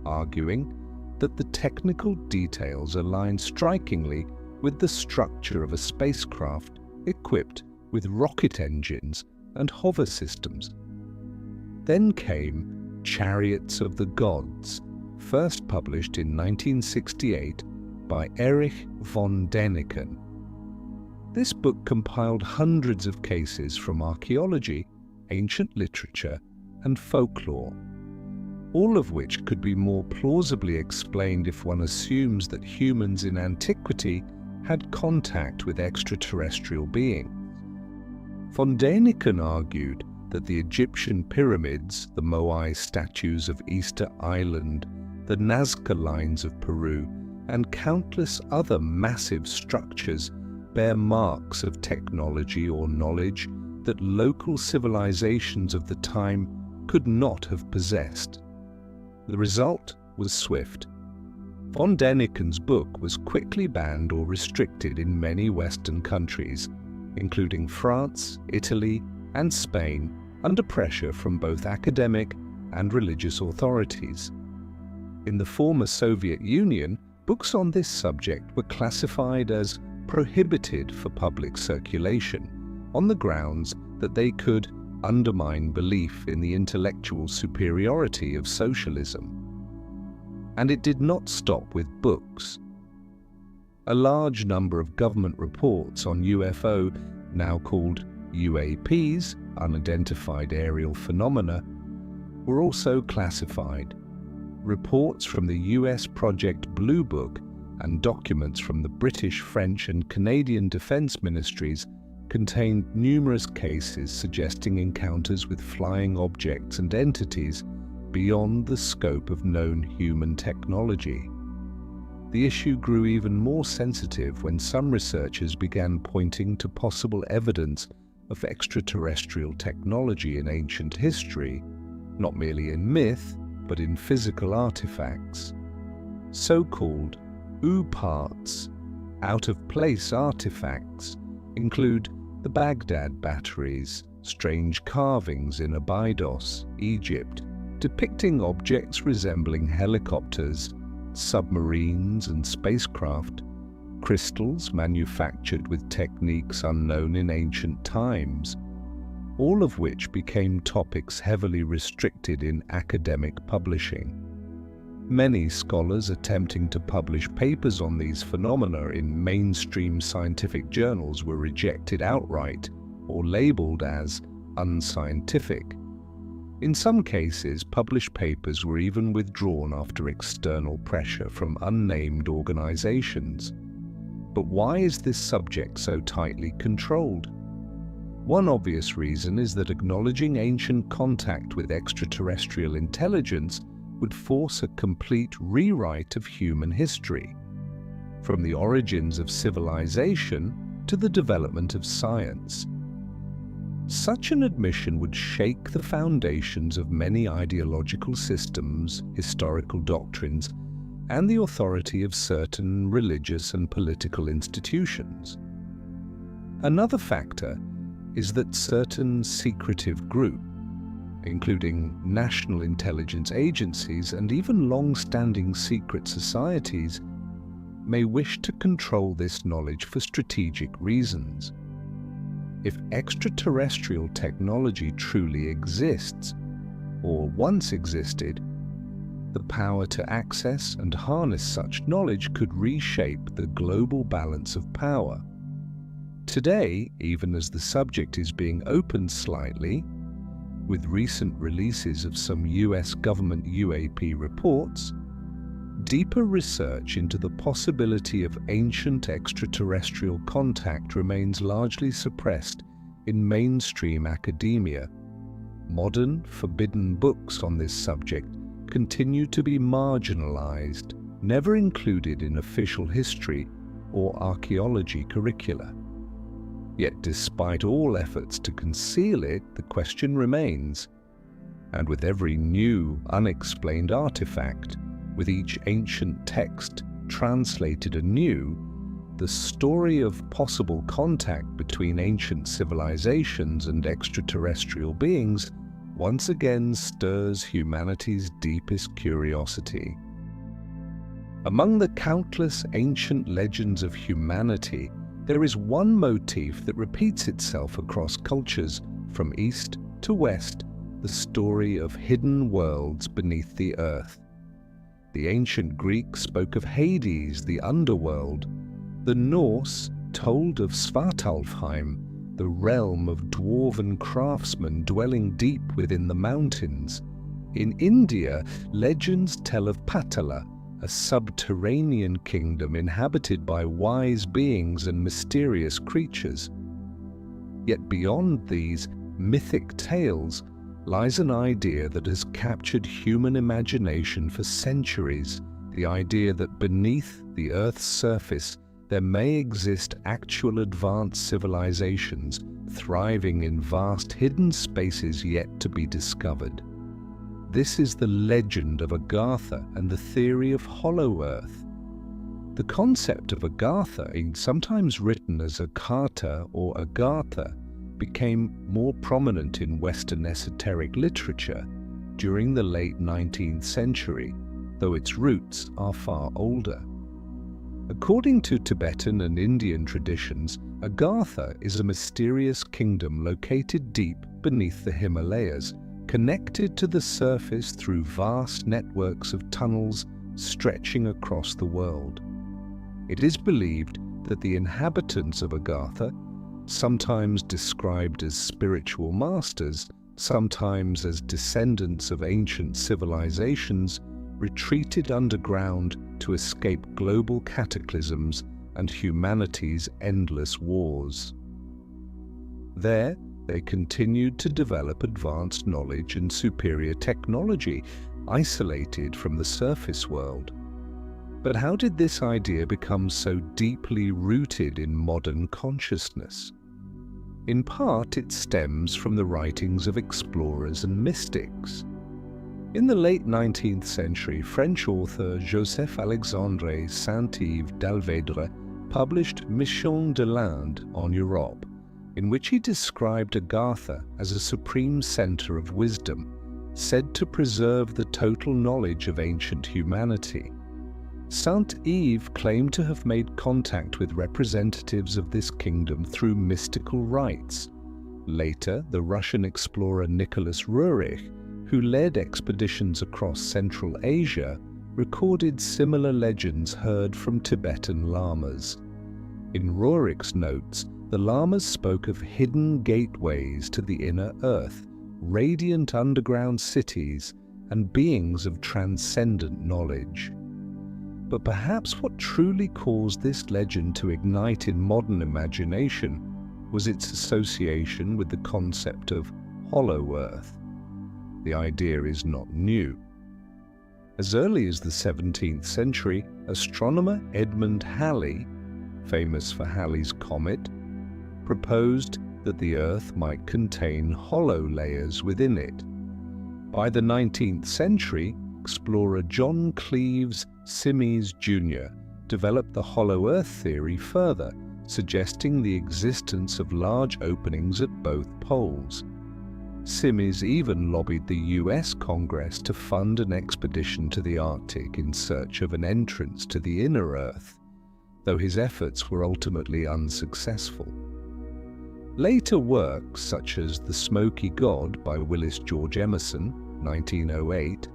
arguing that the technical details align strikingly with the structure of a spacecraft equipped with rocket engines and hover systems. Then came Chariots of the Gods, first published in 1968 by Erich von Däniken. This book compiled hundreds of cases from archaeology, ancient literature, and folklore, all of which could be more plausibly explained if one assumes that humans in antiquity had contact with extraterrestrial beings. Von Däniken argued that the Egyptian pyramids, the Moai statues of Easter Island, the Nazca lines of Peru, and countless other massive structures bear marks of technology or knowledge that local civilizations of the time could not have possessed. The result was swift. Von Däniken's book was quickly banned or restricted in many Western countries, including France, Italy, and Spain, under pressure from both academic and religious authorities. In the former Soviet Union, books on this subject were classified as prohibited for public circulation, on the grounds that they could undermine belief in the intellectual superiority of socialism. And it did not stop with books. A large number of government reports on UFO, now called UAPs, unidentified aerial phenomena, were also classified. Reports from the US Project Blue Book and documents from the British, French, and Canadian Defence Ministries contained numerous cases suggesting encounters with flying objects and entities beyond the scope of known human technology. the issue grew even more sensitive when some researchers began pointing to possible evidence of extraterrestrial technology in ancient history, not merely in myth, but in physical artifacts. So-called OOPArts, out-of-place artifacts, include the Baghdad batteries, strange carvings in Abydos, Egypt, depicting objects resembling helicopters, submarines and spacecraft, crystals manufactured with techniques unknown in ancient times, all of which became topics heavily restricted in academic publishing. Many scholars attempting to publish papers on these phenomena in mainstream scientific journals were rejected outright or labeled as unscientific. In some cases, published papers were even withdrawn after external pressure from unnamed organizations. But why is this subject so tightly controlled? One obvious reason is that acknowledging ancient contact with extraterrestrial intelligence would force a complete rewrite of human history, from the origins of civilization to the development of science. Such an admission would shake the foundations of many ideological systems, historical doctrines, and the authority of certain religious and political institutions. Another factor is that certain secretive groups, including national intelligence agencies and even long-standing secret societies, may wish to control this knowledge for strategic reasons. If extraterrestrial technology truly exists, or once existed, the power to access and harness such knowledge could reshape the global balance of power. Today, even as the subject is being opened slightly, with recent releases of some US government UAP reports, deeper research into the possibility of ancient extraterrestrial contact remains largely suppressed in mainstream academia. Modern, forbidden books on this subject continue to be marginalized, never included in official history or archaeology curricula. Yet despite all efforts to conceal it, the question remains. And with every new, unexplained artifact, with each ancient text translated anew, the story of possible contact between ancient civilizations and extraterrestrial beings once again stirs humanity's deepest curiosity. Among the countless ancient legends of humanity, there is one motif that repeats itself across cultures, from east to west, the story of hidden worlds beneath the earth. The ancient Greeks spoke of Hades, the underworld. The Norse told of Svartalfheim, the realm of dwarven craftsmen dwelling deep within the mountains. In India, legends tell of Patala, a subterranean kingdom inhabited by wise beings and mysterious creatures. Yet beyond these mythic tales lies an idea that has captured human imagination for centuries, the idea that beneath the Earth's surface there may exist actual advanced civilizations thriving in vast hidden spaces yet to be discovered. This is the legend of Agartha and the theory of Hollow Earth. The concept of Agartha, sometimes written as Akarta or Agartha, became more prominent in Western esoteric literature during the late 19th century, though its roots are far older. According to Tibetan and Indian traditions, Agartha is a mysterious kingdom located deep beneath the Himalayas, connected to the surface through vast networks of tunnels stretching across the world. It is believed that the inhabitants of Agartha, sometimes described as spiritual masters, sometimes as descendants of ancient civilizations, retreated underground to escape global cataclysms and humanity's endless wars. There, they continued to develop advanced knowledge and superior technology, isolated from the surface world. But how did this idea become so deeply rooted in modern consciousness? In part, it stems from the writings of explorers and mystics. In the late 19th century, French author Joseph-Alexandre Saint-Yves d'Alvedre published Mission de l'Inde en Europe, in which he described Agartha as a supreme center of wisdom, said to preserve the total knowledge of ancient humanity. Saint-Yves claimed to have made contact with representatives of this kingdom through mystical rites. Later, the Russian explorer Nicholas Roerich, who led expeditions across Central Asia, recorded similar legends heard from Tibetan lamas. In Roerich's notes, the lamas spoke of hidden gateways to the inner earth, radiant underground cities, and beings of transcendent knowledge. But perhaps what truly caused this legend to ignite in modern imagination was its association with the concept of hollow earth. The idea is not new. As early as the 17th century, astronomer Edmund Halley, famous for Halley's Comet, proposed that the Earth might contain hollow layers within it. By the 19th century, explorer John Cleves Simmes Jr. developed the hollow Earth theory further, suggesting the existence of large openings at both poles. Simmes even lobbied the US Congress to fund an expedition to the Arctic in search of an entrance to the inner Earth, though his efforts were ultimately unsuccessful. Later works, such as The Smoky God by Willis George Emerson, 1908,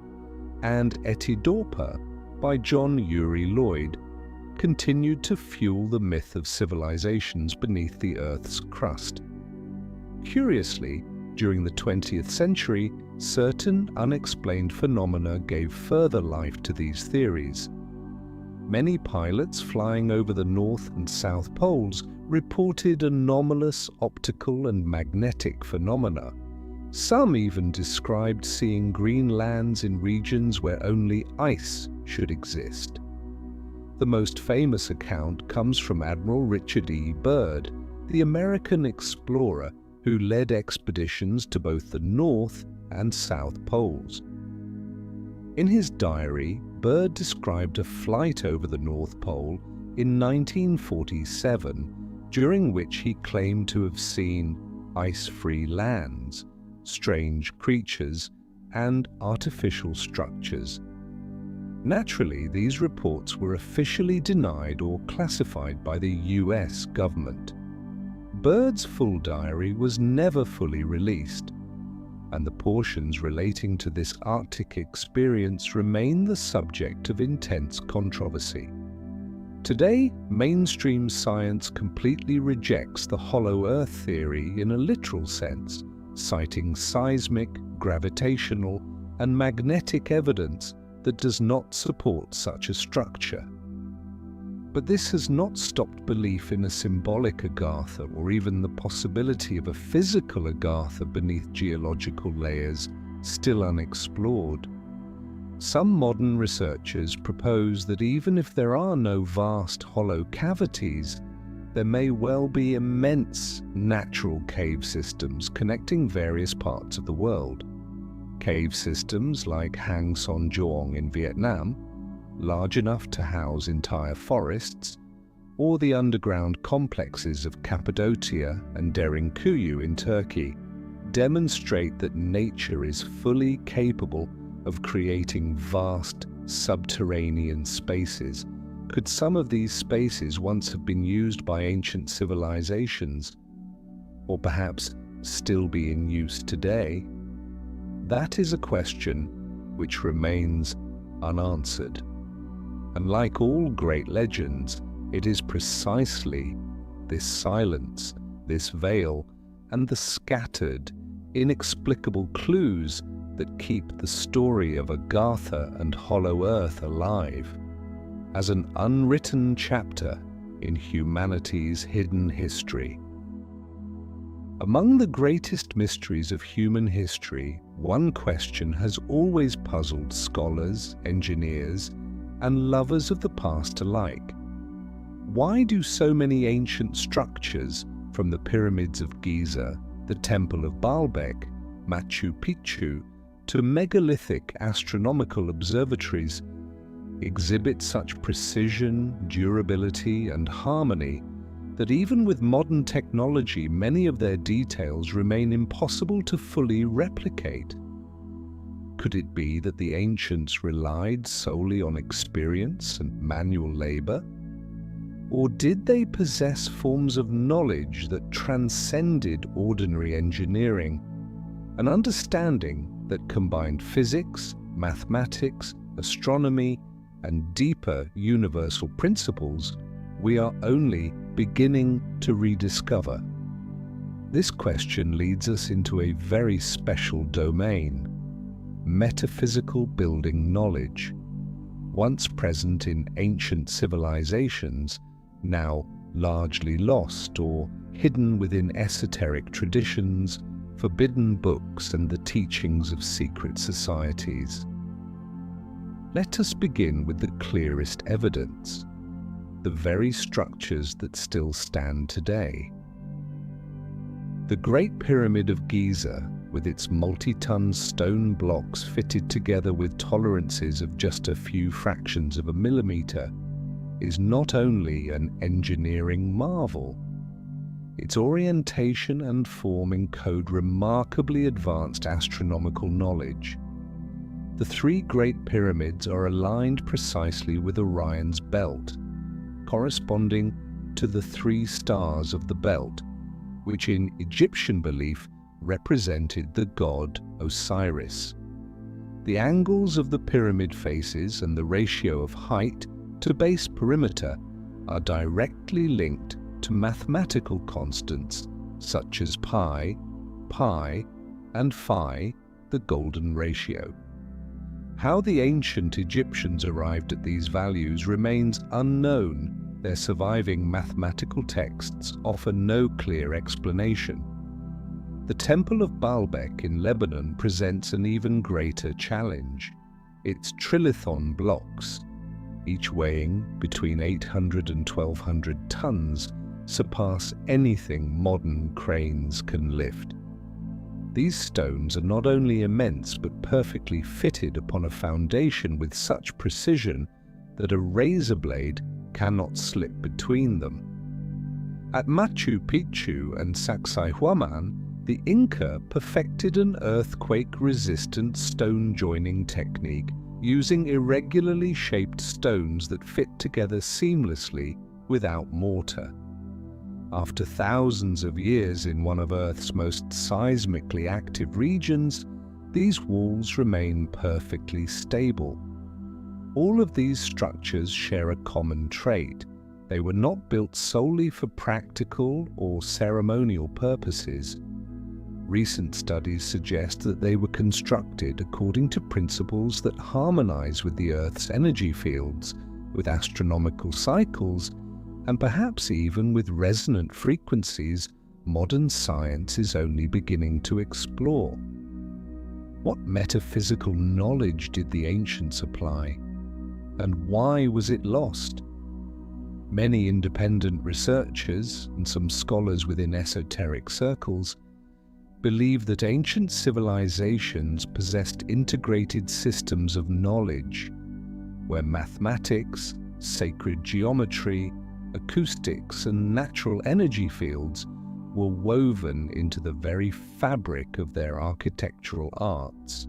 and Etidorpa by John Uri Lloyd, continued to fuel the myth of civilizations beneath the Earth's crust. Curiously, during the 20th century, certain unexplained phenomena gave further life to these theories. Many pilots flying over the North and South Poles reported anomalous optical and magnetic phenomena. Some even described seeing green lands in regions where only ice should exist. The most famous account comes from Admiral Richard E. Byrd, the American explorer who led expeditions to both the North and South Poles. In his diary, Byrd described a flight over the North Pole in 1947, during which he claimed to have seen ice-free lands, strange creatures, and artificial structures. Naturally, these reports were officially denied or classified by the US government. Byrd's full diary was never fully released, and the portions relating to this Arctic experience remain the subject of intense controversy. Today, mainstream science completely rejects the hollow Earth theory in a literal sense, citing seismic, gravitational, and magnetic evidence that does not support such a structure. But this has not stopped belief in a symbolic Agartha or even the possibility of a physical Agartha beneath geological layers still unexplored. Some modern researchers propose that even if there are no vast hollow cavities, there may well be immense natural cave systems connecting various parts of the world. Cave systems like Hang Son Doong in Vietnam, large enough to house entire forests, or the underground complexes of Cappadocia and Derinkuyu in Turkey, demonstrate that nature is fully capable of creating vast subterranean spaces. Could some of these spaces once have been used by ancient civilizations, or perhaps still be in use today? That is a question which remains unanswered. And like all great legends, it is precisely this silence, this veil, and the scattered, inexplicable clues that keep the story of Agartha and Hollow Earth alive, as an unwritten chapter in humanity's hidden history. Among the greatest mysteries of human history, one question has always puzzled scholars, engineers, and lovers of the past alike. Why do so many ancient structures, from the pyramids of Giza, the Temple of Baalbek, Machu Picchu, to megalithic astronomical observatories, exhibit such precision, durability, and harmony that even with modern technology, many of their details remain impossible to fully replicate? Could it be that the ancients relied solely on experience and manual labor? Or did they possess forms of knowledge that transcended ordinary engineering, an understanding that combined physics, mathematics, astronomy, and deeper universal principles we are only beginning to rediscover? This question leads us into a very special domain: metaphysical building knowledge. Once present in ancient civilizations, now largely lost or hidden within esoteric traditions, forbidden books, and the teachings of secret societies. Let us begin with the clearest evidence: the very structures that still stand today. The Great Pyramid of Giza, with its multi-ton stone blocks fitted together with tolerances of just a few fractions of a millimeter, is not only an engineering marvel. Its orientation and form encode remarkably advanced astronomical knowledge. The three Great Pyramids are aligned precisely with Orion's belt, corresponding to the three stars of the belt, which in Egyptian belief represented the god Osiris. The angles of the pyramid faces and the ratio of height to base perimeter are directly linked to mathematical constants such as pi, and phi, the golden ratio. How the ancient Egyptians arrived at these values remains unknown. Their surviving mathematical texts offer no clear explanation. The Temple of Baalbek in Lebanon presents an even greater challenge. Its trilithon blocks, each weighing between 800 and 1,200 tons, surpass anything modern cranes can lift. These stones are not only immense but perfectly fitted upon a foundation with such precision that a razor blade cannot slip between them. At Machu Picchu and Sacsayhuaman, the Inca perfected an earthquake-resistant stone joining technique using irregularly shaped stones that fit together seamlessly without mortar. After thousands of years in one of Earth's most seismically active regions, these walls remain perfectly stable. All of these structures share a common trait. They were not built solely for practical or ceremonial purposes. Recent studies suggest that they were constructed according to principles that harmonize with the Earth's energy fields, with astronomical cycles, and perhaps even with resonant frequencies modern science is only beginning to explore. What metaphysical knowledge did the ancients apply, and why was it lost? Many independent researchers, and some scholars within esoteric circles, believe that ancient civilizations possessed integrated systems of knowledge, where mathematics, sacred geometry, acoustics, and natural energy fields were woven into the very fabric of their architectural arts.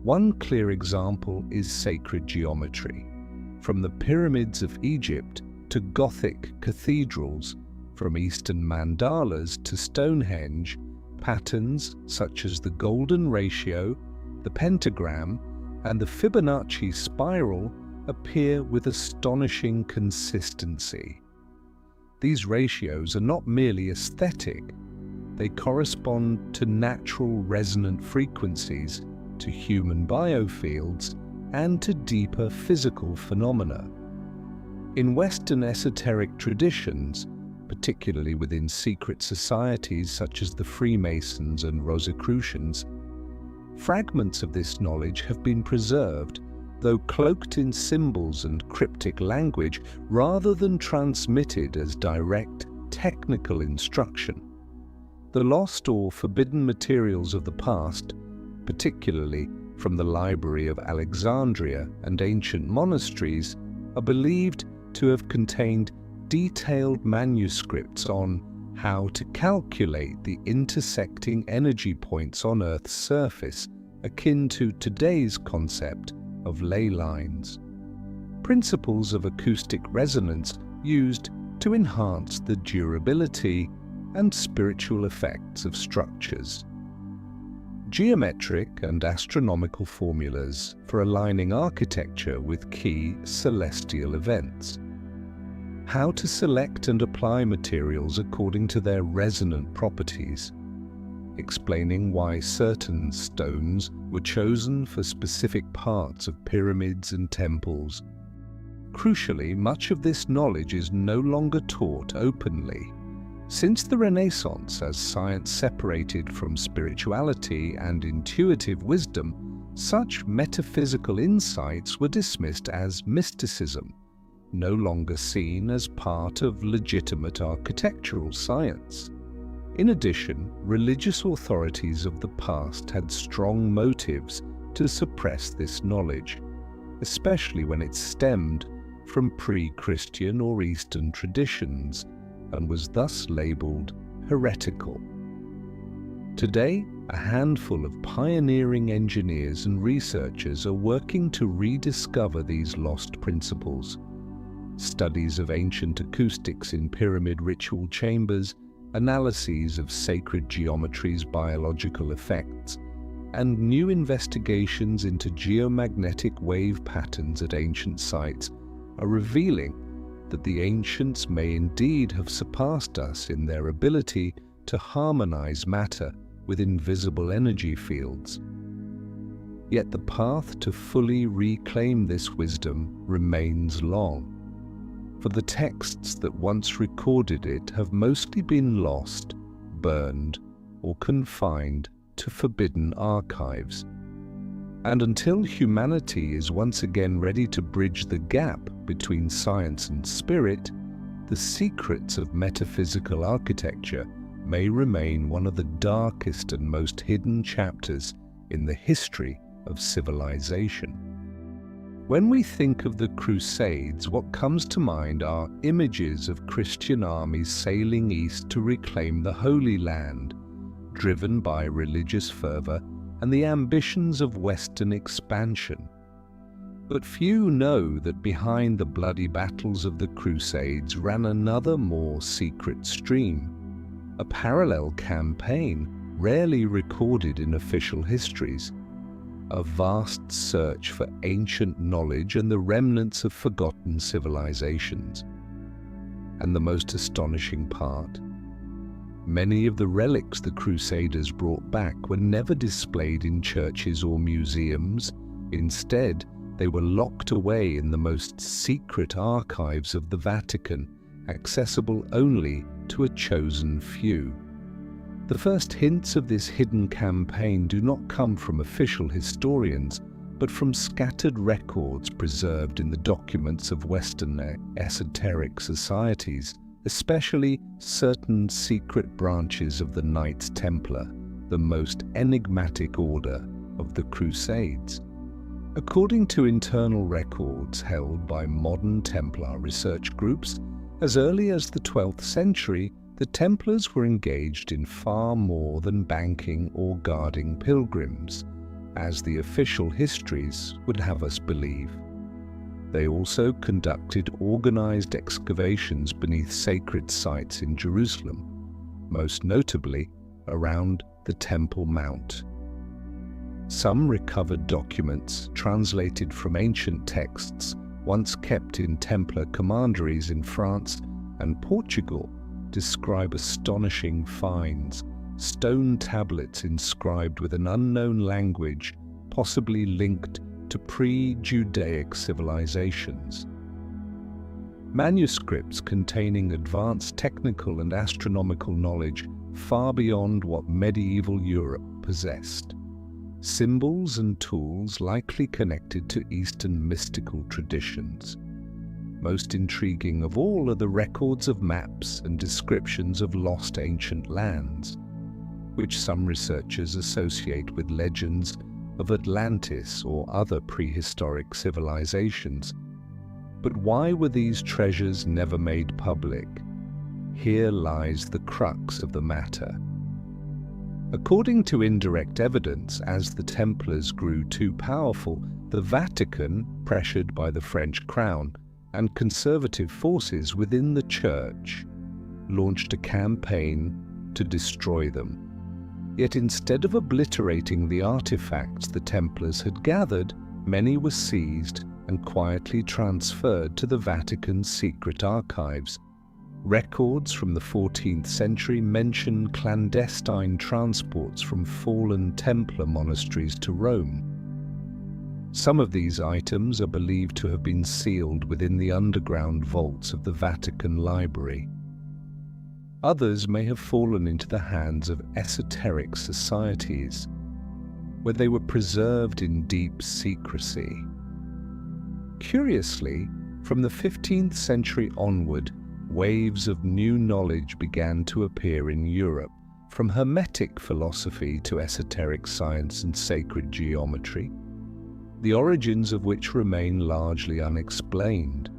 One clear example is sacred geometry. From the pyramids of Egypt to Gothic cathedrals, from Eastern mandalas to Stonehenge, patterns such as the golden ratio, the pentagram, and the Fibonacci spiral appear with astonishing consistency. These ratios are not merely aesthetic, they correspond to natural resonant frequencies, to human biofields, and to deeper physical phenomena. In Western esoteric traditions, particularly within secret societies such as the Freemasons and Rosicrucians, fragments of this knowledge have been preserved, though cloaked in symbols and cryptic language rather than transmitted as direct technical instruction. The lost or forbidden materials of the past, particularly from the Library of Alexandria and ancient monasteries, are believed to have contained detailed manuscripts on how to calculate the intersecting energy points on Earth's surface, akin to today's concept of ley lines. Principles of acoustic resonance used to enhance the durability and spiritual effects of structures. Geometric and astronomical formulas for aligning architecture with key celestial events. How to select and apply materials according to their resonant properties, explaining why certain stones were chosen for specific parts of pyramids and temples. Crucially, much of this knowledge is no longer taught openly. Since the Renaissance, as science separated from spirituality and intuitive wisdom, such metaphysical insights were dismissed as mysticism, no longer seen as part of legitimate architectural science. In addition, religious authorities of the past had strong motives to suppress this knowledge, especially when it stemmed from pre-Christian or Eastern traditions, and was thus labeled heretical. Today, a handful of pioneering engineers and researchers are working to rediscover these lost principles. Studies of ancient acoustics in pyramid ritual chambers, analyses of sacred geometry's biological effects, and new investigations into geomagnetic wave patterns at ancient sites are revealing that the ancients may indeed have surpassed us in their ability to harmonize matter with invisible energy fields. Yet the path to fully reclaim this wisdom remains long, for the texts that once recorded it have mostly been lost, burned, or confined to forbidden archives. And until humanity is once again ready to bridge the gap between science and spirit, the secrets of metaphysical architecture may remain one of the darkest and most hidden chapters in the history of civilization. When we think of the Crusades, what comes to mind are images of Christian armies sailing east to reclaim the Holy Land, driven by religious fervor and the ambitions of Western expansion. But few know that behind the bloody battles of the Crusades ran another more secret stream, a parallel campaign rarely recorded in official histories, a vast search for ancient knowledge and the remnants of forgotten civilizations. And the most astonishing part, many of the relics the Crusaders brought back were never displayed in churches or museums. Instead, they were locked away in the most secret archives of the Vatican, accessible only to a chosen few. The first hints of this hidden campaign do not come from official historians, but from scattered records preserved in the documents of Western esoteric societies, especially certain secret branches of the Knights Templar, the most enigmatic order of the Crusades. According to internal records held by modern Templar research groups, as early as the 12th century, the Templars were engaged in far more than banking or guarding pilgrims, as the official histories would have us believe. They also conducted organized excavations beneath sacred sites in Jerusalem, most notably around the Temple Mount. Some recovered documents, translated from ancient texts once kept in Templar commanderies in France and Portugal, describe astonishing finds, stone tablets inscribed with an unknown language, possibly linked to pre-Judaic civilizations. Manuscripts containing advanced technical and astronomical knowledge far beyond what medieval Europe possessed. symbols and tools likely connected to Eastern mystical traditions. Most intriguing of all are the records of maps and descriptions of lost ancient lands, which some researchers associate with legends of Atlantis or other prehistoric civilizations. But why were these treasures never made public? Here lies the crux of the matter. According to indirect evidence, as the Templars grew too powerful, the Vatican, pressured by the French crown and conservative forces within the Church, launched a campaign to destroy them. Yet instead of obliterating the artifacts the Templars had gathered, many were seized and quietly transferred to the Vatican's secret archives. Records from the 14th century mention clandestine transports from fallen Templar monasteries to Rome. Some of these items are believed to have been sealed within the underground vaults of the Vatican Library. Others may have fallen into the hands of esoteric societies, where they were preserved in deep secrecy. Curiously, from the 15th century onward, waves of new knowledge began to appear in Europe, from Hermetic philosophy to esoteric science and sacred geometry, the origins of which remain largely unexplained.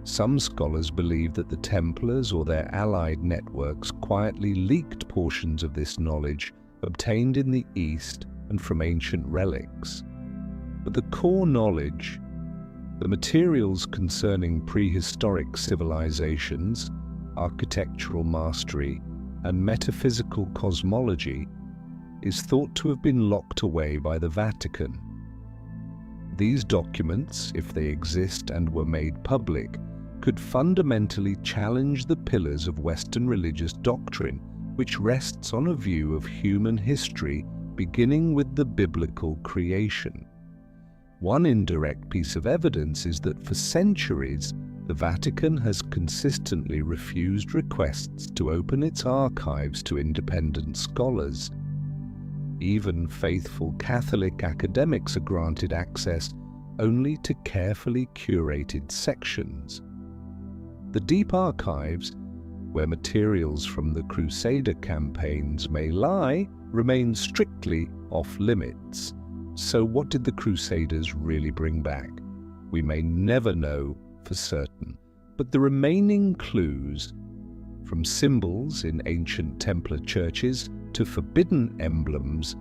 Some scholars believe that the Templars or their allied networks quietly leaked portions of this knowledge obtained in the East and from ancient relics. But the core knowledge, the materials concerning prehistoric civilizations, architectural mastery, and metaphysical cosmology, is thought to have been locked away by the Vatican. These documents, if they exist and were made public, could fundamentally challenge the pillars of Western religious doctrine, which rests on a view of human history beginning with the biblical creation. One indirect piece of evidence is that for centuries, the Vatican has consistently refused requests to open its archives to independent scholars. Even faithful Catholic academics are granted access only to carefully curated sections. The deep archives, where materials from the Crusader campaigns may lie, remain strictly off-limits. So what did the Crusaders really bring back? We may never know for certain, but the remaining clues, from symbols in ancient Templar churches to forbidden emblems,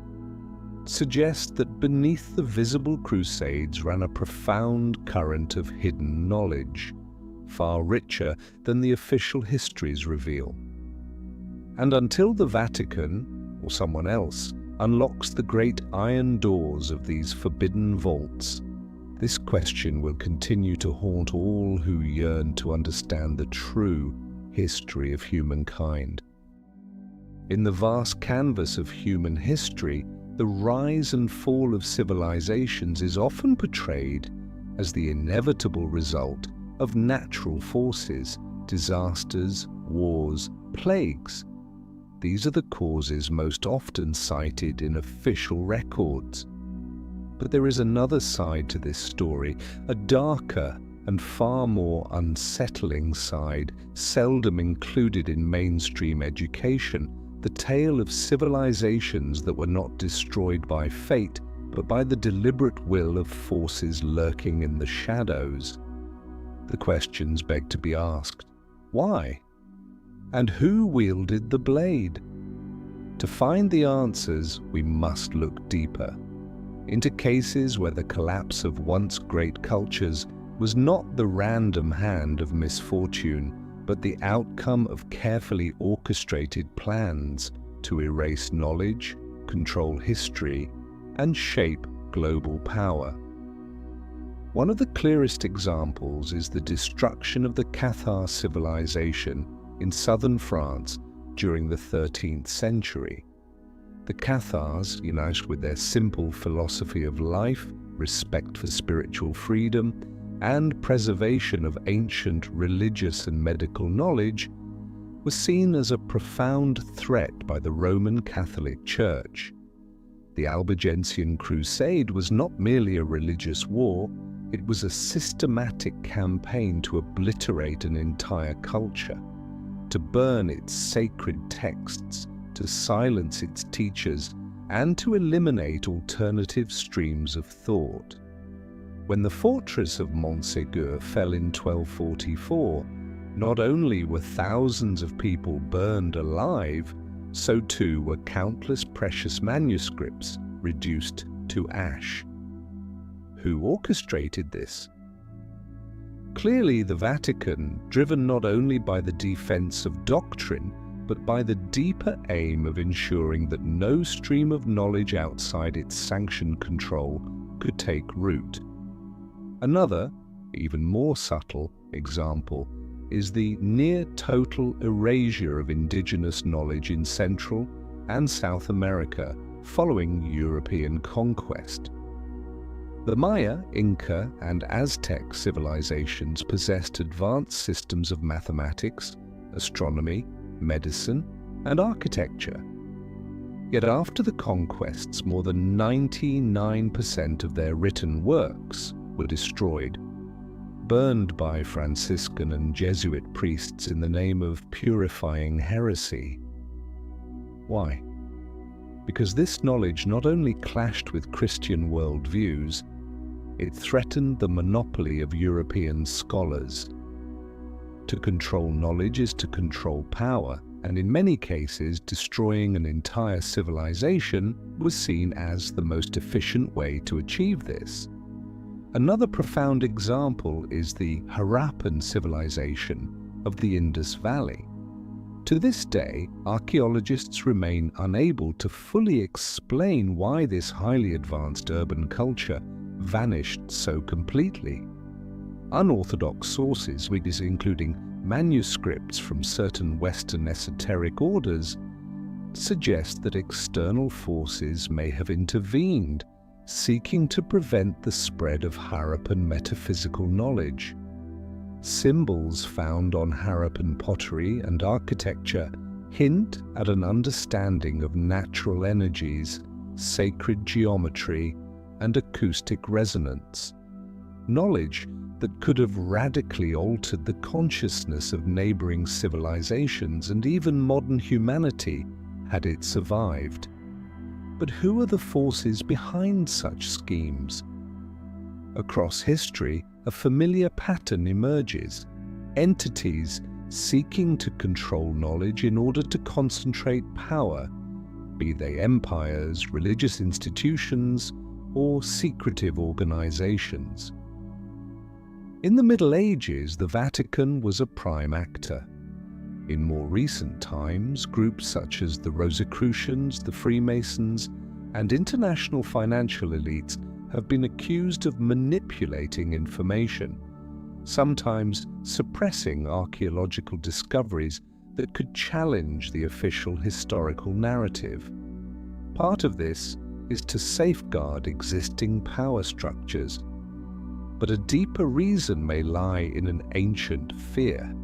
suggest that beneath the visible crusades ran a profound current of hidden knowledge, far richer than the official histories reveal. And until the Vatican, or someone else, unlocks the great iron doors of these forbidden vaults, this question will continue to haunt all who yearn to understand the true history of humankind. In the vast canvas of human history, the rise and fall of civilizations is often portrayed as the inevitable result of natural forces, disasters, wars, plagues. These are the causes most often cited in official records. But there is another side to this story, a darker and far more unsettling side, seldom included in mainstream education, the tale of civilizations that were not destroyed by fate, but by the deliberate will of forces lurking in the shadows. The questions beg to be asked. Why? And who wielded the blade? To find the answers, we must look deeper, into cases where the collapse of once great cultures was not the random hand of misfortune, but the outcome of carefully orchestrated plans to erase knowledge, control history, and shape global power. One of the clearest examples is the destruction of the Cathar civilization in southern France during the 13th century. The Cathars, united with their simple philosophy of life, respect for spiritual freedom, and preservation of ancient religious and medical knowledge, were seen as a profound threat by the Roman Catholic Church. The Albigensian Crusade was not merely a religious war, it was a systematic campaign to obliterate an entire culture, to burn its sacred texts, to silence its teachers, and to eliminate alternative streams of thought. When the fortress of Montségur fell in 1244, not only were thousands of people burned alive, so too were countless precious manuscripts reduced to ash. Who orchestrated this? Clearly the Vatican, driven not only by the defense of doctrine, but by the deeper aim of ensuring that no stream of knowledge outside its sanctioned control could take root. Another, even more subtle, example is the near-total erasure of indigenous knowledge in Central and South America following European conquest. The Maya, Inca, and Aztec civilizations possessed advanced systems of mathematics, astronomy, medicine, and architecture. Yet after the conquests, more than 99% of their written works were destroyed, burned by Franciscan and Jesuit priests in the name of purifying heresy. Why? Because this knowledge not only clashed with Christian worldviews, it threatened the monopoly of European scholars. To control knowledge is to control power, and in many cases destroying an entire civilization was seen as the most efficient way to achieve this. Another profound example is the Harappan civilization of the Indus Valley. To this day, archaeologists remain unable to fully explain why this highly advanced urban culture vanished so completely. Unorthodox sources, including manuscripts from certain Western esoteric orders, suggest that external forces may have intervened, seeking to prevent the spread of Harappan metaphysical knowledge. Symbols found on Harappan pottery and architecture hint at an understanding of natural energies, sacred geometry, and acoustic resonance. Knowledge that could have radically altered the consciousness of neighboring civilizations and even modern humanity had it survived. But who are the forces behind such schemes? Across history, a familiar pattern emerges: entities seeking to control knowledge in order to concentrate power, be they empires, religious institutions, or secretive organizations. In the Middle Ages, the Vatican was a prime actor. In more recent times, groups such as the Rosicrucians, the Freemasons, and international financial elites have been accused of manipulating information, sometimes suppressing archaeological discoveries that could challenge the official historical narrative. Part of this is to safeguard existing power structures, but a deeper reason may lie in an ancient fear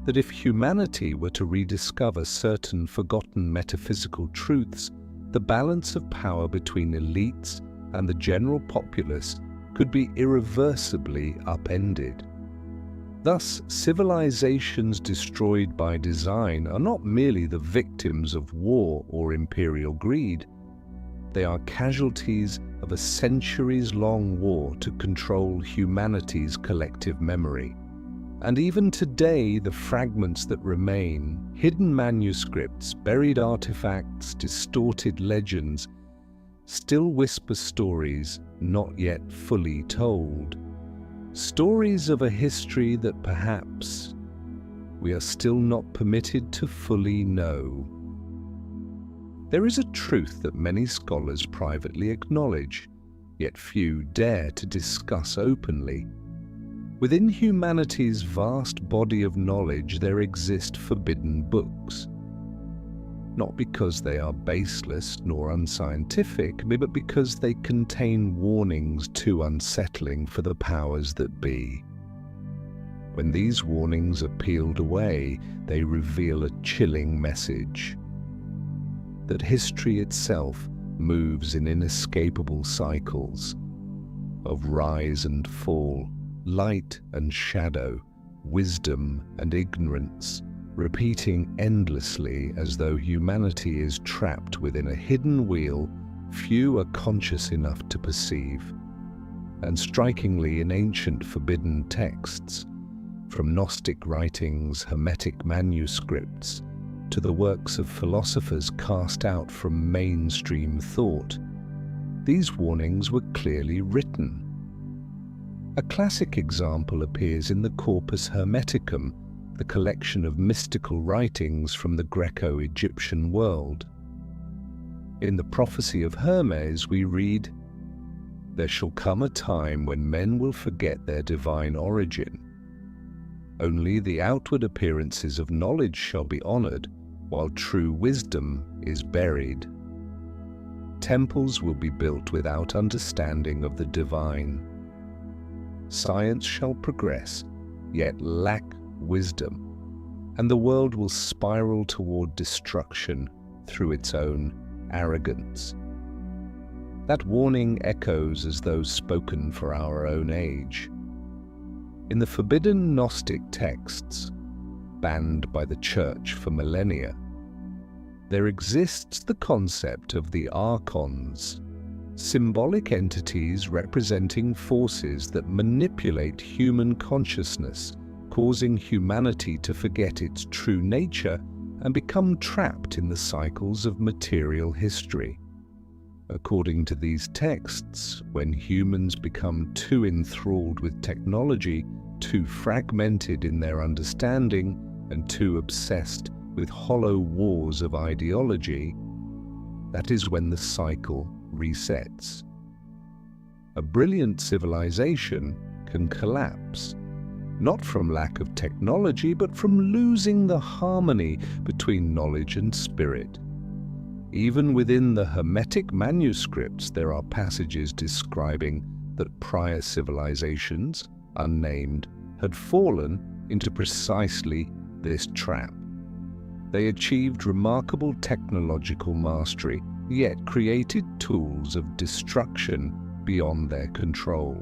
that if humanity were to rediscover certain forgotten metaphysical truths, the balance of power between elites and the general populace could be irreversibly upended. Thus, civilizations destroyed by design are not merely the victims of war or imperial greed. They are casualties of a centuries-long war to control humanity's collective memory. And even today, the fragments that remain, hidden manuscripts, buried artifacts, distorted legends, still whisper stories not yet fully told. Stories of a history that perhaps we are still not permitted to fully know. There is a truth that many scholars privately acknowledge, yet few dare to discuss openly. Within humanity's vast body of knowledge there exist forbidden books. Not because they are baseless nor unscientific, but because they contain warnings too unsettling for the powers that be. When these warnings are peeled away, they reveal a chilling message: that history itself moves in inescapable cycles of rise and fall, light and shadow, wisdom and ignorance, repeating endlessly as though humanity is trapped within a hidden wheel few are conscious enough to perceive. And strikingly, in ancient forbidden texts, from Gnostic writings, Hermetic manuscripts, to the works of philosophers cast out from mainstream thought, these warnings were clearly written. A classic example appears in the Corpus Hermeticum, the collection of mystical writings from the Greco-Egyptian world. In the prophecy of Hermes we read, "There shall come a time when men will forget their divine origin. Only the outward appearances of knowledge shall be honored, while true wisdom is buried. Temples will be built without understanding of the divine. Science shall progress, yet lack wisdom, and the world will spiral toward destruction through its own arrogance." That warning echoes as though spoken for our own age. In the forbidden Gnostic texts, banned by the Church for millennia, there exists the concept of the archons, symbolic entities representing forces that manipulate human consciousness, causing humanity to forget its true nature and become trapped in the cycles of material history. According to these texts, when humans become too enthralled with technology, too fragmented in their understanding, and too obsessed with hollow wars of ideology, that is when the cycle resets. A brilliant civilization can collapse, not from lack of technology, but from losing the harmony between knowledge and spirit. Even within the Hermetic manuscripts, there are passages describing that prior civilizations, unnamed, had fallen into precisely this trap. They achieved remarkable technological mastery, yet created tools of destruction beyond their control.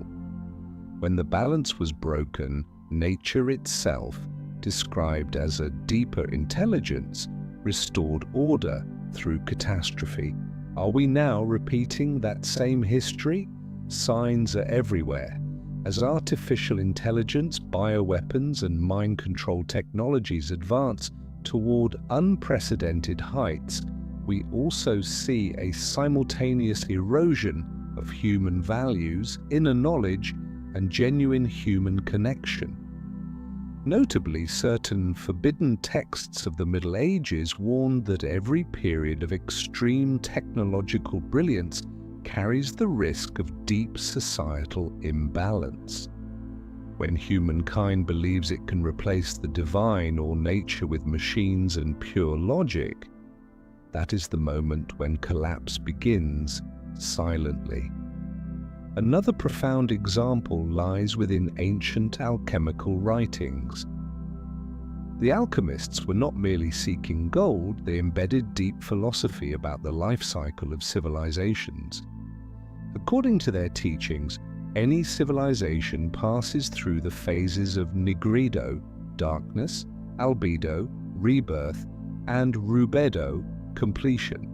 When the balance was broken, nature itself, described as a deeper intelligence, restored order through catastrophe. Are we now repeating that same history? Signs are everywhere. As artificial intelligence, bioweapons, and mind control technologies advance toward unprecedented heights, we also see a simultaneous erosion of human values, inner knowledge, and genuine human connection. Notably, certain forbidden texts of the Middle Ages warned that every period of extreme technological brilliance carries the risk of deep societal imbalance. When humankind believes it can replace the divine or nature with machines and pure logic, that is the moment when collapse begins silently. Another profound example lies within ancient alchemical writings. The alchemists were not merely seeking gold, they embedded deep philosophy about the life cycle of civilizations. According to their teachings, any civilization passes through the phases of nigredo, darkness, albedo, rebirth, and rubedo, completion.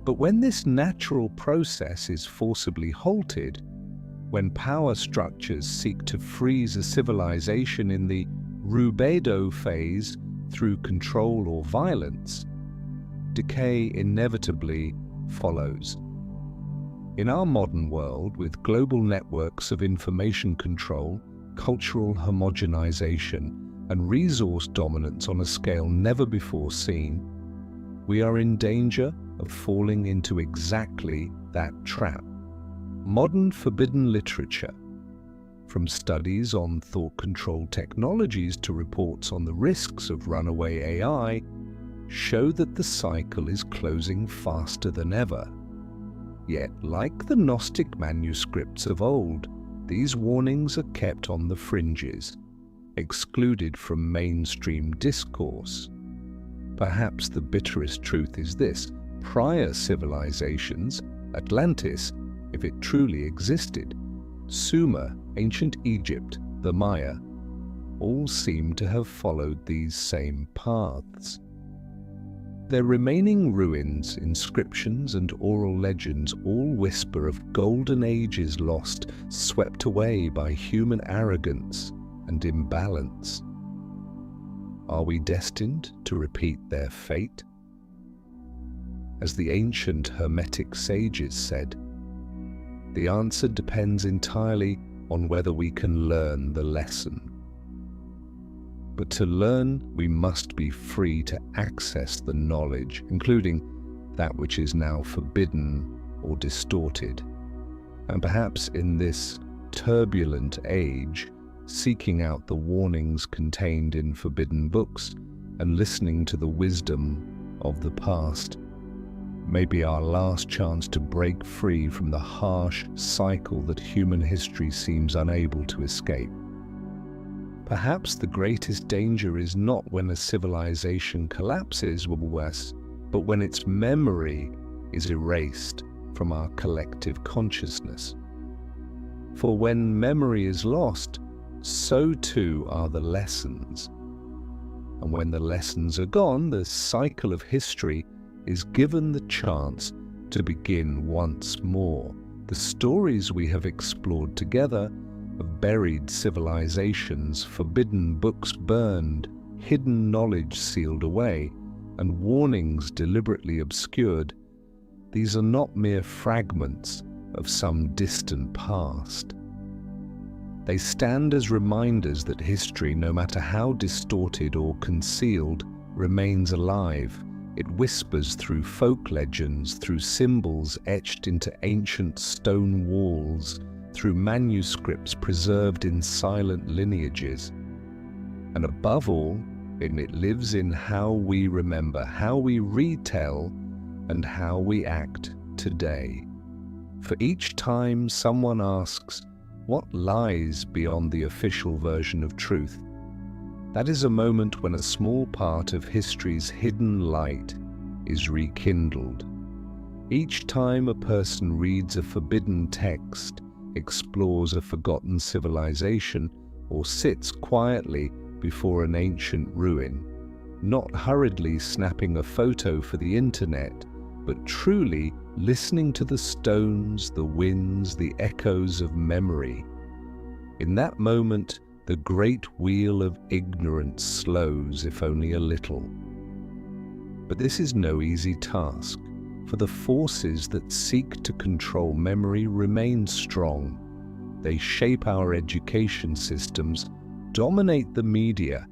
But when this natural process is forcibly halted, when power structures seek to freeze a civilization in the rubedo phase through control or violence, decay inevitably follows. In our modern world, with global networks of information control, cultural homogenization, and resource dominance on a scale never before seen, we are in danger of falling into exactly that trap. Modern forbidden literature, from studies on thought-controlled technologies to reports on the risks of runaway AI, show that the cycle is closing faster than ever. Yet, like the Gnostic manuscripts of old, these warnings are kept on the fringes, excluded from mainstream discourse. Perhaps the bitterest truth is this: prior civilizations, Atlantis, if it truly existed, Sumer, ancient Egypt, the Maya, all seem to have followed these same paths. Their remaining ruins, inscriptions and oral legends all whisper of golden ages lost, swept away by human arrogance and imbalance. Are we destined to repeat their fate? As the ancient Hermetic sages said, the answer depends entirely on whether we can learn the lesson. But to learn, we must be free to access the knowledge, including that which is now forbidden or distorted. And perhaps in this turbulent age, seeking out the warnings contained in forbidden books and listening to the wisdom of the past may be our last chance to break free from the harsh cycle that human history seems unable to escape. Perhaps the greatest danger is not when a civilization collapses, but when its memory is erased from our collective consciousness. For when memory is lost, so too are the lessons. And when the lessons are gone, the cycle of history is given the chance to begin once more. The stories we have explored together of buried civilizations, forbidden books burned, hidden knowledge sealed away, and warnings deliberately obscured, these are not mere fragments of some distant past. They stand as reminders that history, no matter how distorted or concealed, remains alive. It whispers through folk legends, through symbols etched into ancient stone walls, through manuscripts preserved in silent lineages. And above all, it lives in how we remember, how we retell, and how we act today. For each time someone asks, what lies beyond the official version of truth? That is a moment when a small part of history's hidden light is rekindled. Each time a person reads a forbidden text, explores a forgotten civilization, or sits quietly before an ancient ruin, not hurriedly snapping a photo for the internet, but truly listening to the stones, the winds, the echoes of memory. In that moment, the great wheel of ignorance slows, if only a little. But this is no easy task, for the forces that seek to control memory remain strong. They shape our education systems, dominate the media,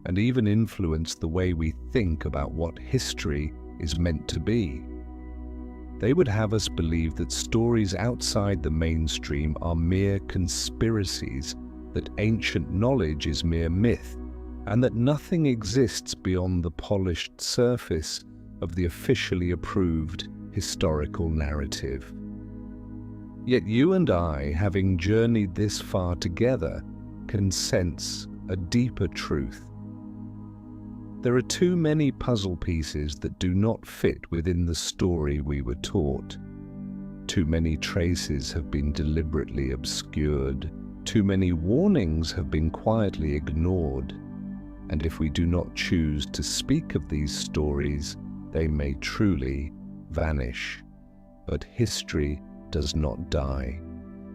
and even influence the way we think about what history is meant to be. They would have us believe that stories outside the mainstream are mere conspiracies, that ancient knowledge is mere myth, and that nothing exists beyond the polished surface of the officially approved historical narrative. Yet you and I, having journeyed this far together, can sense a deeper truth. There are too many puzzle pieces that do not fit within the story we were taught. Too many traces have been deliberately obscured. Too many warnings have been quietly ignored. And if we do not choose to speak of these stories, they may truly vanish. But history does not die,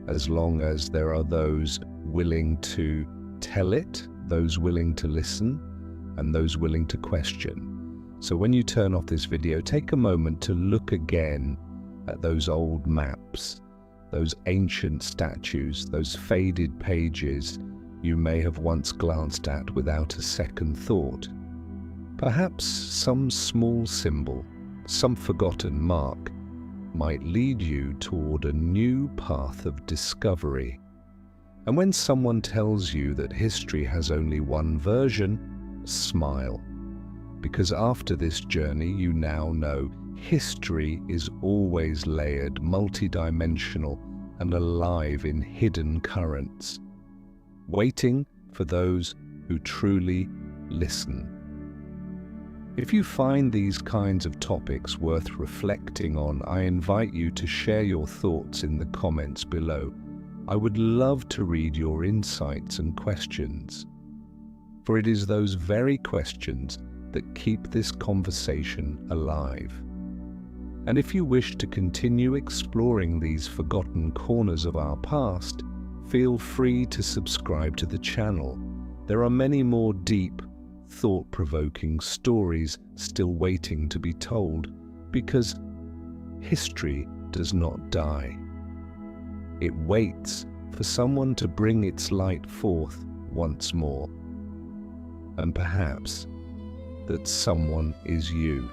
as long as there are those willing to tell it, those willing to listen, and those willing to question. So when you turn off this video, take a moment to look again at those old maps, those ancient statues, those faded pages you may have once glanced at without a second thought. Perhaps some small symbol, some forgotten mark, might lead you toward a new path of discovery. And when someone tells you that history has only one version, smile. Because after this journey, you now know history is always layered, multidimensional, and alive in hidden currents, waiting for those who truly listen. If you find these kinds of topics worth reflecting on, I invite you to share your thoughts in the comments below. I would love to read your insights and questions, for it is those very questions that keep this conversation alive. And if you wish to continue exploring these forgotten corners of our past, feel free to subscribe to the channel. There are many more deep, thought-provoking stories still waiting to be told, because history does not die. It waits for someone to bring its light forth once more. And perhaps that someone is you.